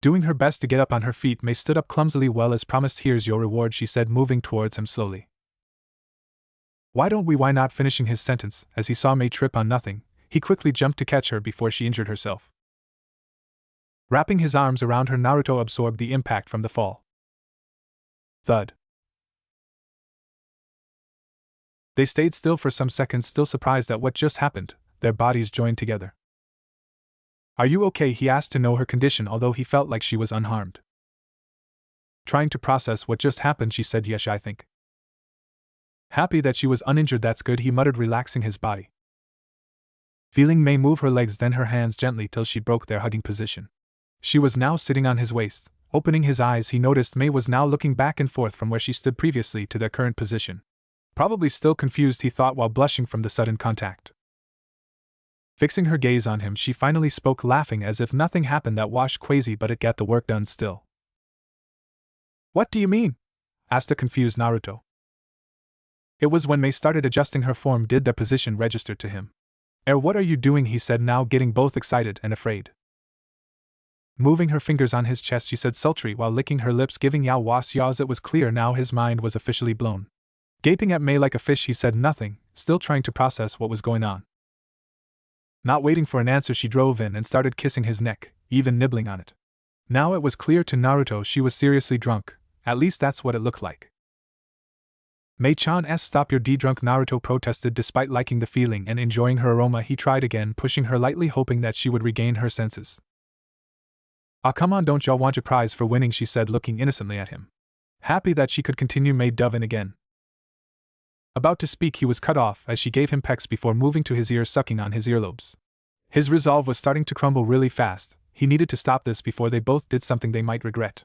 Doing her best to get up on her feet, Mei stood up clumsily. Well, as promised, here's your reward, she said, moving towards him slowly. Why not finishing his sentence, as he saw Mei trip on nothing, he quickly jumped to catch her before she injured herself. Wrapping his arms around her, Naruto absorbed the impact from the fall. Thud. They stayed still for some seconds, still surprised at what just happened. Their bodies joined together. Are you okay? He asked to know her condition, although he felt like she was unharmed. Trying to process what just happened, she said, yes, I think. Happy that she was uninjured, that's good, he muttered, relaxing his body. Feeling Mei move her legs, then her hands gently till she broke their hugging position. She was now sitting on his waist. Opening his eyes, he noticed Mei was now looking back and forth from where she stood previously to their current position. Probably still confused, he thought, while blushing from the sudden contact. Fixing her gaze on him, she finally spoke, laughing as if nothing happened. That wash crazy, but it got the work done still. What do you mean? Asked a confused Naruto. It was when Mei started adjusting her form did their position register to him. What are you doing? He said, now getting both excited and afraid. Moving her fingers on his chest, she said, sultry, while licking her lips, giving Yao was yaws. It was clear now his mind was officially blown. Gaping at Mei like a fish, he said nothing, still trying to process what was going on. Not waiting for an answer, she drove in and started kissing his neck, even nibbling on it. Now it was clear to Naruto she was seriously drunk, at least that's what it looked like. Mei-chan, stop your drunk, Naruto protested. Despite liking the feeling and enjoying her aroma, he tried again, pushing her lightly, hoping that she would regain her senses. Ah, come on, don't y'all want a prize for winning, she said, looking innocently at him. Happy that she could continue, Mei dove in again. About to speak, he was cut off as she gave him pecks before moving to his ear, sucking on his earlobes. His resolve was starting to crumble really fast. He needed to stop this before they both did something they might regret.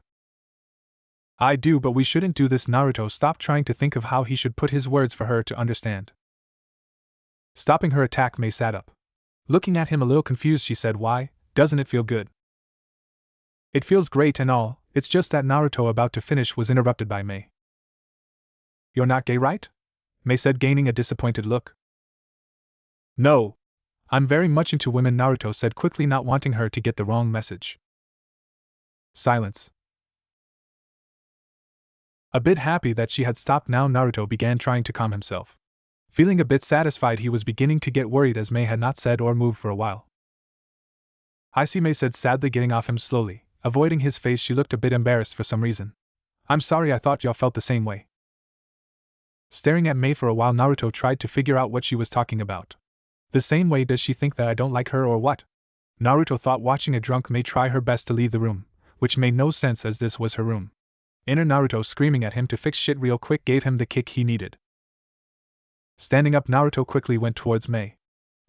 I do, but we shouldn't do this. Naruto stopped, trying to think of how he should put his words for her to understand. Stopping her attack, Mei sat up. Looking at him a little confused, she said, why, doesn't it feel good? It feels great and all, it's just that Naruto about to finish was interrupted by Mei. You're not gay, right? Mei said, gaining a disappointed look. No. I'm very much into women, Naruto said quickly, not wanting her to get the wrong message. Silence. A bit happy that she had stopped now, Naruto began trying to calm himself. Feeling a bit satisfied, he was beginning to get worried as Mei had not said or moved for a while. I see, Mei said sadly, getting off him slowly. Avoiding his face, she looked a bit embarrassed for some reason. I'm sorry, I thought y'all felt the same way. Staring at Mei for a while, Naruto tried to figure out what she was talking about. The same way? Does she think that I don't like her or what? Naruto thought, watching a drunk Mei try her best to leave the room, which made no sense as this was her room. Inner Naruto screaming at him to fix shit real quick gave him the kick he needed. Standing up, Naruto quickly went towards Mei.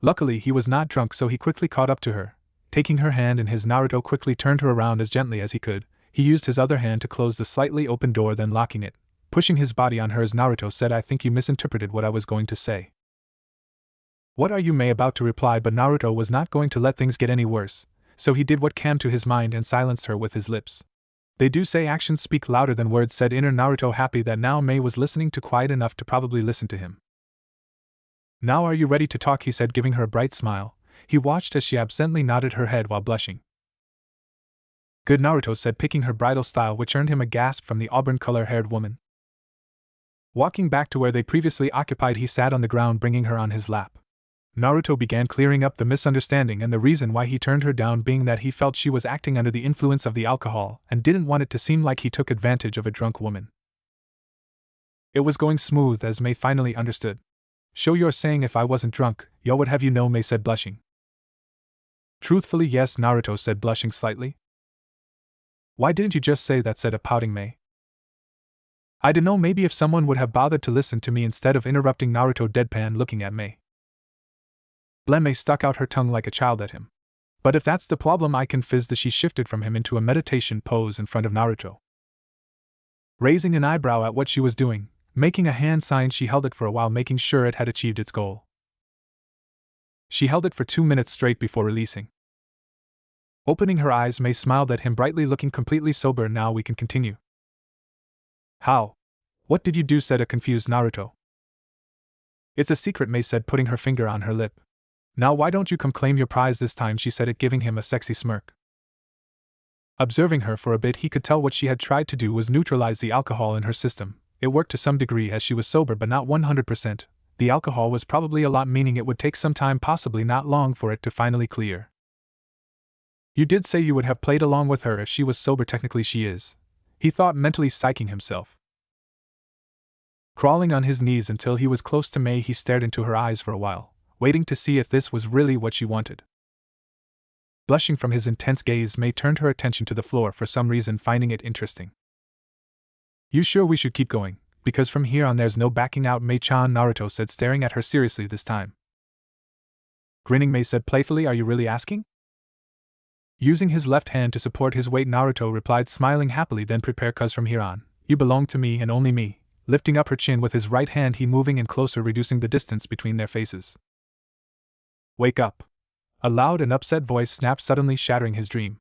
Luckily, he was not drunk, so he quickly caught up to her. Taking her hand in his, Naruto quickly turned her around as gently as he could. He used his other hand to close the slightly open door, then locking it. Pushing his body on hers, Naruto said, "I think you misinterpreted what I was going to say." "What are you, May?" about to reply, but Naruto was not going to let things get any worse, so he did what came to his mind and silenced her with his lips. "They do say actions speak louder than words," said inner Naruto, happy that now May was listening to quiet enough to probably listen to him. "Now are you ready to talk?" he said, giving her a bright smile. He watched as she absently nodded her head while blushing. "Good," Naruto said, picking her bridal style, which earned him a gasp from the auburn-color-haired woman. Walking back to where they previously occupied, he sat on the ground, bringing her on his lap. Naruto began clearing up the misunderstanding, and the reason why he turned her down being that he felt she was acting under the influence of the alcohol and didn't want it to seem like he took advantage of a drunk woman. It was going smooth as May finally understood. "So you're saying if I wasn't drunk, yo would have you know," May said, blushing. "Truthfully, yes," Naruto said, blushing slightly. "Why didn't you just say that?" said a pouting May. "I dunno, maybe if someone would have bothered to listen to me instead of interrupting." Naruto deadpan, looking at May. May stuck out her tongue like a child at him. "But if that's the problem, I can fizz the." She shifted from him into a meditation pose in front of Naruto. Raising an eyebrow at what she was doing, making a hand sign, she held it for a while, making sure it had achieved its goal. She held it for 2 minutes straight before releasing. Opening her eyes, May smiled at him brightly, looking completely sober. "Now we can continue." "How? What did you do?" said a confused Naruto. "It's a secret," May said, putting her finger on her lip. "Now why don't you come claim your prize this time?" she said, it giving him a sexy smirk. Observing her for a bit, he could tell what she had tried to do was neutralize the alcohol in her system. It worked to some degree as she was sober, but not 100%. The alcohol was probably a lot, meaning it would take some time, possibly not long, for it to finally clear. "You did say you would have played along with her if she was sober. Technically she is," he thought, mentally psyching himself. Crawling on his knees until he was close to May, he stared into her eyes for a while, waiting to see if this was really what she wanted. Blushing from his intense gaze, May turned her attention to the floor, for some reason finding it interesting. "You sure we should keep going? Because from here on there's no backing out, May-chan," Naruto said, staring at her seriously this time. Grinning, May said playfully, "Are you really asking?" Using his left hand to support his weight, Naruto replied, smiling happily, "Then prepare, cause from here on, you belong to me and only me." Lifting up her chin with his right hand, he moving in closer, reducing the distance between their faces. "Wake up!" A loud and upset voice snapped, suddenly shattering his dream.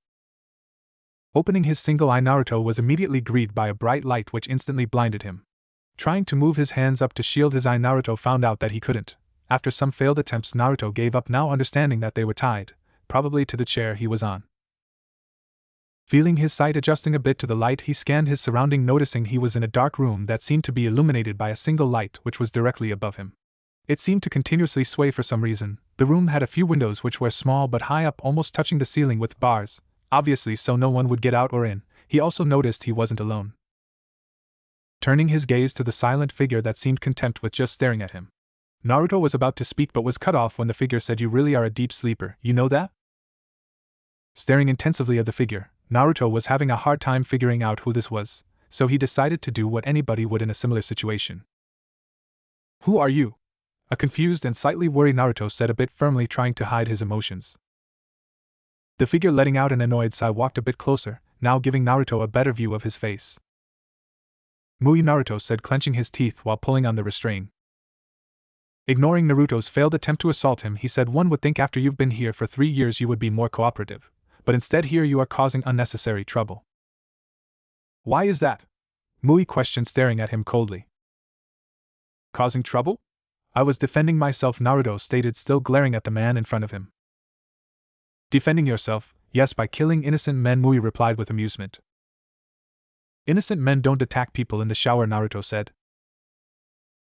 Opening his single eye, Naruto was immediately greeted by a bright light which instantly blinded him. Trying to move his hands up to shield his eye, Naruto found out that he couldn't. After some failed attempts, Naruto gave up, now understanding that they were tied, probably to the chair he was on. Feeling his sight adjusting a bit to the light, he scanned his surrounding, noticing he was in a dark room that seemed to be illuminated by a single light which was directly above him. It seemed to continuously sway for some reason. The room had a few windows which were small but high up, almost touching the ceiling, with bars, obviously so no one would get out or in. He also noticed he wasn't alone. Turning his gaze to the silent figure that seemed content with just staring at him, Naruto was about to speak but was cut off when the figure said, "You really are a deep sleeper, you know that?" Staring intensively at the figure, Naruto was having a hard time figuring out who this was, so he decided to do what anybody would in a similar situation. "Who are you?" A confused and slightly worried Naruto said, a bit firmly, trying to hide his emotions. The figure, letting out an annoyed sigh, walked a bit closer, now giving Naruto a better view of his face. "Mui," Naruto said, clenching his teeth while pulling on the restraint. Ignoring Naruto's failed attempt to assault him, he said, "One would think after you've been here for 3 years you would be more cooperative, but instead here you are causing unnecessary trouble." "Why is that?" Mui questioned, staring at him coldly. "Causing trouble? I was defending myself," Naruto stated, still glaring at the man in front of him. "Defending yourself? Yes, by killing innocent men," Mui replied with amusement. "Innocent men don't attack people in the shower," Naruto said.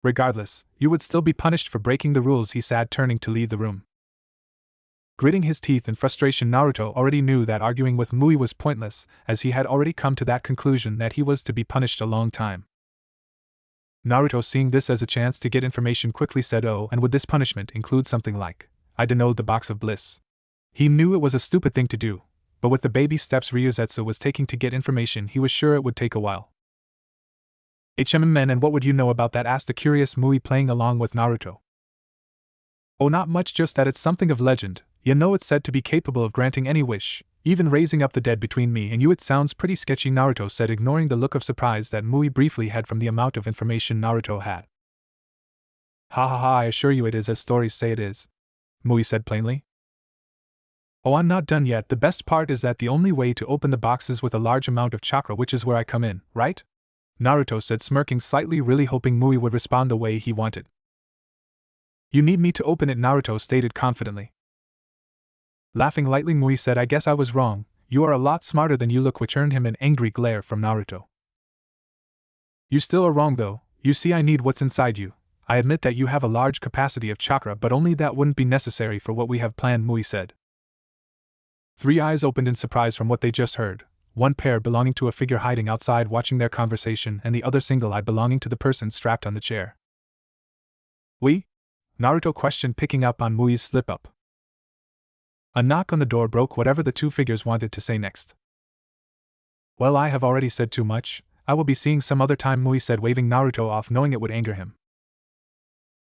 "Regardless, you would still be punished for breaking the rules," he said, turning to leave the room. Gritting his teeth in frustration, Naruto already knew that arguing with Mui was pointless, as he had already come to that conclusion that he was to be punished a long time. Naruto, seeing this as a chance to get information, quickly said, "Oh, and would this punishment include something like, I dunno, the box of bliss?" He knew it was a stupid thing to do, but with the baby steps Ryuzetsu was taking to get information, he was sure it would take a while. "Men, and what would you know about that?" asked the curious Mui, playing along with Naruto. Oh, not much, just that it's something of legend. You know, it's said to be capable of granting any wish, even raising up the dead between me and you. It sounds pretty sketchy, Naruto said, ignoring the look of surprise that Mui briefly had from the amount of information Naruto had. Ha ha ha, I assure you it is as stories say it is, Mui said plainly. Oh, I'm not done yet. The best part is that the only way to open the box is with a large amount of chakra, which is where I come in, right? Naruto said, smirking slightly, really hoping Mui would respond the way he wanted. You need me to open it, Naruto stated confidently. Laughing lightly, Mui said, I guess I was wrong. You are a lot smarter than you look, which earned him an angry glare from Naruto. You still are wrong though. You see, I need what's inside you. I admit that you have a large capacity of chakra, but only that wouldn't be necessary for what we have planned, Mui said. Three eyes opened in surprise from what they just heard, one pair belonging to a figure hiding outside watching their conversation and the other single eye belonging to the person strapped on the chair. We? Naruto questioned, picking up on Mui's slip-up. A knock on the door broke whatever the two figures wanted to say next. Well, I have already said too much. I will be seeing some other time, Mui said, waving Naruto off, knowing it would anger him.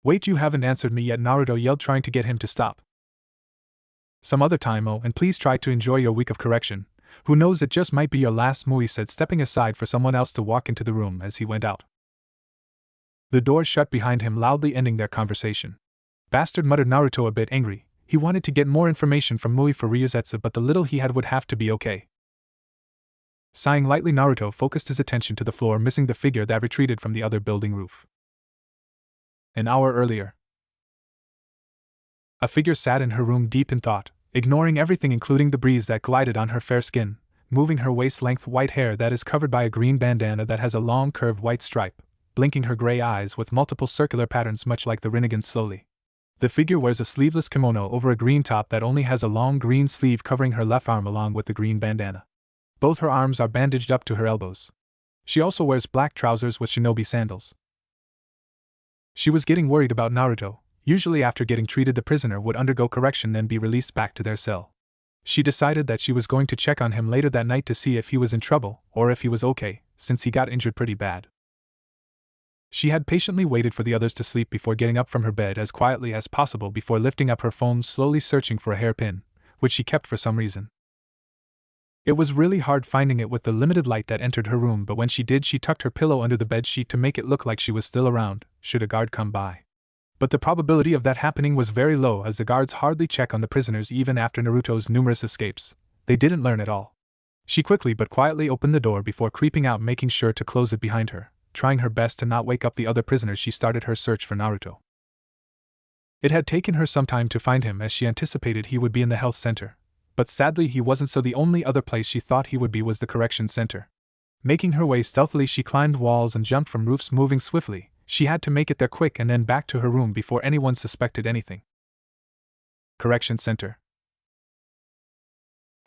Wait, you haven't answered me yet, Naruto yelled, trying to get him to stop. Some other time, oh, and please try to enjoy your week of correction. Who knows, it just might be your last, Mui said, stepping aside for someone else to walk into the room as he went out. The door shut behind him, loudly ending their conversation. Bastard, muttered Naruto, a bit angry. He wanted to get more information from Mui for Ryuzetsu, but the little he had would have to be okay. Sighing lightly, Naruto focused his attention to the floor, missing the figure that retreated from the other building roof. An hour earlier. A figure sat in her room deep in thought, ignoring everything including the breeze that glided on her fair skin, moving her waist-length white hair that is covered by a green bandana that has a long curved white stripe, blinking her gray eyes with multiple circular patterns much like the Rinnegan slowly. The figure wears a sleeveless kimono over a green top that only has a long green sleeve covering her left arm along with the green bandana. Both her arms are bandaged up to her elbows. She also wears black trousers with shinobi sandals. She was getting worried about Naruto. Usually after getting treated, the prisoner would undergo correction then be released back to their cell. She decided that she was going to check on him later that night to see if he was in trouble or if he was okay, since he got injured pretty bad. She had patiently waited for the others to sleep before getting up from her bed as quietly as possible before lifting up her phone, slowly searching for a hairpin, which she kept for some reason. It was really hard finding it with the limited light that entered her room, but when she did, she tucked her pillow under the bed sheet to make it look like she was still around, should a guard come by. But the probability of that happening was very low, as the guards hardly check on the prisoners even after Naruto's numerous escapes. They didn't learn at all. She quickly but quietly opened the door before creeping out, making sure to close it behind her. Trying her best to not wake up the other prisoners, she started her search for Naruto. It had taken her some time to find him, as she anticipated he would be in the health center. But sadly he wasn't, so the only other place she thought he would be was the correction center. Making her way stealthily, she climbed walls and jumped from roofs, moving swiftly. She had to make it there quick and then back to her room before anyone suspected anything. Correction Center.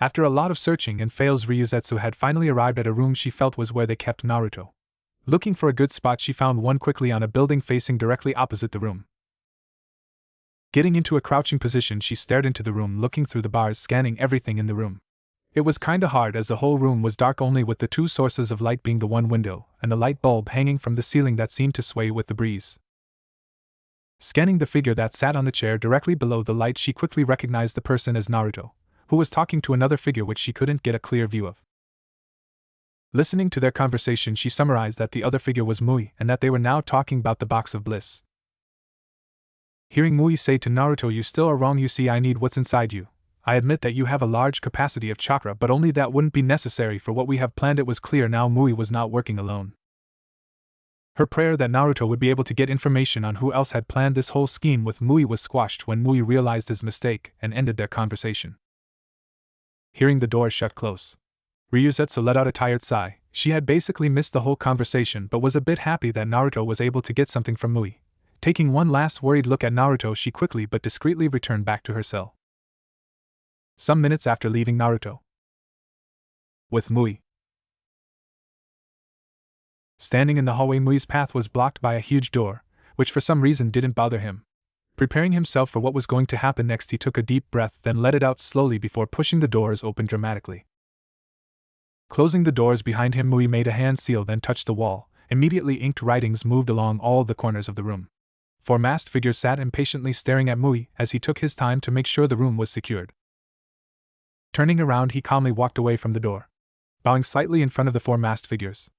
After a lot of searching and fails, Ryuzetsu had finally arrived at a room she felt was where they kept Naruto. Looking for a good spot, she found one quickly on a building facing directly opposite the room. Getting into a crouching position, she stared into the room, looking through the bars, scanning everything in the room. It was kinda hard as the whole room was dark, only with the two sources of light being the one window and the light bulb hanging from the ceiling that seemed to sway with the breeze. Scanning the figure that sat on the chair directly below the light, she quickly recognized the person as Naruto, who was talking to another figure which she couldn't get a clear view of. Listening to their conversation, she summarized that the other figure was Mui and that they were now talking about the box of bliss. Hearing Mui say to Naruto, "You still are wrong, you see, I need what's inside you. I admit that you have a large capacity of chakra, but only that wouldn't be necessary for what we have planned." It was clear now Mui was not working alone. Her prayer that Naruto would be able to get information on who else had planned this whole scheme with Mui was squashed when Mui realized his mistake and ended their conversation. Hearing the door shut close, Ryuzetsu let out a tired sigh. She had basically missed the whole conversation but was a bit happy that Naruto was able to get something from Mui. Taking one last worried look at Naruto, she quickly but discreetly returned back to her cell. Some minutes after leaving Naruto with Mui standing in the hallway, Mui's path was blocked by a huge door, which for some reason didn't bother him. Preparing himself for what was going to happen next, he took a deep breath, then let it out slowly before pushing the doors open dramatically. Closing the doors behind him, Mui made a hand seal, then touched the wall. Immediately inked writings moved along all the corners of the room. Four masked figures sat impatiently staring at Mui as he took his time to make sure the room was secured. Turning around, he calmly walked away from the door, bowing slightly in front of the four masked figures.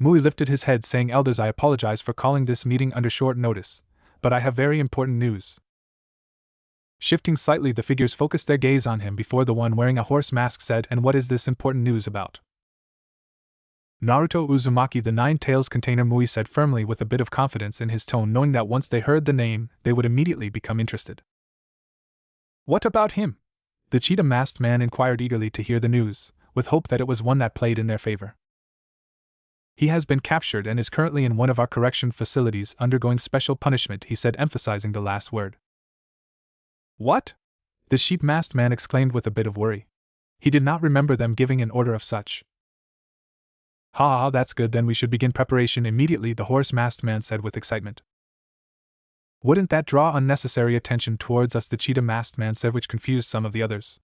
Mui lifted his head, saying, "Elders, I apologize for calling this meeting under short notice, but I have very important news." Shifting slightly, the figures focused their gaze on him before the one wearing a horse mask said, "And what is this important news about?" "Naruto Uzumaki, the Nine Tails Container," Mui said firmly with a bit of confidence in his tone, knowing that once they heard the name, they would immediately become interested. "What about him?" the cheetah masked man inquired eagerly to hear the news, with hope that it was one that played in their favor. "He has been captured and is currently in one of our correction facilities undergoing special punishment," he said, emphasizing the last word. "What?" the sheep masked man exclaimed with a bit of worry. He did not remember them giving an order of such. "Ha, that's good, then we should begin preparation immediately," the horse masked man said with excitement. "Wouldn't that draw unnecessary attention towards us?" the cheetah masked man said, which confused some of the others.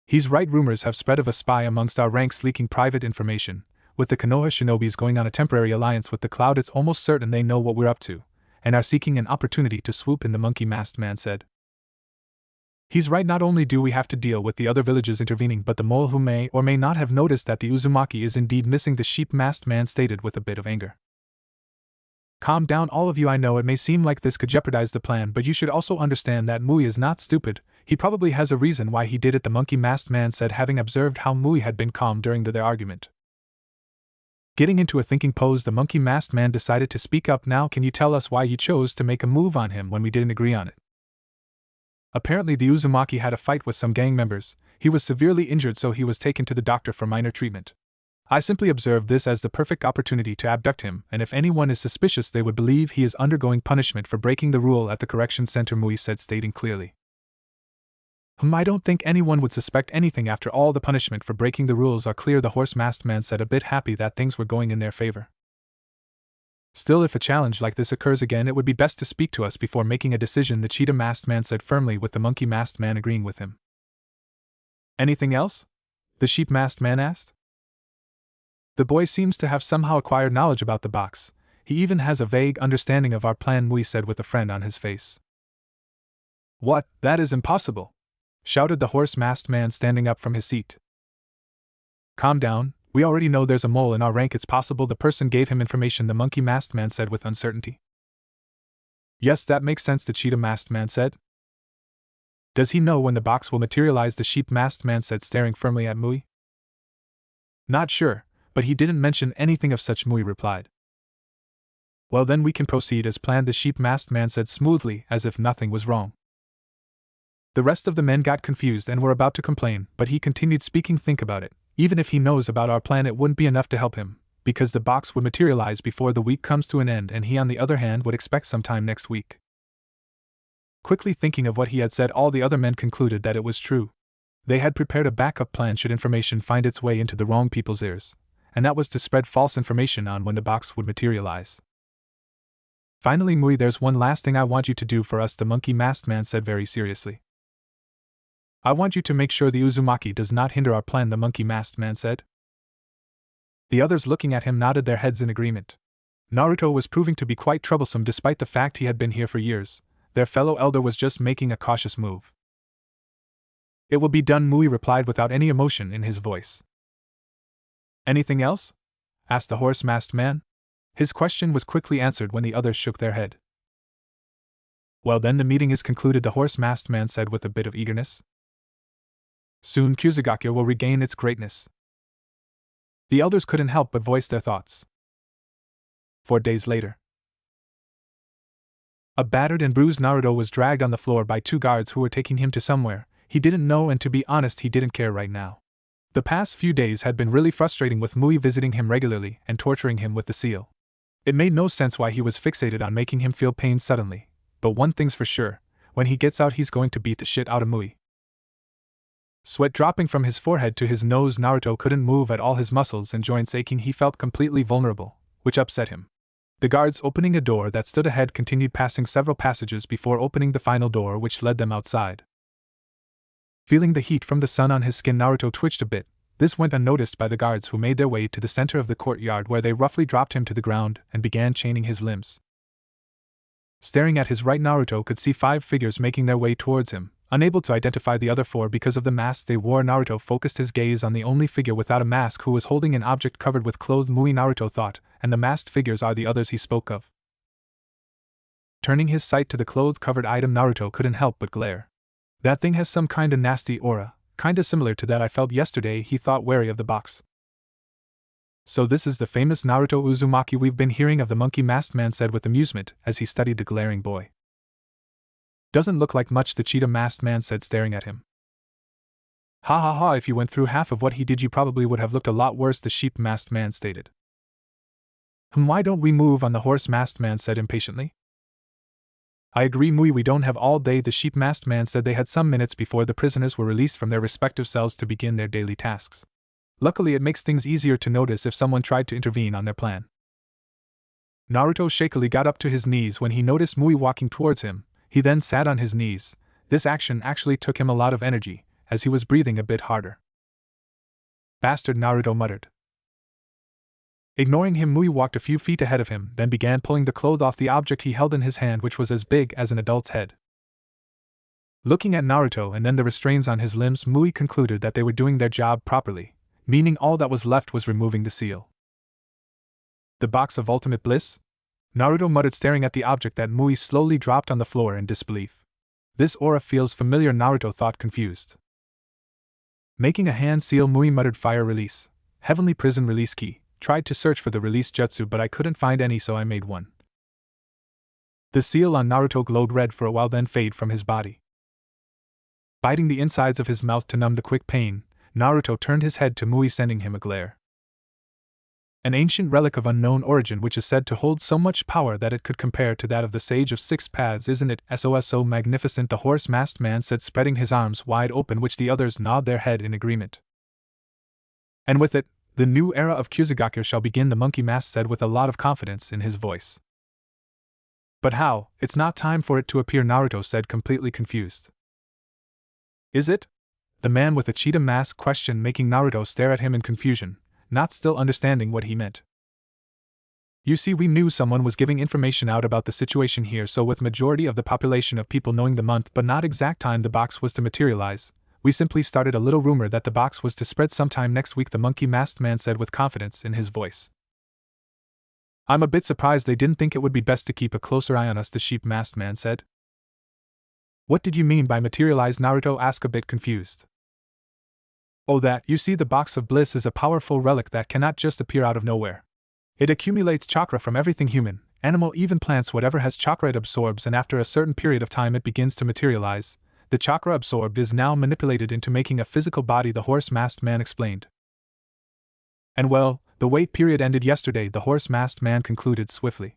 "He's right, rumors have spread of a spy amongst our ranks leaking private information. With the Konoha shinobis going on a temporary alliance with the Cloud, it's almost certain they know what we're up to, and are seeking an opportunity to swoop in," the monkey masked man said. "He's right, not only do we have to deal with the other villages intervening, but the mole who may or may not have noticed that the Uzumaki is indeed missing," the sheep masked man stated with a bit of anger. "Calm down, all of you. I know it may seem like this could jeopardize the plan, but you should also understand that Mui is not stupid. He probably has a reason why he did it," the monkey masked man said, having observed how Mui had been calm during their argument. Getting into a thinking pose, the monkey masked man decided to speak up. "Now, can you tell us why you chose to make a move on him when we didn't agree on it?" "Apparently the Uzumaki had a fight with some gang members. He was severely injured, so he was taken to the doctor for minor treatment. I simply observed this as the perfect opportunity to abduct him, and if anyone is suspicious they would believe he is undergoing punishment for breaking the rule at the correction center," Mui said, stating clearly. I don't think anyone would suspect anything after all the punishment for breaking the rules are clear," the horse masked man said, a bit happy that things were going in their favor. "Still, if a challenge like this occurs again, it would be best to speak to us before making a decision," the cheetah masked man said firmly, with the monkey masked man agreeing with him. "Anything else?" the sheep masked man asked. "The boy seems to have somehow acquired knowledge about the box. He even has a vague understanding of our plan," Mui said with a friend on his face. "What? That is impossible!" shouted the horse masked man, standing up from his seat. "Calm down, we already know there's a mole in our rank. It's possible the person gave him information," the monkey masked man said with uncertainty. "Yes, that makes sense," the cheetah masked man said. "Does he know when the box will materialize?" the sheep masked man said, staring firmly at Mui. "Not sure, but he didn't mention anything of such," Mui replied. "Well, then we can proceed as planned," the sheep masked man said smoothly, as if nothing was wrong. The rest of the men got confused and were about to complain, but he continued speaking. "Think about it. Even if he knows about our plan, it wouldn't be enough to help him, because the box would materialize before the week comes to an end, and he, on the other hand, would expect some time next week." Quickly thinking of what he had said, all the other men concluded that it was true. They had prepared a backup plan should information find its way into the wrong people's ears, and that was to spread false information on when the box would materialize. "Finally, Mui, there's one last thing I want you to do for us," the monkey masked man said very seriously. "I want you to make sure the Uzumaki does not hinder our plan," the monkey masked man said. The others, looking at him, nodded their heads in agreement. Naruto was proving to be quite troublesome despite the fact he had been here for years. Their fellow elder was just making a cautious move. "It will be done," Mui replied without any emotion in his voice. "Anything else?" asked the horse masked man. His question was quickly answered when the others shook their head. "Well, then the meeting is concluded," the horse masked man said with a bit of eagerness. "Soon Kusugakyo will regain its greatness." The elders couldn't help but voice their thoughts. 4 days later. A battered and bruised Naruto was dragged on the floor by 2 guards who were taking him to somewhere he didn't know, and to be honest, he didn't care right now. The past few days had been really frustrating, with Mui visiting him regularly and torturing him with the seal. It made no sense why he was fixated on making him feel pain suddenly, but one thing's for sure, when he gets out he's going to beat the shit out of Mui. Sweat dropping from his forehead to his nose, Naruto couldn't move at all, his muscles and joints aching. He felt completely vulnerable, which upset him. The guards opening a door that stood ahead continued passing several passages before opening the final door, which led them outside. Feeling the heat from the sun on his skin, Naruto twitched a bit. This went unnoticed by the guards, who made their way to the center of the courtyard, where they roughly dropped him to the ground and began chaining his limbs. Staring at his right, Naruto could see 5 figures making their way towards him. Unable to identify the other 4 because of the masks they wore, Naruto focused his gaze on the only figure without a mask who was holding an object covered with clothed Mui, Naruto thought, and the masked figures are the others he spoke of. Turning his sight to the cloth-covered item, Naruto couldn't help but glare. That thing has some kinda nasty aura, kinda similar to that I felt yesterday, he thought, wary of the box. So this is the famous Naruto Uzumaki we've been hearing of, the monkey masked man said with amusement as he studied the glaring boy. Doesn't look like much, the cheetah masked man said, staring at him. Ha ha ha, if you went through half of what he did you probably would have looked a lot worse, the sheep masked man stated. Why don't we move on, the horse masked man said impatiently. I agree, Mui, we don't have all day, the sheep masked man said. They had some minutes before the prisoners were released from their respective cells to begin their daily tasks. Luckily, it makes things easier to notice if someone tried to intervene on their plan. Naruto shakily got up to his knees when he noticed Mui walking towards him. He then sat on his knees. This action actually took him a lot of energy, as he was breathing a bit harder. Bastard, Naruto muttered. Ignoring him, Mui walked a few feet ahead of him, then began pulling the cloth off the object he held in his hand, which was as big as an adult's head. Looking at Naruto and then the restraints on his limbs, Mui concluded that they were doing their job properly, meaning all that was left was removing the seal. The box of ultimate bliss? Naruto muttered, staring at the object that Mui slowly dropped on the floor in disbelief. This aura feels familiar, Naruto thought, confused. Making a hand seal, Mui muttered, fire release. Heavenly prison release key. Tried to search for the release jutsu but I couldn't find any, so I made one. The seal on Naruto glowed red for a while, then faded from his body. Biting the insides of his mouth to numb the quick pain, Naruto turned his head to Mui, sending him a glare. An ancient relic of unknown origin which is said to hold so much power that it could compare to that of the Sage of Six Paths, isn't it? So magnificent, the horse masked man said, spreading his arms wide open, which the others nodded their head in agreement. And with it, the new era of Kyuzugaku shall begin, the monkey mask said with a lot of confidence in his voice. But how? It's not time for it to appear, Naruto said, completely confused. Is it? The man with the cheetah mask questioned, making Naruto stare at him in confusion, not still understanding what he meant. You see, we knew someone was giving information out about the situation here, so with majority of the population of people knowing the month but not exact time the box was to materialize, we simply started a little rumor that the box was to spread sometime next week, the monkey masked man said with confidence in his voice. I'm a bit surprised they didn't think it would be best to keep a closer eye on us, the sheep masked man said. What did you mean by materialize? Naruto asked, a bit confused. Oh, that, you see, the box of bliss is a powerful relic that cannot just appear out of nowhere. It accumulates chakra from everything human, animal, even plants. Whatever has chakra it absorbs, and after a certain period of time it begins to materialize. The chakra absorbed is now manipulated into making a physical body, the horse masked man explained. And well, the wait period ended yesterday, the horse masked man concluded swiftly.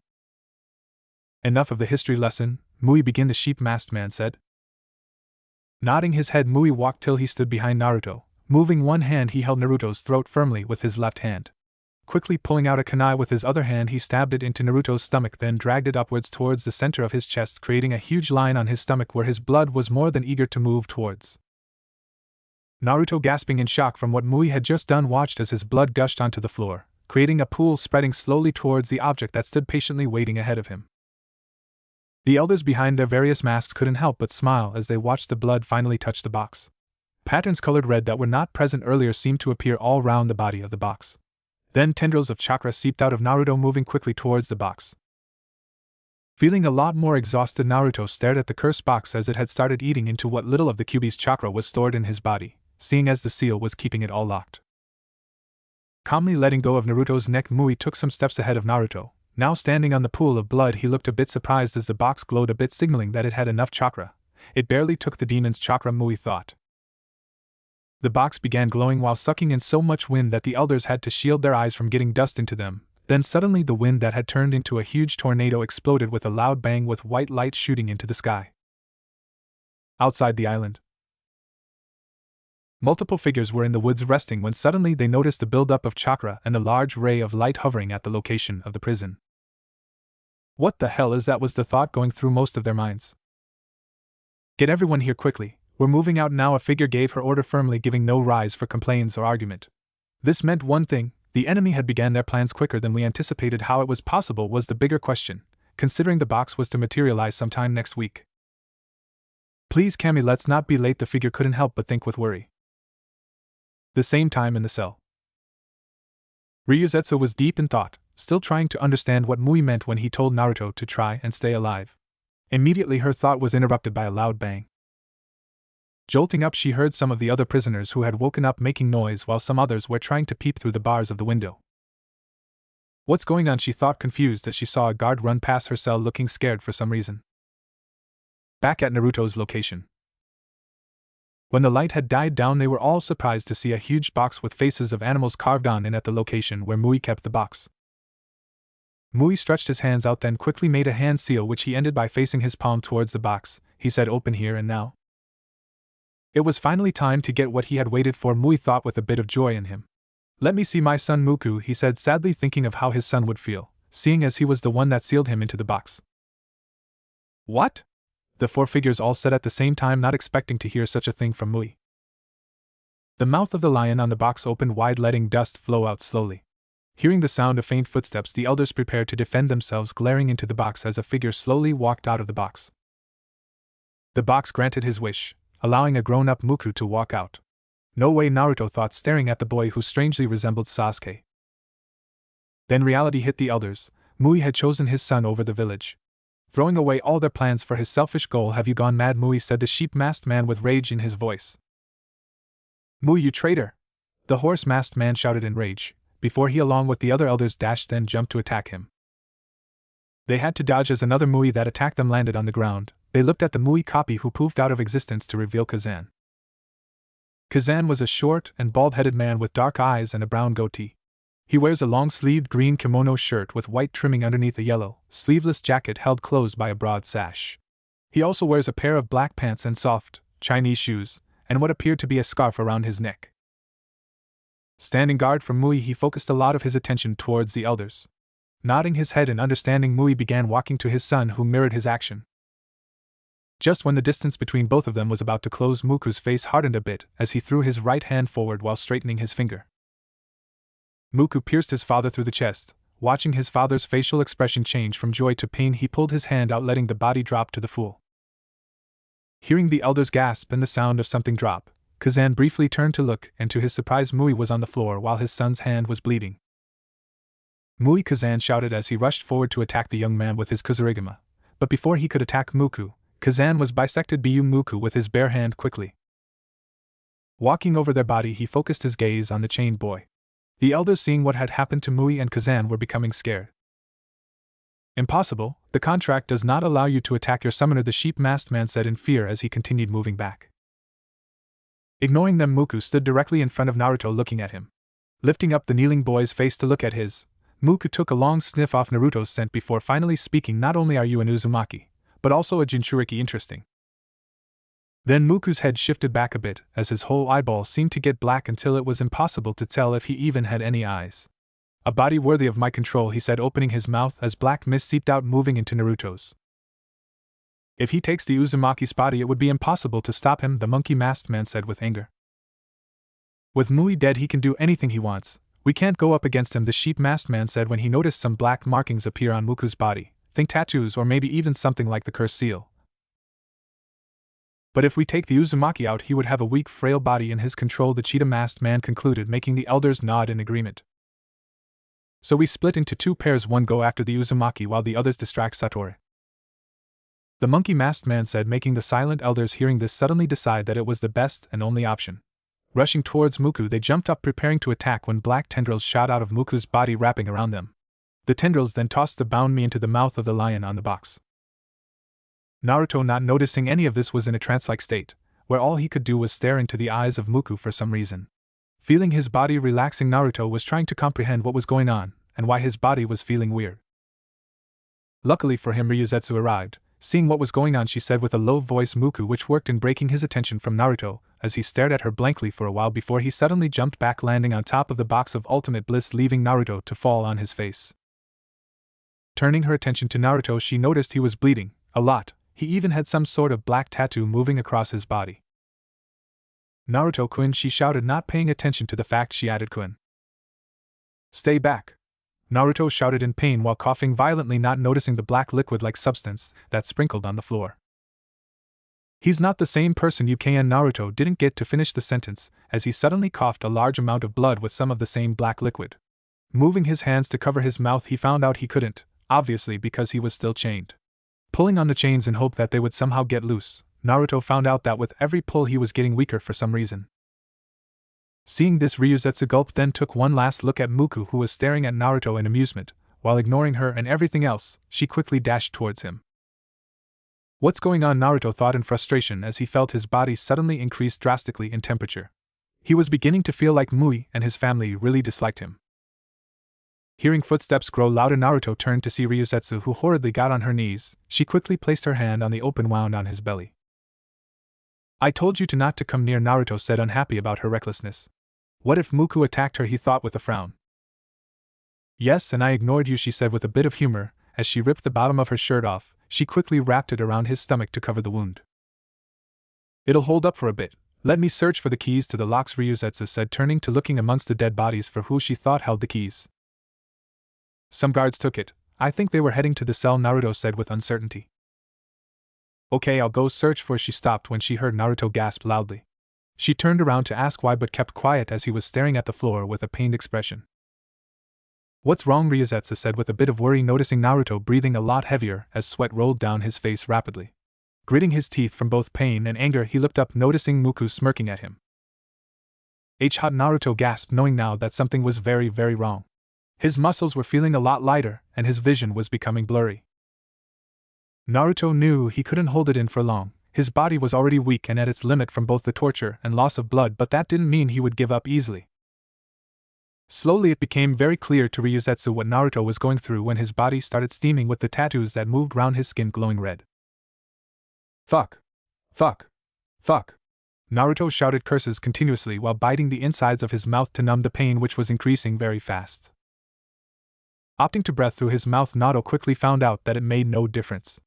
Enough of the history lesson, Mui, begin, the sheep masked man said. Nodding his head, Mui walked till he stood behind Naruto. Moving one hand, he held Naruto's throat firmly with his left hand. Quickly pulling out a kunai with his other hand, he stabbed it into Naruto's stomach, then dragged it upwards towards the center of his chest, creating a huge line on his stomach where his blood was more than eager to move towards. Naruto, gasping in shock from what Mui had just done, watched as his blood gushed onto the floor, creating a pool spreading slowly towards the object that stood patiently waiting ahead of him. The elders behind their various masks couldn't help but smile as they watched the blood finally touch the box. Patterns colored red that were not present earlier seemed to appear all round the body of the box. Then tendrils of chakra seeped out of Naruto, moving quickly towards the box. Feeling a lot more exhausted, Naruto stared at the cursed box as it had started eating into what little of the Kyuubi's chakra was stored in his body, seeing as the seal was keeping it all locked. Calmly letting go of Naruto's neck, Mui took some steps ahead of Naruto. Now standing on the pool of blood, he looked a bit surprised as the box glowed a bit, signaling that it had enough chakra. It barely took the demon's chakra, Mui thought. The box began glowing while sucking in so much wind that the elders had to shield their eyes from getting dust into them. Then suddenly the wind that had turned into a huge tornado exploded with a loud bang, with white light shooting into the sky. Outside the island, multiple figures were in the woods resting when suddenly they noticed the buildup of chakra and the large ray of light hovering at the location of the prison. What the hell is that, was the thought going through most of their minds. Get everyone here quickly. We're moving out now, a figure gave her order firmly, giving no rise for complaints or argument. This meant one thing: the enemy had begun their plans quicker than we anticipated. How it was possible was the bigger question, considering the box was to materialize sometime next week. Please Cammy, let's not be late, the figure couldn't help but think with worry. The same time in the cell. Ryuzetsu was deep in thought, still trying to understand what Mui meant when he told Naruto to try and stay alive. Immediately her thought was interrupted by a loud bang. Jolting up, she heard some of the other prisoners who had woken up making noise while some others were trying to peep through the bars of the window. What's going on, she thought, confused as she saw a guard run past her cell looking scared for some reason. Back at Naruto's location. When the light had died down, they were all surprised to see a huge box with faces of animals carved on it at the location where Mui kept the box. Mui stretched his hands out, then quickly made a hand seal, which he ended by facing his palm towards the box. He said, "Open here and now." It was finally time to get what he had waited for, Mui thought with a bit of joy in him. "Let me see my son Muku," he said, sadly thinking of how his son would feel, seeing as he was the one that sealed him into the box. "What?" the four figures all said at the same time, not expecting to hear such a thing from Mui. The mouth of the lion on the box opened wide, letting dust flow out slowly. Hearing the sound of faint footsteps, the elders prepared to defend themselves, glaring into the box as a figure slowly walked out of the box. The box granted his wish, allowing a grown-up Muku to walk out. "No way," Naruto thought, staring at the boy who strangely resembled Sasuke. Then reality hit the elders. Mui had chosen his son over the village, throwing away all their plans for his selfish goal. "Have you gone mad, Mui?" said the sheep-masked man with rage in his voice. "Mui, you traitor!" the horse-masked man shouted in rage, before he along with the other elders dashed then jumped to attack him. They had to dodge as another Mui that attacked them landed on the ground. They looked at the Mui copy who poofed out of existence to reveal Kazan. Kazan was a short and bald-headed man with dark eyes and a brown goatee. He wears a long-sleeved green kimono shirt with white trimming underneath a yellow, sleeveless jacket held closed by a broad sash. He also wears a pair of black pants and soft, Chinese shoes, and what appeared to be a scarf around his neck. Standing guard from Mui, he focused a lot of his attention towards the elders. Nodding his head and understanding, Mui began walking to his son, who mirrored his action. Just when the distance between both of them was about to close, Muku's face hardened a bit as he threw his right hand forward while straightening his finger. Muku pierced his father through the chest. Watching his father's facial expression change from joy to pain, he pulled his hand out, letting the body drop to the floor. Hearing the elders gasp and the sound of something drop, Kazan briefly turned to look, and to his surprise, Mui was on the floor while his son's hand was bleeding. "Mui!" Kazan shouted as he rushed forward to attack the young man with his Kuzurigama. But before he could attack Muku, Kazan was bisected by Muku with his bare hand quickly. Walking over their body, he focused his gaze on the chained boy. The elders, seeing what had happened to Mui and Kazan, were becoming scared. "Impossible, the contract does not allow you to attack your summoner," the sheep-masked man said in fear as he continued moving back. Ignoring them, Muku stood directly in front of Naruto looking at him. Lifting up the kneeling boy's face to look at his, Muku took a long sniff off Naruto's scent before finally speaking. "Not only are you an Uzumaki, but also a Jinchuriki. Interesting." Then Muku's head shifted back a bit, as his whole eyeball seemed to get black until it was impossible to tell if he even had any eyes. "A body worthy of my control," he said, opening his mouth as black mist seeped out, moving into Naruto's. "If he takes the Uzumaki's body, it would be impossible to stop him," the monkey-masked man said with anger. "With Mui dead, he can do anything he wants. We can't go up against him," the sheep-masked man said when he noticed some black markings appear on Muku's body. "Think tattoos or maybe even something like the curse seal. But if we take the Uzumaki out, he would have a weak, frail body in his control," the cheetah-masked man concluded, making the elders nod in agreement. "So we split into two pairs, one go after the Uzumaki while the others distract Satori," the monkey-masked man said, making the silent elders hearing this suddenly decide that it was the best and only option. Rushing towards Muku, they jumped up preparing to attack when black tendrils shot out of Muku's body, wrapping around them. The tendrils then tossed the bound me into the mouth of the lion on the box. Naruto, not noticing any of this, was in a trance-like state, where all he could do was stare into the eyes of Muku for some reason. Feeling his body relaxing, Naruto was trying to comprehend what was going on, and why his body was feeling weird. Luckily for him, Ryuzetsu arrived. Seeing what was going on, she said with a low voice, "Muku," which worked in breaking his attention from Naruto, as he stared at her blankly for a while before he suddenly jumped back, landing on top of the box of ultimate bliss, leaving Naruto to fall on his face. Turning her attention to Naruto, she noticed he was bleeding, a lot. He even had some sort of black tattoo moving across his body. "Naruto-kun," she shouted, not paying attention to the fact she added kun. "Stay back." Naruto shouted in pain while coughing violently, not noticing the black liquid-like substance that sprinkled on the floor. He's not the same person you can. Naruto didn't get to finish the sentence, as he suddenly coughed a large amount of blood with some of the same black liquid. Moving his hands to cover his mouth, he found out he couldn't, obviously because he was still chained. Pulling on the chains in hope that they would somehow get loose, Naruto found out that with every pull he was getting weaker for some reason. Seeing this, Ryuzetsu gulped, then took one last look at Muku, who was staring at Naruto in amusement. While ignoring her and everything else, she quickly dashed towards him. What's going on? Naruto thought in frustration as he felt his body suddenly increase drastically in temperature. He was beginning to feel like Mui and his family really disliked him. Hearing footsteps grow louder, Naruto turned to see Ryuzetsu, who hurriedly got on her knees. She quickly placed her hand on the open wound on his belly. I told you not to come near, Naruto said, unhappy about her recklessness. What if Muku attacked her? He thought with a frown. Yes, and I ignored you, she said with a bit of humor. As she ripped the bottom of her shirt off, she quickly wrapped it around his stomach to cover the wound. It'll hold up for a bit. Let me search for the keys to the locks, Ryuzetsu said, turning to looking amongst the dead bodies for who she thought held the keys. Some guards took it. I think they were heading to the cell, Naruto said with uncertainty. Okay, I'll go search for. She stopped when she heard Naruto gasp loudly. She turned around to ask why, but kept quiet as he was staring at the floor with a pained expression. What's wrong? Ryuzetsu said with a bit of worry, noticing Naruto breathing a lot heavier as sweat rolled down his face rapidly. Gritting his teeth from both pain and anger, he looked up, noticing Muku smirking at him. Hot, Naruto gasped, knowing now that something was very, very wrong. His muscles were feeling a lot lighter, and his vision was becoming blurry. Naruto knew he couldn't hold it in for long. His body was already weak and at its limit from both the torture and loss of blood, but that didn't mean he would give up easily. Slowly it became very clear to Ryuzetsu what Naruto was going through when his body started steaming with the tattoos that moved round his skin glowing red. Fuck! Fuck! Fuck! Naruto shouted curses continuously while biting the insides of his mouth to numb the pain, which was increasing very fast. Opting to breath through his mouth, Naruto quickly found out that it made no difference.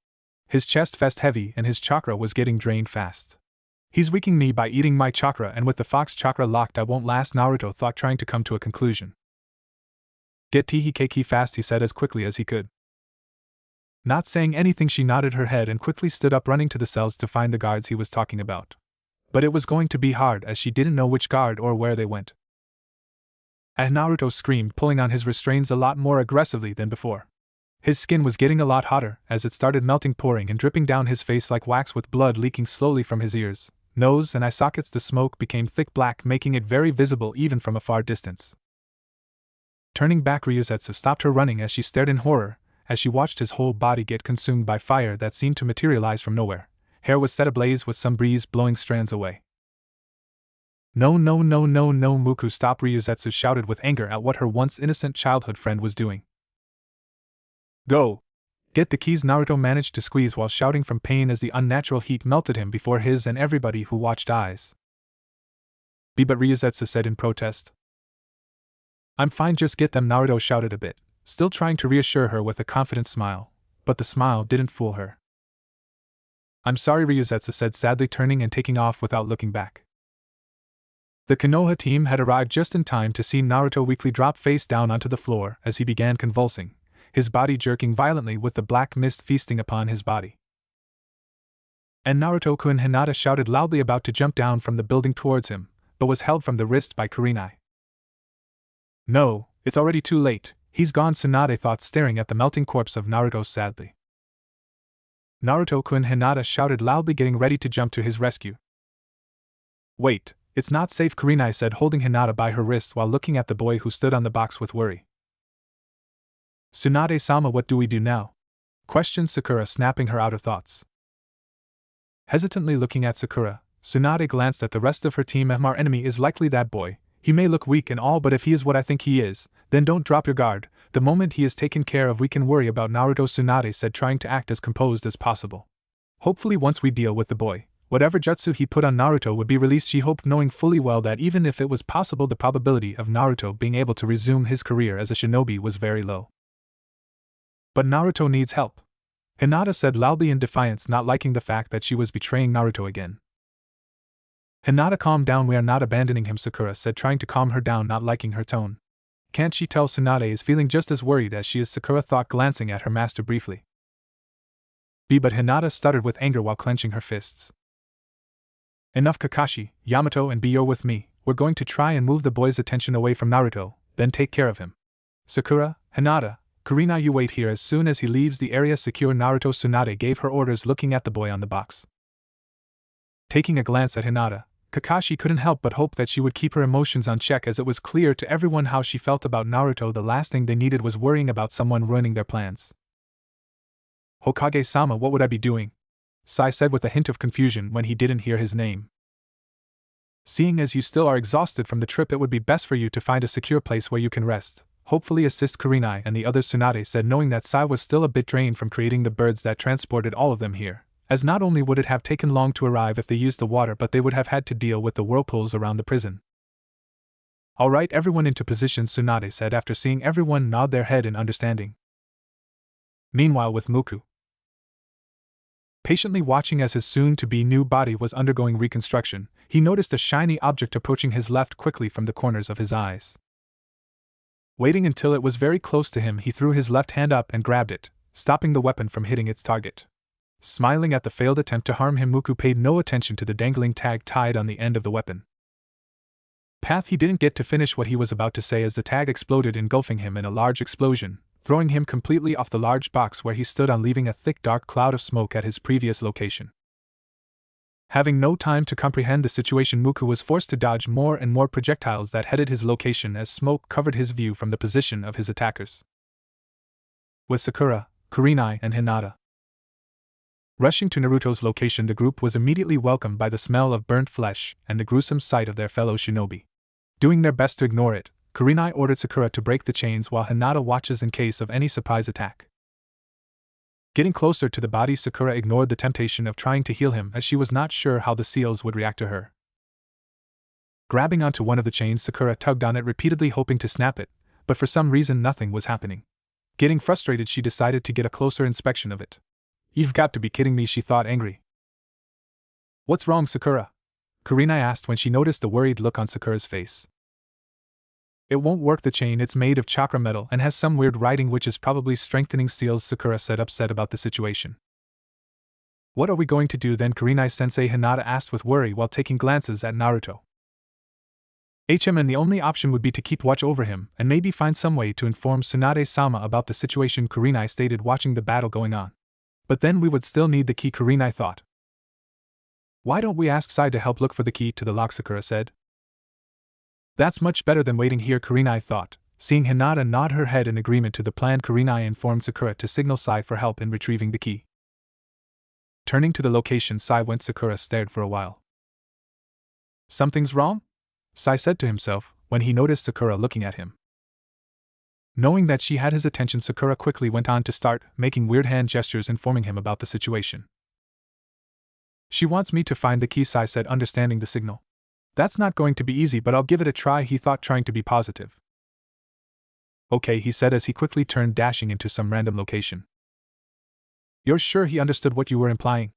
His chest felt heavy and his chakra was getting drained fast. He's weakening me by eating my chakra, and with the fox chakra locked I won't last, Naruto thought, trying to come to a conclusion. Get Tihikeki fast, he said as quickly as he could. Not saying anything, she nodded her head and quickly stood up, running to the cells to find the guards he was talking about. But it was going to be hard as she didn't know which guard or where they went. And Naruto screamed, pulling on his restraints a lot more aggressively than before. His skin was getting a lot hotter as it started melting, pouring and dripping down his face like wax, with blood leaking slowly from his ears, nose and eye sockets. The smoke became thick black, making it very visible even from a far distance. Turning back, Ryuzetsu stopped her running as she stared in horror as she watched his whole body get consumed by fire that seemed to materialize from nowhere. Hair was set ablaze with some breeze blowing strands away. No, no, no, no, no, Muku, stop! Ryuzetsu shouted with anger at what her once innocent childhood friend was doing. Go! Get the keys, Naruto managed to squeeze while shouting from pain as the unnatural heat melted him before his and everybody who watched eyes. But Ryuzetsu said in protest. I'm fine, just get them, Naruto shouted a bit, still trying to reassure her with a confident smile, but the smile didn't fool her. I'm sorry, Ryuzetsu said sadly, turning and taking off without looking back. The Konoha team had arrived just in time to see Naruto weakly drop face down onto the floor as he began convulsing, his body jerking violently with the black mist feasting upon his body. And Naruto-kun, Hinata shouted loudly, about to jump down from the building towards him, but was held from the wrist by Kurenai. No, it's already too late, he's gone, Tsunade thought, staring at the melting corpse of Naruto sadly. Naruto-kun, Hinata shouted loudly, getting ready to jump to his rescue. Wait, it's not safe, Kurenai said, holding Hinata by her wrist while looking at the boy who stood on the box with worry. Tsunade-sama, what do we do now? Questioned Sakura, snapping her out of thoughts. Hesitantly looking at Sakura, Tsunade glanced at the rest of her team. Our enemy is likely that boy. He may look weak and all, but if he is what I think he is, then don't drop your guard. The moment he is taken care of we can worry about Naruto, Tsunade said, trying to act as composed as possible. Hopefully once we deal with the boy, whatever jutsu he put on Naruto would be released, she hoped, knowing fully well that even if it was possible, the probability of Naruto being able to resume his career as a shinobi was very low. But Naruto needs help, Hinata said loudly in defiance, not liking the fact that she was betraying Naruto again. Hinata, calm down, we are not abandoning him, Sakura said, trying to calm her down, not liking her tone. Can't she tell Tsunade is feeling just as worried as she is? Sakura thought, glancing at her master briefly. But Hinata stuttered with anger while clenching her fists. Enough, Kakashi, Yamato and you're with me. We're going to try and move the boy's attention away from Naruto, then take care of him. Sakura, Hinata, Kurina, you wait here. As soon as he leaves the area, secure Naruto. Tsunade gave her orders, looking at the boy on the box. Taking a glance at Hinata, Kakashi couldn't help but hope that she would keep her emotions on check, as it was clear to everyone how she felt about Naruto. The last thing they needed was worrying about someone ruining their plans. Hokage-sama, what would I be doing? Sai said with a hint of confusion when he didn't hear his name. Seeing as you still are exhausted from the trip, it would be best for you to find a secure place where you can rest. Hopefully assist Kurenai and the others, Tsunade said, knowing that Sai was still a bit drained from creating the birds that transported all of them here, as not only would it have taken long to arrive if they used the water, but they would have had to deal with the whirlpools around the prison. Alright, everyone into positions, Tsunade said after seeing everyone nod their head in understanding. Meanwhile, with Muku patiently watching as his soon-to-be new body was undergoing reconstruction, he noticed a shiny object approaching his left quickly from the corners of his eyes. Waiting until it was very close to him, he threw his left hand up and grabbed it, stopping the weapon from hitting its target. Smiling at the failed attempt to harm him, Muku paid no attention to the dangling tag tied on the end of the weapon. He didn't get to finish what he was about to say as the tag exploded, engulfing him in a large explosion, throwing him completely off the large box where he stood on, leaving a thick dark cloud of smoke at his previous location. Having no time to comprehend the situation, Muku was forced to dodge more and more projectiles that headed his location as smoke covered his view from the position of his attackers. With Sakura, Kurenai, and Hinata rushing to Naruto's location, the group was immediately welcomed by the smell of burnt flesh and the gruesome sight of their fellow shinobi. Doing their best to ignore it, Kurenai ordered Sakura to break the chains while Hinata watches in case of any surprise attack. Getting closer to the body, Sakura ignored the temptation of trying to heal him, as she was not sure how the seals would react to her. Grabbing onto one of the chains, Sakura tugged on it repeatedly, hoping to snap it, but for some reason nothing was happening. Getting frustrated, she decided to get a closer inspection of it. You've got to be kidding me, she thought, angry. What's wrong, Sakura? Kurenai asked when she noticed the worried look on Sakura's face. It won't work, the chain, it's made of chakra metal and has some weird writing which is probably strengthening seals, Sakura said, upset about the situation. What are we going to do then, Kurenai-sensei? Hinata asked with worry while taking glances at Naruto. And the only option would be to keep watch over him and maybe find some way to inform Tsunade-sama about the situation, Kurenai stated, watching the battle going on. But then we would still need the key, Kurenai thought. Why don't we ask Sai to help look for the key to the lock, Sakura said. That's much better than waiting here, Kurenai thought. Seeing Hinata nod her head in agreement to the plan, Kurenai informed Sakura to signal Sai for help in retrieving the key. Turning to the location Sai went, Sakura stared for a while. Something's wrong? Sai said to himself when he noticed Sakura looking at him. Knowing that she had his attention, Sakura quickly went on to start making weird hand gestures, informing him about the situation. She wants me to find the key, Sai said, understanding the signal. That's not going to be easy, but I'll give it a try, he thought, trying to be positive. Okay, he said as he quickly turned, dashing into some random location. You're sure he understood what you were implying?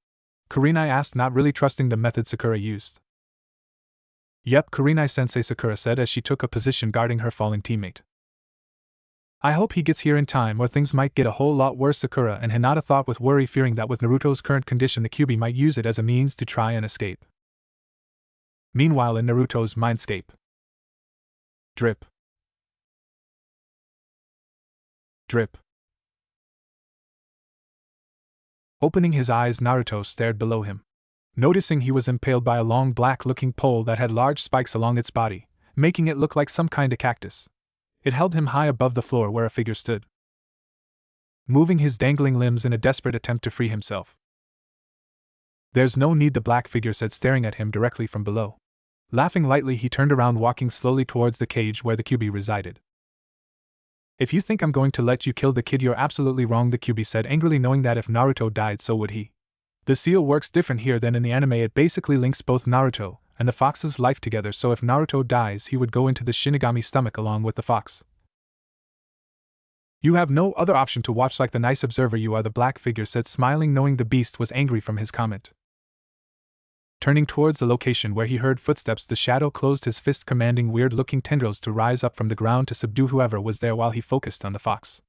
Kurenai asked, not really trusting the method Sakura used. Yep, Kurenai-sensei, Sakura said as she took a position guarding her falling teammate. I hope he gets here in time or things might get a whole lot worse, Sakura and Hinata thought with worry, fearing that with Naruto's current condition the Kyuubi might use it as a means to try and escape. Meanwhile, in Naruto's mindscape. Drip. Drip. Opening his eyes, Naruto stared below him. Noticing he was impaled by a long black-looking pole that had large spikes along its body, making it look like some kind of cactus. It held him high above the floor where a figure stood, moving his dangling limbs in a desperate attempt to free himself. There's no need, the black figure said, staring at him directly from below. Laughing lightly, he turned around, walking slowly towards the cage where the Kyuubi resided. If you think I'm going to let you kill the kid, you're absolutely wrong, the Kyuubi said angrily, knowing that if Naruto died, so would he. The seal works different here than in the anime. It basically links both Naruto and the fox's life together, so if Naruto dies, he would go into the Shinigami stomach along with the fox. You have no other option to watch like the nice observer you are, the black figure said, smiling, knowing the beast was angry from his comment. Turning towards the location where he heard footsteps, the shadow closed his fist, commanding weird-looking tendrils to rise up from the ground to subdue whoever was there while he focused on the fox.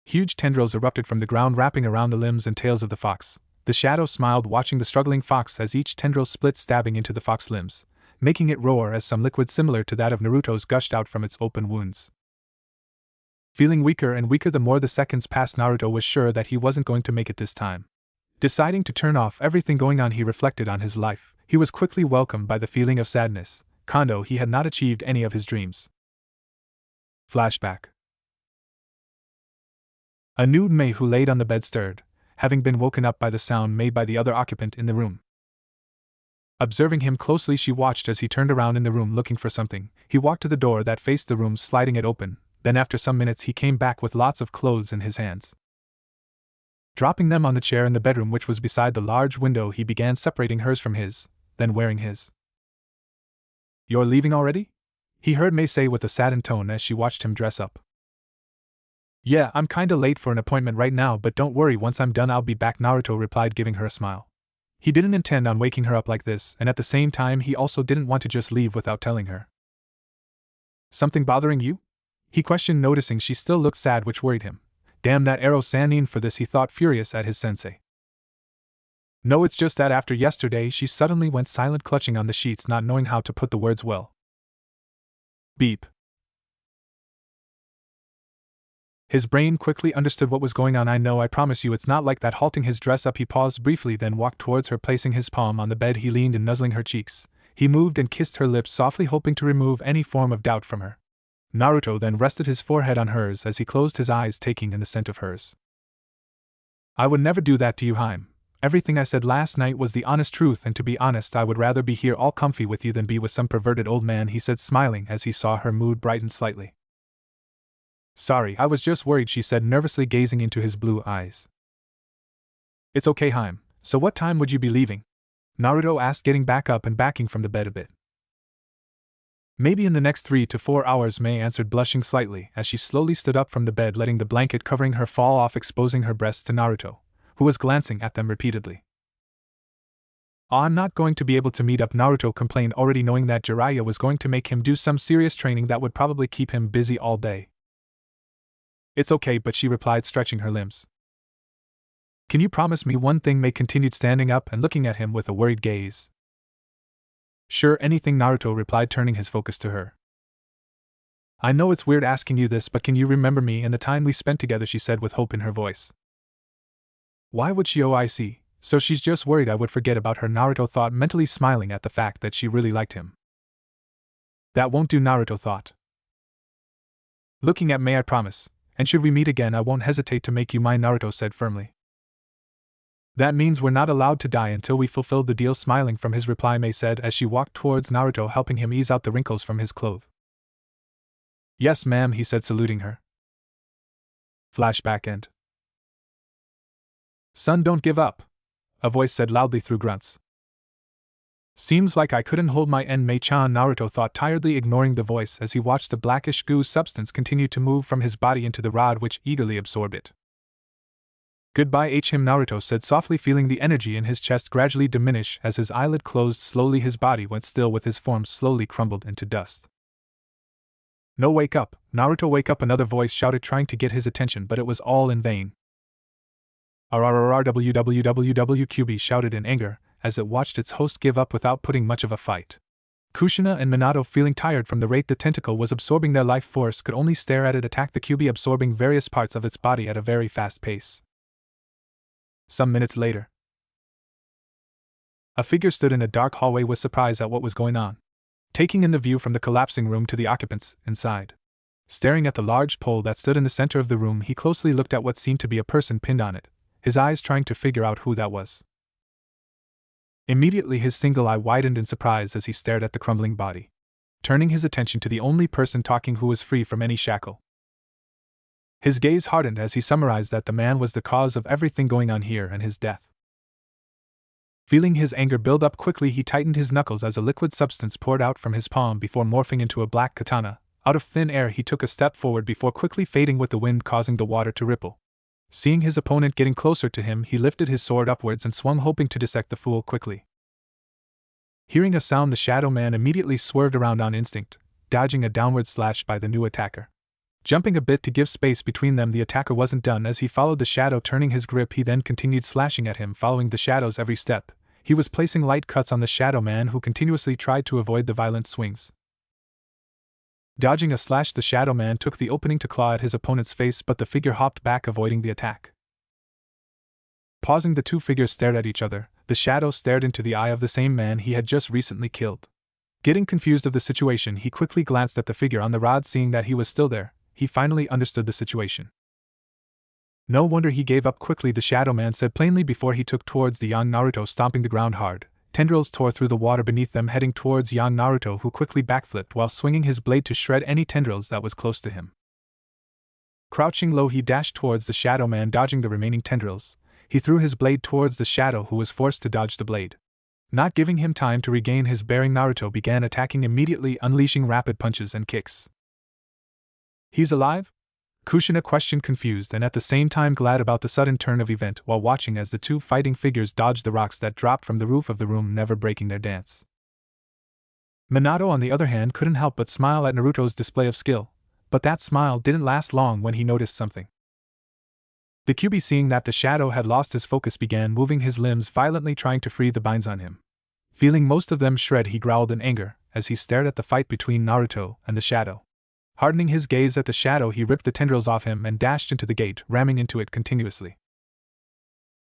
Huge tendrils erupted from the ground, wrapping around the limbs and tails of the fox. The shadow smiled, watching the struggling fox as each tendril split, stabbing into the fox's limbs, making it roar as some liquid similar to that of Naruto's gushed out from its open wounds. Feeling weaker and weaker the more the seconds passed, Naruto was sure that he wasn't going to make it this time. Deciding to turn off everything going on, he reflected on his life. He was quickly welcomed by the feeling of sadness. Kondo, he had not achieved any of his dreams. Flashback. A nude Mei who laid on the bed stirred, having been woken up by the sound made by the other occupant in the room. Observing him closely, she watched as he turned around in the room looking for something. He walked to the door that faced the room, sliding it open. Then after some minutes he came back with lots of clothes in his hands. Dropping them on the chair in the bedroom which was beside the large window, he began separating hers from his, then wearing his. "You're leaving already?" he heard Mei say with a saddened tone as she watched him dress up. "Yeah, I'm kinda late for an appointment right now, but don't worry, once I'm done I'll be back," Naruto replied, giving her a smile. He didn't intend on waking her up like this, and at the same time he also didn't want to just leave without telling her. "Something bothering you?" he questioned, noticing she still looked sad, which worried him. Damn that arrow Sanin for this, he thought, furious at his sensei. "No, it's just that after yesterday," she suddenly went silent, clutching on the sheets, not knowing how to put the words well. Beep. His brain quickly understood what was going on. "I know, I promise you it's not like that." Halting his dress up, he paused briefly, then walked towards her, placing his palm on the bed. He leaned and nuzzling her cheeks. He moved and kissed her lips softly, hoping to remove any form of doubt from her. Naruto then rested his forehead on hers as he closed his eyes, taking in the scent of hers. "I would never do that to you, Haim. Everything I said last night was the honest truth, and to be honest, I would rather be here all comfy with you than be with some perverted old man," he said, smiling as he saw her mood brighten slightly. "Sorry, I was just worried," she said, nervously gazing into his blue eyes. "It's okay, Haim. So what time would you be leaving?" Naruto asked, getting back up and backing from the bed a bit. "Maybe in the next 3 to 4 hours, Mei answered, blushing slightly as she slowly stood up from the bed, letting the blanket covering her fall off, exposing her breasts to Naruto, who was glancing at them repeatedly. "Oh, I'm not going to be able to meet up," Naruto complained, already knowing that Jiraiya was going to make him do some serious training that would probably keep him busy all day. "It's okay, but," she replied, stretching her limbs. "Can you promise me one thing?" Mei continued, standing up and looking at him with a worried gaze. "Sure, anything," Naruto replied, turning his focus to her. "I know it's weird asking you this, but can you remember me and the time we spent together?" she said with hope in her voice. Why would she? Oh, I see. So she's just worried I would forget about her, Naruto thought, mentally smiling at the fact that she really liked him. That won't do, Naruto thought. Looking at Mei, "I promise, and should we meet again I won't hesitate to make you mine," Naruto said firmly. "That means we're not allowed to die until we fulfill the deal," smiling from his reply, Mei said as she walked towards Naruto, helping him ease out the wrinkles from his clothes. "Yes, ma'am," he said, saluting her. Flashback end. "Son, don't give up," a voice said loudly through grunts. "Seems like I couldn't hold my end, Mei-chan," Naruto thought, tiredly ignoring the voice as he watched the blackish goo substance continue to move from his body into the rod, which eagerly absorbed it. "Goodbye, him," Naruto said softly, feeling the energy in his chest gradually diminish as his eyelid closed slowly. His body went still with his form slowly crumbled into dust. "No, wake up, Naruto, wake up," another voice shouted, trying to get his attention, but it was all in vain. "RRRWWWQB," shouted in anger, as it watched its host give up without putting much of a fight. Kushina and Minato, feeling tired from the rate the tentacle was absorbing their life force, could only stare at it attack the QB, absorbing various parts of its body at a very fast pace. Some minutes later, a figure stood in a dark hallway with surprise at what was going on, taking in the view from the collapsing room to the occupants inside. Staring at the large pole that stood in the center of the room, he closely looked at what seemed to be a person pinned on it, his eyes trying to figure out who that was. Immediately his single eye widened in surprise as he stared at the crumbling body, turning his attention to the only person talking who was free from any shackle. His gaze hardened as he summarized that the man was the cause of everything going on here and his death. Feeling his anger build up quickly, he tightened his knuckles as a liquid substance poured out from his palm before morphing into a black katana. Out of thin air, he took a step forward before quickly fading with the wind, causing the water to ripple. Seeing his opponent getting closer to him, he lifted his sword upwards and swung, hoping to dissect the fool quickly. Hearing a sound, the Shadow Man immediately swerved around on instinct, dodging a downward slash by the new attacker. Jumping a bit to give space between them, the attacker wasn't done as he followed the Shadow, turning his grip. He then continued slashing at him, following the Shadow's every step. He was placing light cuts on the Shadow Man, who continuously tried to avoid the violent swings. Dodging a slash, the Shadow Man took the opening to claw at his opponent's face, but the figure hopped back, avoiding the attack. Pausing, the two figures stared at each other. The Shadow stared into the eye of the same man he had just recently killed. Getting confused of the situation, he quickly glanced at the figure on the rod. Seeing that he was still there, he finally understood the situation. No wonder he gave up quickly, the Shadow Man said plainly before he took towards the young Naruto, stomping the ground hard. Tendrils tore through the water beneath them, heading towards young Naruto, who quickly backflipped while swinging his blade to shred any tendrils that was close to him. Crouching low, he dashed towards the Shadow Man, dodging the remaining tendrils. He threw his blade towards the Shadow, who was forced to dodge the blade. Not giving him time to regain his bearing, Naruto began attacking immediately, unleashing rapid punches and kicks. "He's alive?" Kushina questioned, confused and at the same time glad about the sudden turn of event, while watching as the two fighting figures dodged the rocks that dropped from the roof of the room, never breaking their dance. Minato, on the other hand, couldn't help but smile at Naruto's display of skill, but that smile didn't last long when he noticed something. The Kyuubi, seeing that the Shadow had lost his focus, began moving his limbs violently, trying to free the binds on him. Feeling most of them shred, he growled in anger as he stared at the fight between Naruto and the Shadow. Hardening his gaze at the Shadow, he ripped the tendrils off him and dashed into the gate, ramming into it continuously.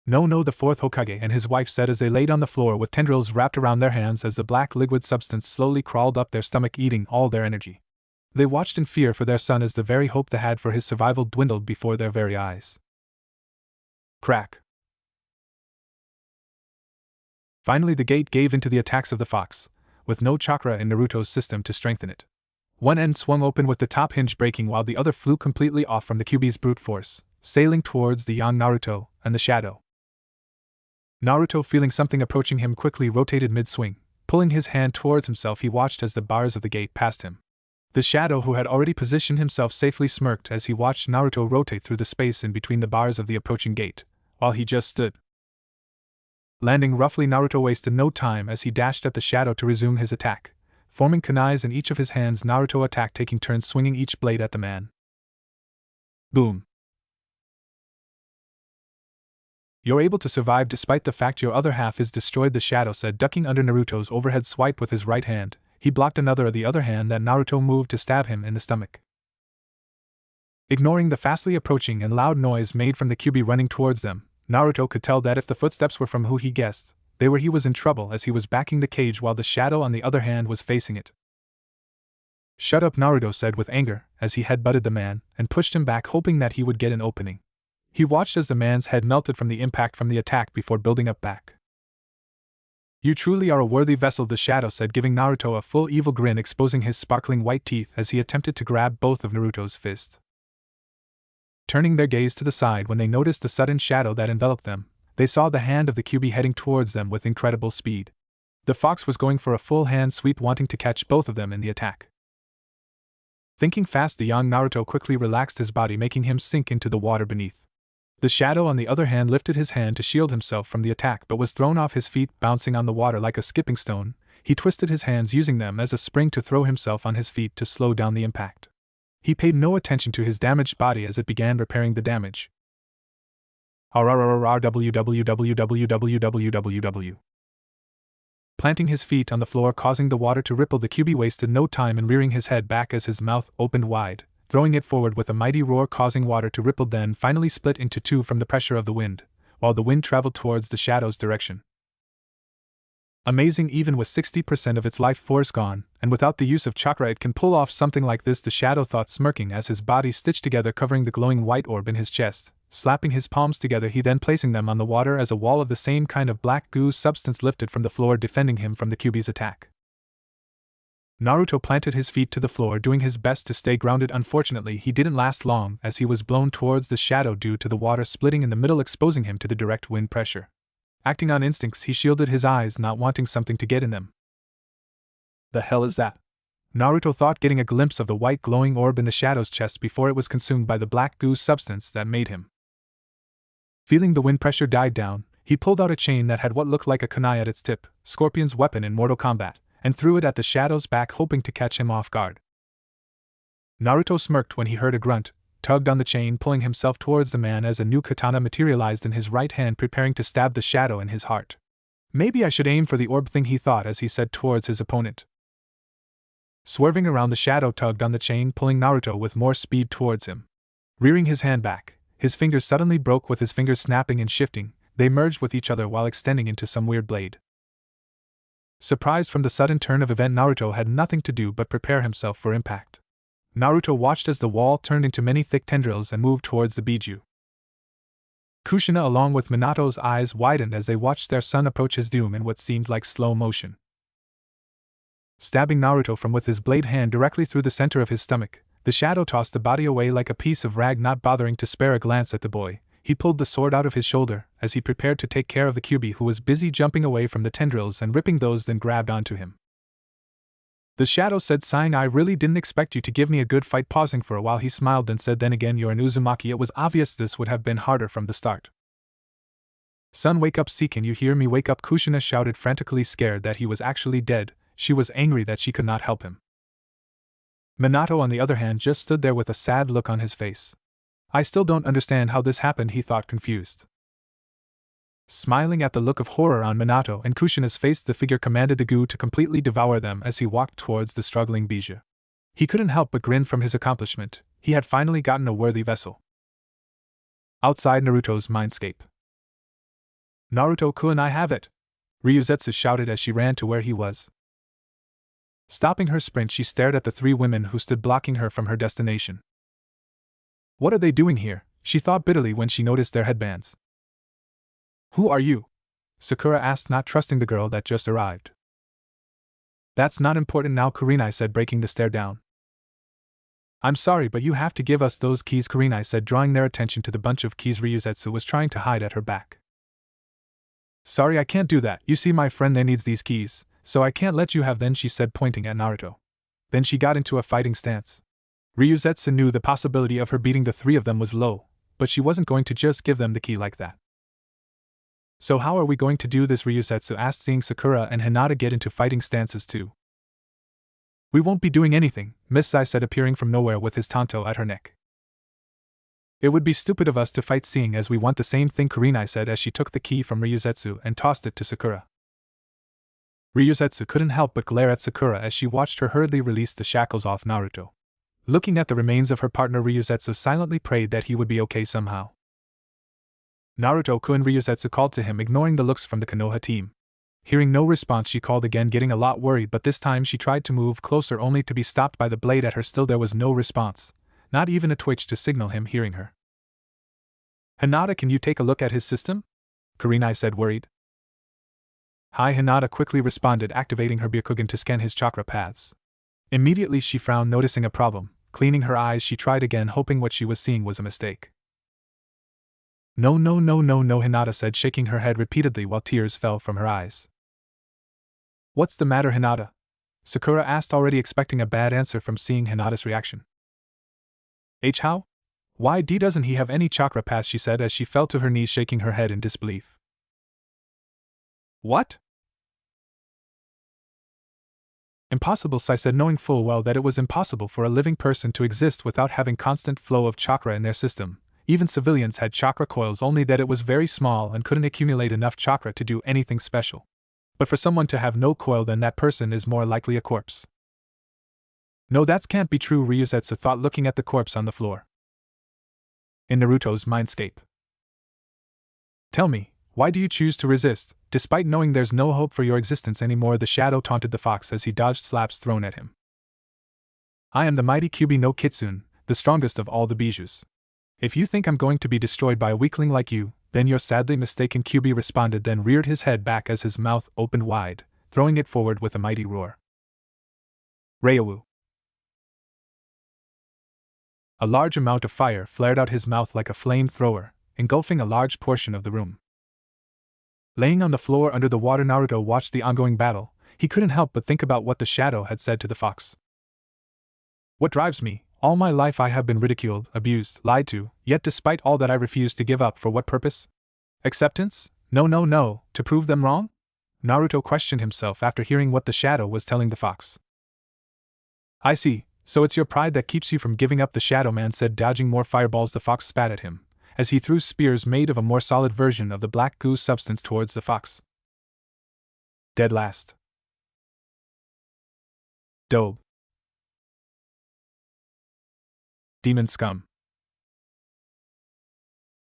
No, the fourth Hokage and his wife said as they laid on the floor with tendrils wrapped around their hands as the black liquid substance slowly crawled up their stomach, eating all their energy. They watched in fear for their son as the very hope they had for his survival dwindled before their very eyes. Crack. Finally, the gate gave in to the attacks of the fox, with no chakra in Naruto's system to strengthen it. One end swung open with the top hinge breaking, while the other flew completely off from the Kyuubi's brute force, sailing towards the young Naruto and the Shadow. Naruto, feeling something approaching him, quickly rotated mid-swing. Pulling his hand towards himself, he watched as the bars of the gate passed him. The Shadow, who had already positioned himself safely, smirked as he watched Naruto rotate through the space in between the bars of the approaching gate, while he just stood. Landing roughly, Naruto wasted no time as he dashed at the Shadow to resume his attack. Forming kunais in each of his hands, Naruto attacked, taking turns swinging each blade at the man. Boom. "You're able to survive despite the fact your other half is destroyed," the Shadow said, ducking under Naruto's overhead swipe with his right hand. He blocked another of the other hand that Naruto moved to stab him in the stomach. Ignoring the fastly approaching and loud noise made from the Kyuubi running towards them, Naruto could tell that if the footsteps were from who he guessed, he was in trouble, as he was backing the cage while the Shadow on the other hand was facing it. "Shut up," Naruto said with anger as he headbutted the man and pushed him back, hoping that he would get an opening. He watched as the man's head melted from the impact from the attack before building up back. "You truly are a worthy vessel," the Shadow said, giving Naruto a full evil grin, exposing his sparkling white teeth as he attempted to grab both of Naruto's fists. Turning their gaze to the side when they noticed the sudden shadow that enveloped them, they saw the hand of the Kyuubi heading towards them with incredible speed. The fox was going for a full hand sweep, wanting to catch both of them in the attack. Thinking fast, the young Naruto quickly relaxed his body, making him sink into the water beneath. The Shadow, on the other hand, lifted his hand to shield himself from the attack but was thrown off his feet, bouncing on the water like a skipping stone. He twisted his hands, using them as a spring to throw himself on his feet to slow down the impact. He paid no attention to his damaged body as it began repairing the damage. www. Planting his feet on the floor, causing the water to ripple, the Kyuubi wasted no time in rearing his head back as his mouth opened wide, throwing it forward with a mighty roar, causing water to ripple, then finally split into two from the pressure of the wind, while the wind traveled towards the Shadow's direction. Amazing, even with 60% of its life force gone, and without the use of chakra, it can pull off something like this, the Shadow thought, smirking as his body stitched together, covering the glowing white orb in his chest. Slapping his palms together, he then placing them on the water as a wall of the same kind of black goo substance lifted from the floor, defending him from the Kyuubi's attack. Naruto planted his feet to the floor, doing his best to stay grounded. Unfortunately, he didn't last long as he was blown towards the Shadow due to the water splitting in the middle, exposing him to the direct wind pressure. Acting on instincts, he shielded his eyes, not wanting something to get in them. "The hell is that?" Naruto thought, getting a glimpse of the white glowing orb in the Shadow's chest before it was consumed by the black goo substance that made him. Feeling the wind pressure died down, He pulled out a chain that had what looked like a kunai at its tip, Scorpion's weapon in Mortal Kombat, and threw it at the Shadow's back, hoping to catch him off guard. Naruto smirked when he heard a grunt, tugged on the chain, pulling himself towards the man as a new katana materialized in his right hand, preparing to stab the Shadow in his heart. Maybe I should aim for the orb thing, he thought as he said towards his opponent. Swerving around, the Shadow tugged on the chain, pulling Naruto with more speed towards him. Rearing his hand back, his fingers suddenly broke, with his fingers snapping and shifting. They merged with each other while extending into some weird blade. Surprised from the sudden turn of event, Naruto had nothing to do but prepare himself for impact. Naruto watched as the wall turned into many thick tendrils and moved towards the Biju. Kushina, along with Minato's eyes widened as they watched their son approach his doom in what seemed like slow motion. Stabbing Naruto from with his blade hand directly through the center of his stomach, the Shadow tossed the body away like a piece of rag, not bothering to spare a glance at the boy. He pulled the sword out of his shoulder as he prepared to take care of the Kyuubi, who was busy jumping away from the tendrils and ripping those, then grabbed onto him. The Shadow said, sighing, "I really didn't expect you to give me a good fight." Pausing for a while, he smiled and said, "Then again, you're an Uzumaki. It was obvious this would have been harder from the start." "Son, wake up! See, can you hear me? Wake up!" Kushina shouted, frantically scared that he was actually dead. She was angry that she could not help him. Minato, on the other hand, just stood there with a sad look on his face. "I still don't understand how this happened," he thought, confused. Smiling at the look of horror on Minato and Kushina's face, the figure commanded the goo to completely devour them as he walked towards the struggling Biju. He couldn't help but grin from his accomplishment. He had finally gotten a worthy vessel. Outside Naruto's mindscape. "Naruto-kun, I have it!" Ryuzetsu shouted as she ran to where he was. Stopping her sprint, she stared at the three women who stood blocking her from her destination. "What are they doing here?" she thought bitterly when she noticed their headbands. "Who are you?" Sakura asked, not trusting the girl that just arrived. "That's not important now," Kurenai said, breaking the stare down. "I'm sorry, but you have to give us those keys," Kurenai said, drawing their attention to the bunch of keys Ryuzetsu was trying to hide at her back. "Sorry, I can't do that. You see, my friend there needs these keys, so I can't let you have them," she said, pointing at Naruto. Then she got into a fighting stance. Ryuzetsu knew the possibility of her beating the three of them was low, but she wasn't going to just give them the key like that. "So how are we going to do this?" Ryuzetsu asked, seeing Sakura and Hinata get into fighting stances too. "We won't be doing anything," Miss Sai said, appearing from nowhere with his tanto at her neck. "It would be stupid of us to fight, seeing as we want the same thing," Kurenai said as she took the key from Ryuzetsu and tossed it to Sakura. Ryuzetsu couldn't help but glare at Sakura as she watched her hurriedly release the shackles off Naruto. Looking at the remains of her partner, Ryuzetsu silently prayed that he would be okay somehow. "Naruto-kun," Ryuzetsu called to him, ignoring the looks from the Konoha team. Hearing no response, she called again, getting a lot worried, but this time she tried to move closer only to be stopped by the blade at her. Still there was no response, not even a twitch to signal him hearing her. "Hinata, can you take a look at his system?" Kurenai said, worried. "Hi," Hinata quickly responded, activating her Byakugan to scan his chakra paths. Immediately she frowned, noticing a problem. Cleaning her eyes, she tried again, hoping what she was seeing was a mistake. "No, no, no, no, no," Hinata said, shaking her head repeatedly while tears fell from her eyes. "What's the matter, Hinata?" Sakura asked, already expecting a bad answer from seeing Hinata's reaction. "How? Why doesn't he have any chakra paths?" she said as she fell to her knees, shaking her head in disbelief. "What?" "Impossible," Sai said, knowing full well that it was impossible for a living person to exist without having constant flow of chakra in their system. Even civilians had chakra coils, only that it was very small and couldn't accumulate enough chakra to do anything special. But for someone to have no coil, then that person is more likely a corpse. "No, that can't be true," Ryuzetsu thought, looking at the corpse on the floor. In Naruto's mindscape. "Tell me, why do you choose to resist, despite knowing there's no hope for your existence anymore?" the Shadow taunted the fox as he dodged slaps thrown at him. "I am the mighty Kyuubi no Kitsune, the strongest of all the Bijus. If you think I'm going to be destroyed by a weakling like you, then you're sadly mistaken," Kyuubi responded, then reared his head back as his mouth opened wide, throwing it forward with a mighty roar. Ryowu. A large amount of fire flared out his mouth like a flamethrower, engulfing a large portion of the room. Laying on the floor under the water, Naruto watched the ongoing battle. He couldn't help but think about what the Shadow had said to the fox. "What drives me? All my life I have been ridiculed, abused, lied to, yet despite all that I refuse to give up. For what purpose? Acceptance? No, no, no, to prove them wrong? Naruto questioned himself after hearing what the shadow was telling the fox. I see, so it's your pride that keeps you from giving up, the shadow man said, dodging more fireballs. The fox spat at him, as he threw spears made of a more solid version of the black goo substance towards the fox. Dead last. Dobe. Demon scum.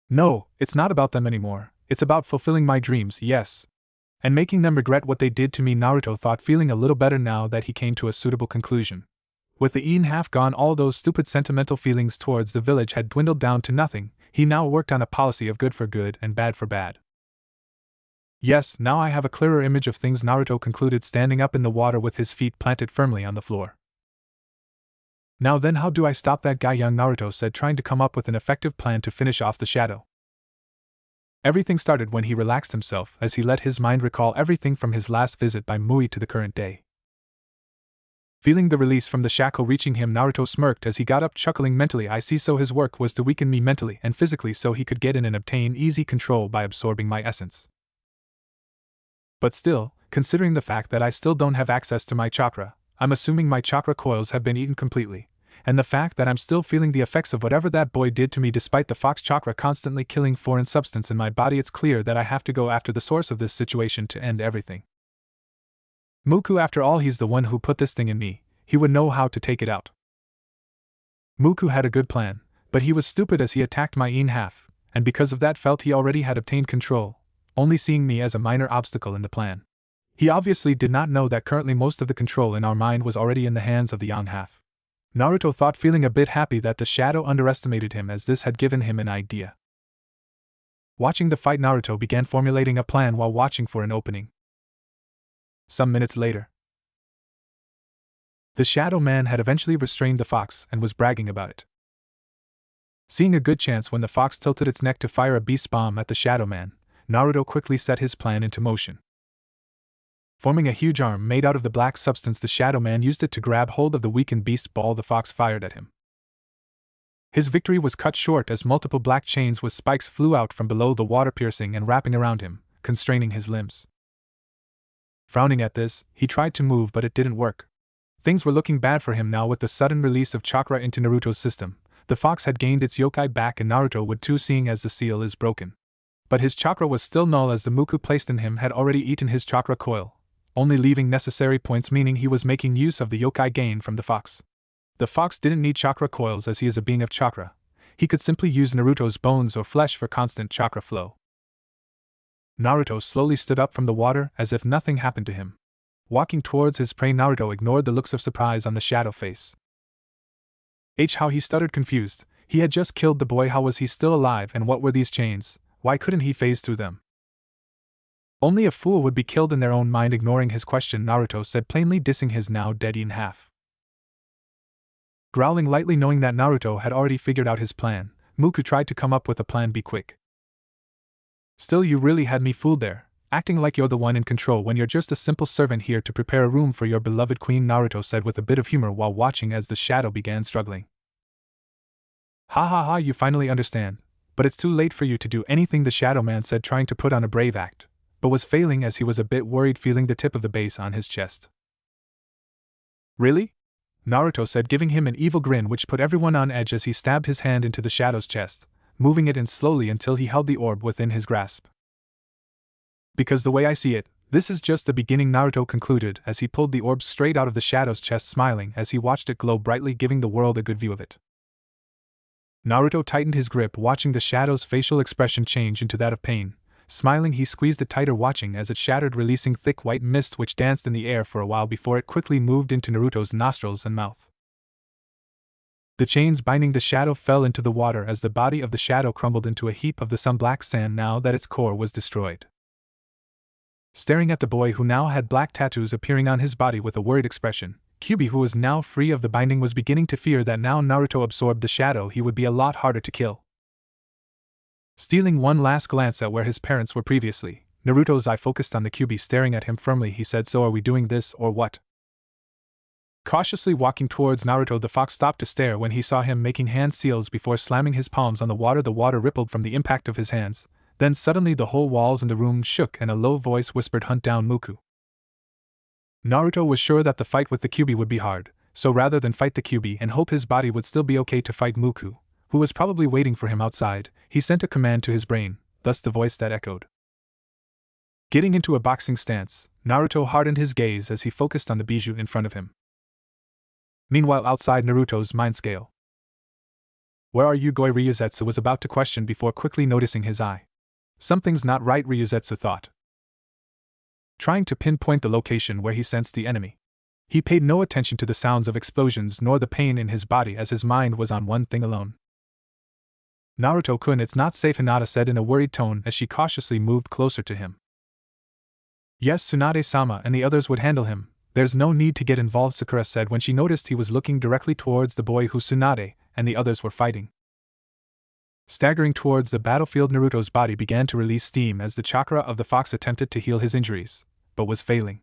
No, it's not about them anymore, it's about fulfilling my dreams, yes. And making them regret what they did to me, Naruto thought, feeling a little better now that he came to a suitable conclusion. With the Iin half gone, all those stupid sentimental feelings towards the village had dwindled down to nothing. He now worked on a policy of good for good and bad for bad. Yes, now I have a clearer image of things, Naruto concluded, standing up in the water with his feet planted firmly on the floor. Now then, how do I stop that guy? Young Naruto said, trying to come up with an effective plan to finish off the shadow. Everything started when he relaxed himself, as he let his mind recall everything from his last visit by Mui to the current day. Feeling the release from the shackle reaching him, Naruto smirked as he got up, chuckling mentally. I see, so his work was to weaken me mentally and physically so he could get in and obtain easy control by absorbing my essence. But still, considering the fact that I still don't have access to my chakra, I'm assuming my chakra coils have been eaten completely, and the fact that I'm still feeling the effects of whatever that boy did to me despite the fox chakra constantly killing foreign substance in my body, it's clear that I have to go after the source of this situation to end everything. Muku, after all, he's the one who put this thing in me, he would know how to take it out. Muku had a good plan, but he was stupid as he attacked my Iin half, and because of that felt he already had obtained control, only seeing me as a minor obstacle in the plan. He obviously did not know that currently most of the control in our mind was already in the hands of the Yang half. Naruto thought, feeling a bit happy that the shadow underestimated him, as this had given him an idea. Watching the fight, Naruto began formulating a plan while watching for an opening. Some minutes later, the shadow man had eventually restrained the fox and was bragging about it. Seeing a good chance when the fox tilted its neck to fire a beast bomb at the shadow man, Naruto quickly set his plan into motion. Forming a huge arm made out of the black substance, the shadow man used it to grab hold of the weakened beast ball the fox fired at him. His victory was cut short as multiple black chains with spikes flew out from below the water, piercing and wrapping around him, constraining his limbs. Frowning at this, he tried to move, but it didn't work. Things were looking bad for him now. With the sudden release of chakra into Naruto's system, the fox had gained its yokai back, and Naruto would too, seeing as the seal is broken. But his chakra was still null, as the Muku placed in him had already eaten his chakra coil, only leaving necessary points, meaning he was making use of the yokai gain from the fox. The fox didn't need chakra coils as he is a being of chakra. He could simply use Naruto's bones or flesh for constant chakra flow. Naruto slowly stood up from the water as if nothing happened to him. Walking towards his prey, Naruto ignored the looks of surprise on the shadow face. How, he stuttered, confused. He had just killed the boy. How was he still alive, and what were these chains? Why couldn't he phase through them? Only a fool would be killed in their own mind. Ignoring his question, Naruto said, plainly dissing his now dead Iin half. Growling lightly, knowing that Naruto had already figured out his plan, Muku tried to come up with a plan B quick. Still, you really had me fooled there, acting like you're the one in control when you're just a simple servant here to prepare a room for your beloved queen, Naruto said with a bit of humor while watching as the shadow began struggling. Ha ha ha, you finally understand, but it's too late for you to do anything, the shadow man said, trying to put on a brave act, but was failing as he was a bit worried, feeling the tip of the base on his chest. Really? Naruto said, giving him an evil grin which put everyone on edge as he stabbed his hand into the shadow's chest, moving it in slowly until he held the orb within his grasp. Because the way I see it, this is just the beginning, Naruto concluded as he pulled the orb straight out of the shadow's chest, smiling as he watched it glow brightly, giving the world a good view of it. Naruto tightened his grip, watching the shadow's facial expression change into that of pain. Smiling, he squeezed it tighter, watching as it shattered, releasing thick white mist which danced in the air for a while before it quickly moved into Naruto's nostrils and mouth. The chains binding the shadow fell into the water as the body of the shadow crumbled into a heap of the some black sand now that its core was destroyed. Staring at the boy, who now had black tattoos appearing on his body with a worried expression, Kyuubi, who was now free of the binding, was beginning to fear that now Naruto absorbed the shadow he would be a lot harder to kill. Stealing one last glance at where his parents were previously, Naruto's eye focused on the Kyuubi staring at him firmly. He said, "So are we doing this or what?" Cautiously walking towards Naruto, the fox stopped to stare when he saw him making hand seals before slamming his palms on the water. The water rippled from the impact of his hands, Then suddenly the whole walls in the room shook and a low voice whispered, "Hunt down Muku." Naruto was sure that the fight with the Kyuubi would be hard, so rather than fight the Kyuubi and hope his body would still be okay to fight Muku, who was probably waiting for him outside, he sent a command to his brain, thus the voice that echoed. Getting into a boxing stance, Naruto hardened his gaze as he focused on the bijou in front of him. Meanwhile, outside Naruto's mind scale. "Where are you going?" Ryuzetsu was about to question before quickly noticing his eye. "Something's not right," Ryuzetsu thought, trying to pinpoint the location where he sensed the enemy. He paid no attention to the sounds of explosions nor the pain in his body as his mind was on one thing alone. "Naruto-kun, it's not safe," Hinata said in a worried tone as she cautiously moved closer to him. "Yes, Tsunade-sama and the others would handle him. There's no need to get involved," Sakura said when she noticed he was looking directly towards the boy who Tsunade and the others were fighting. Staggering towards the battlefield, Naruto's body began to release steam as the chakra of the fox attempted to heal his injuries, but was failing.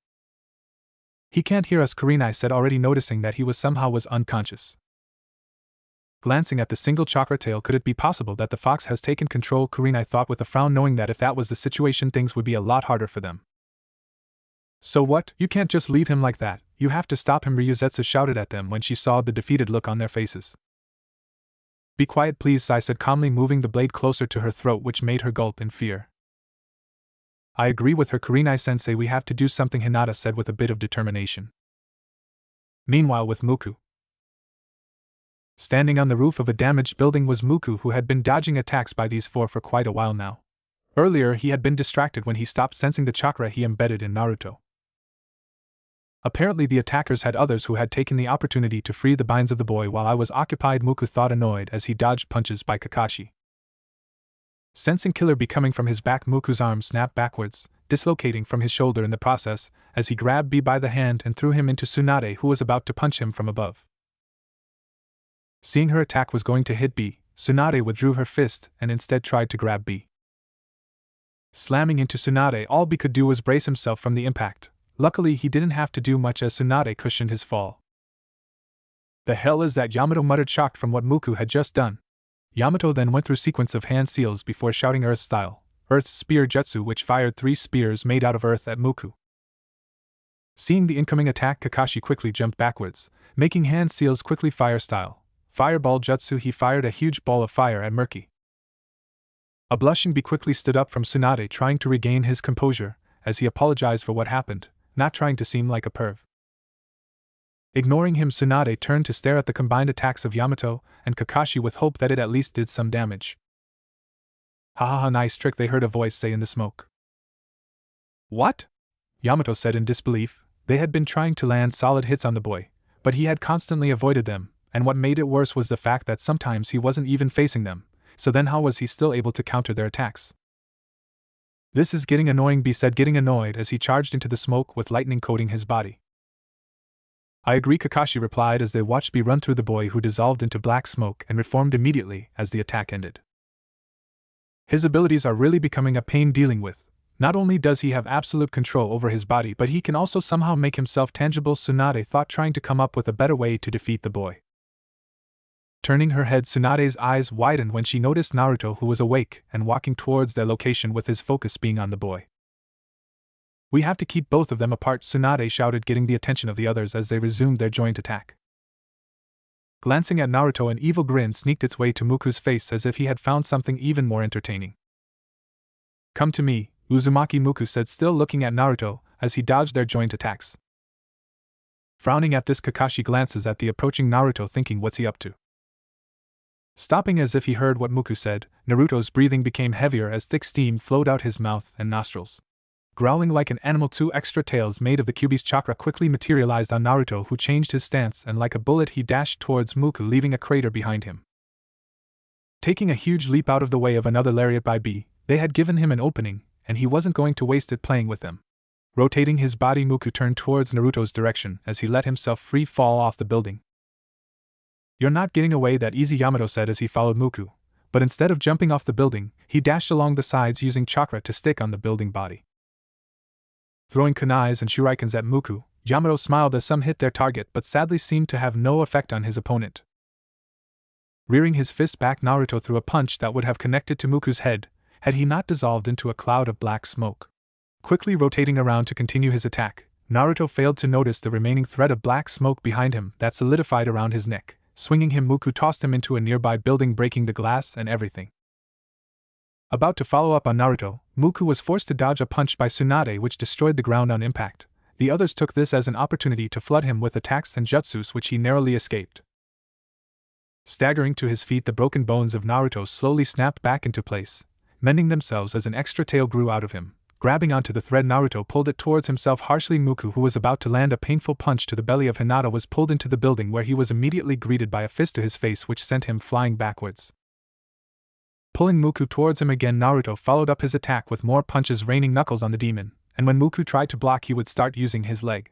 "He can't hear us," Kurenai said, already noticing that he was unconscious. Glancing at the single chakra tail, could it be possible that the fox has taken control? Kurenai thought with a frown, knowing that if that was the situation, things would be a lot harder for them. "So what? You can't just leave him like that, you have to stop him," Ryuzetsu shouted at them when she saw the defeated look on their faces. "Be quiet please," Sai said calmly, moving the blade closer to her throat, which made her gulp in fear. "I agree with her, Kurenai-sensei, we have to do something," Hinata said with a bit of determination. Meanwhile, with Muku. Standing on the roof of a damaged building was Muku, who had been dodging attacks by these four for quite a while now. Earlier he had been distracted when he stopped sensing the chakra he embedded in Naruto. Apparently the attackers had others who had taken the opportunity to free the binds of the boy while I was occupied, Muku thought, annoyed as he dodged punches by Kakashi. Sensing killer be coming from his back, Muku's arm snapped backwards, dislocating from his shoulder in the process, as he grabbed B by the hand and threw him into Tsunade, who was about to punch him from above. Seeing her attack was going to hit B, Tsunade withdrew her fist and instead tried to grab B. Slamming into Tsunade, all B could do was brace himself from the impact. Luckily he didn't have to do much as Tsunade cushioned his fall. "The hell is that?" Yamato muttered, shocked from what Muku had just done. Yamato then went through sequence of hand seals before shouting Earth Style, Earth's Spear Jutsu, which fired 3 spears made out of earth at Muku. Seeing the incoming attack, Kakashi quickly jumped backwards, making hand seals quickly Fire Style, Fireball Jutsu. He fired a huge ball of fire at Murky. A blushing B quickly stood up from Tsunade, trying to regain his composure, as he apologized for what happened, not trying to seem like a perv. Ignoring him, Tsunade turned to stare at the combined attacks of Yamato and Kakashi with hope that it at least did some damage. "Ha ha ha, nice trick," they heard a voice say in the smoke. "What?" Yamato said in disbelief. They had been trying to land solid hits on the boy, but he had constantly avoided them, and what made it worse was the fact that sometimes he wasn't even facing them, so then how was he still able to counter their attacks? "This is getting annoying," B said, getting annoyed as he charged into the smoke with lightning coating his body. "I agree," Kakashi replied as they watched B run through the boy, who dissolved into black smoke and reformed immediately as the attack ended. His abilities are really becoming a pain dealing with. Not only does he have absolute control over his body, but he can also somehow make himself tangible, Tsunade thought, trying to come up with a better way to defeat the boy. Turning her head, Tsunade's eyes widened when she noticed Naruto, who was awake and walking towards their location with his focus being on the boy. "We have to keep both of them apart," Tsunade shouted, getting the attention of the others as they resumed their joint attack. Glancing at Naruto, an evil grin sneaked its way to Muku's face as if he had found something even more entertaining. "Come to me, Uzumaki," Muku said, still looking at Naruto as he dodged their joint attacks. Frowning at this, Kakashi glances at the approaching Naruto, thinking, what's he up to? Stopping as if he heard what Muku said, Naruto's breathing became heavier as thick steam flowed out his mouth and nostrils. Growling like an animal, 2 extra tails made of the Kyuubi's chakra quickly materialized on Naruto, who changed his stance, and like a bullet he dashed towards Muku, leaving a crater behind him. Taking a huge leap out of the way of another lariat by B, they had given him an opening, and he wasn't going to waste it playing with them. Rotating his body, Muku turned towards Naruto's direction as he let himself free fall off the building. "You're not getting away that easy," Yamato said as he followed Muku, but instead of jumping off the building, he dashed along the sides using chakra to stick on the building body. Throwing kunais and shurikens at Muku, Yamato smiled as some hit their target but sadly seemed to have no effect on his opponent. Rearing his fist back, Naruto threw a punch that would have connected to Muku's head, had he not dissolved into a cloud of black smoke. Quickly rotating around to continue his attack, Naruto failed to notice the remaining thread of black smoke behind him that solidified around his neck. Swinging him, Muku tossed him into a nearby building, breaking the glass and everything. About to follow up on Naruto, Muku was forced to dodge a punch by Tsunade which destroyed the ground on impact. The others took this as an opportunity to flood him with attacks and jutsus which he narrowly escaped. Staggering to his feet, the broken bones of Naruto slowly snapped back into place, mending themselves as an extra tail grew out of him. Grabbing onto the thread, Naruto pulled it towards himself harshly. Muku, who was about to land a painful punch to the belly of Hinata, was pulled into the building where he was immediately greeted by a fist to his face which sent him flying backwards. Pulling Muku towards him again, Naruto followed up his attack with more punches, raining knuckles on the demon, and when Muku tried to block he would start using his leg.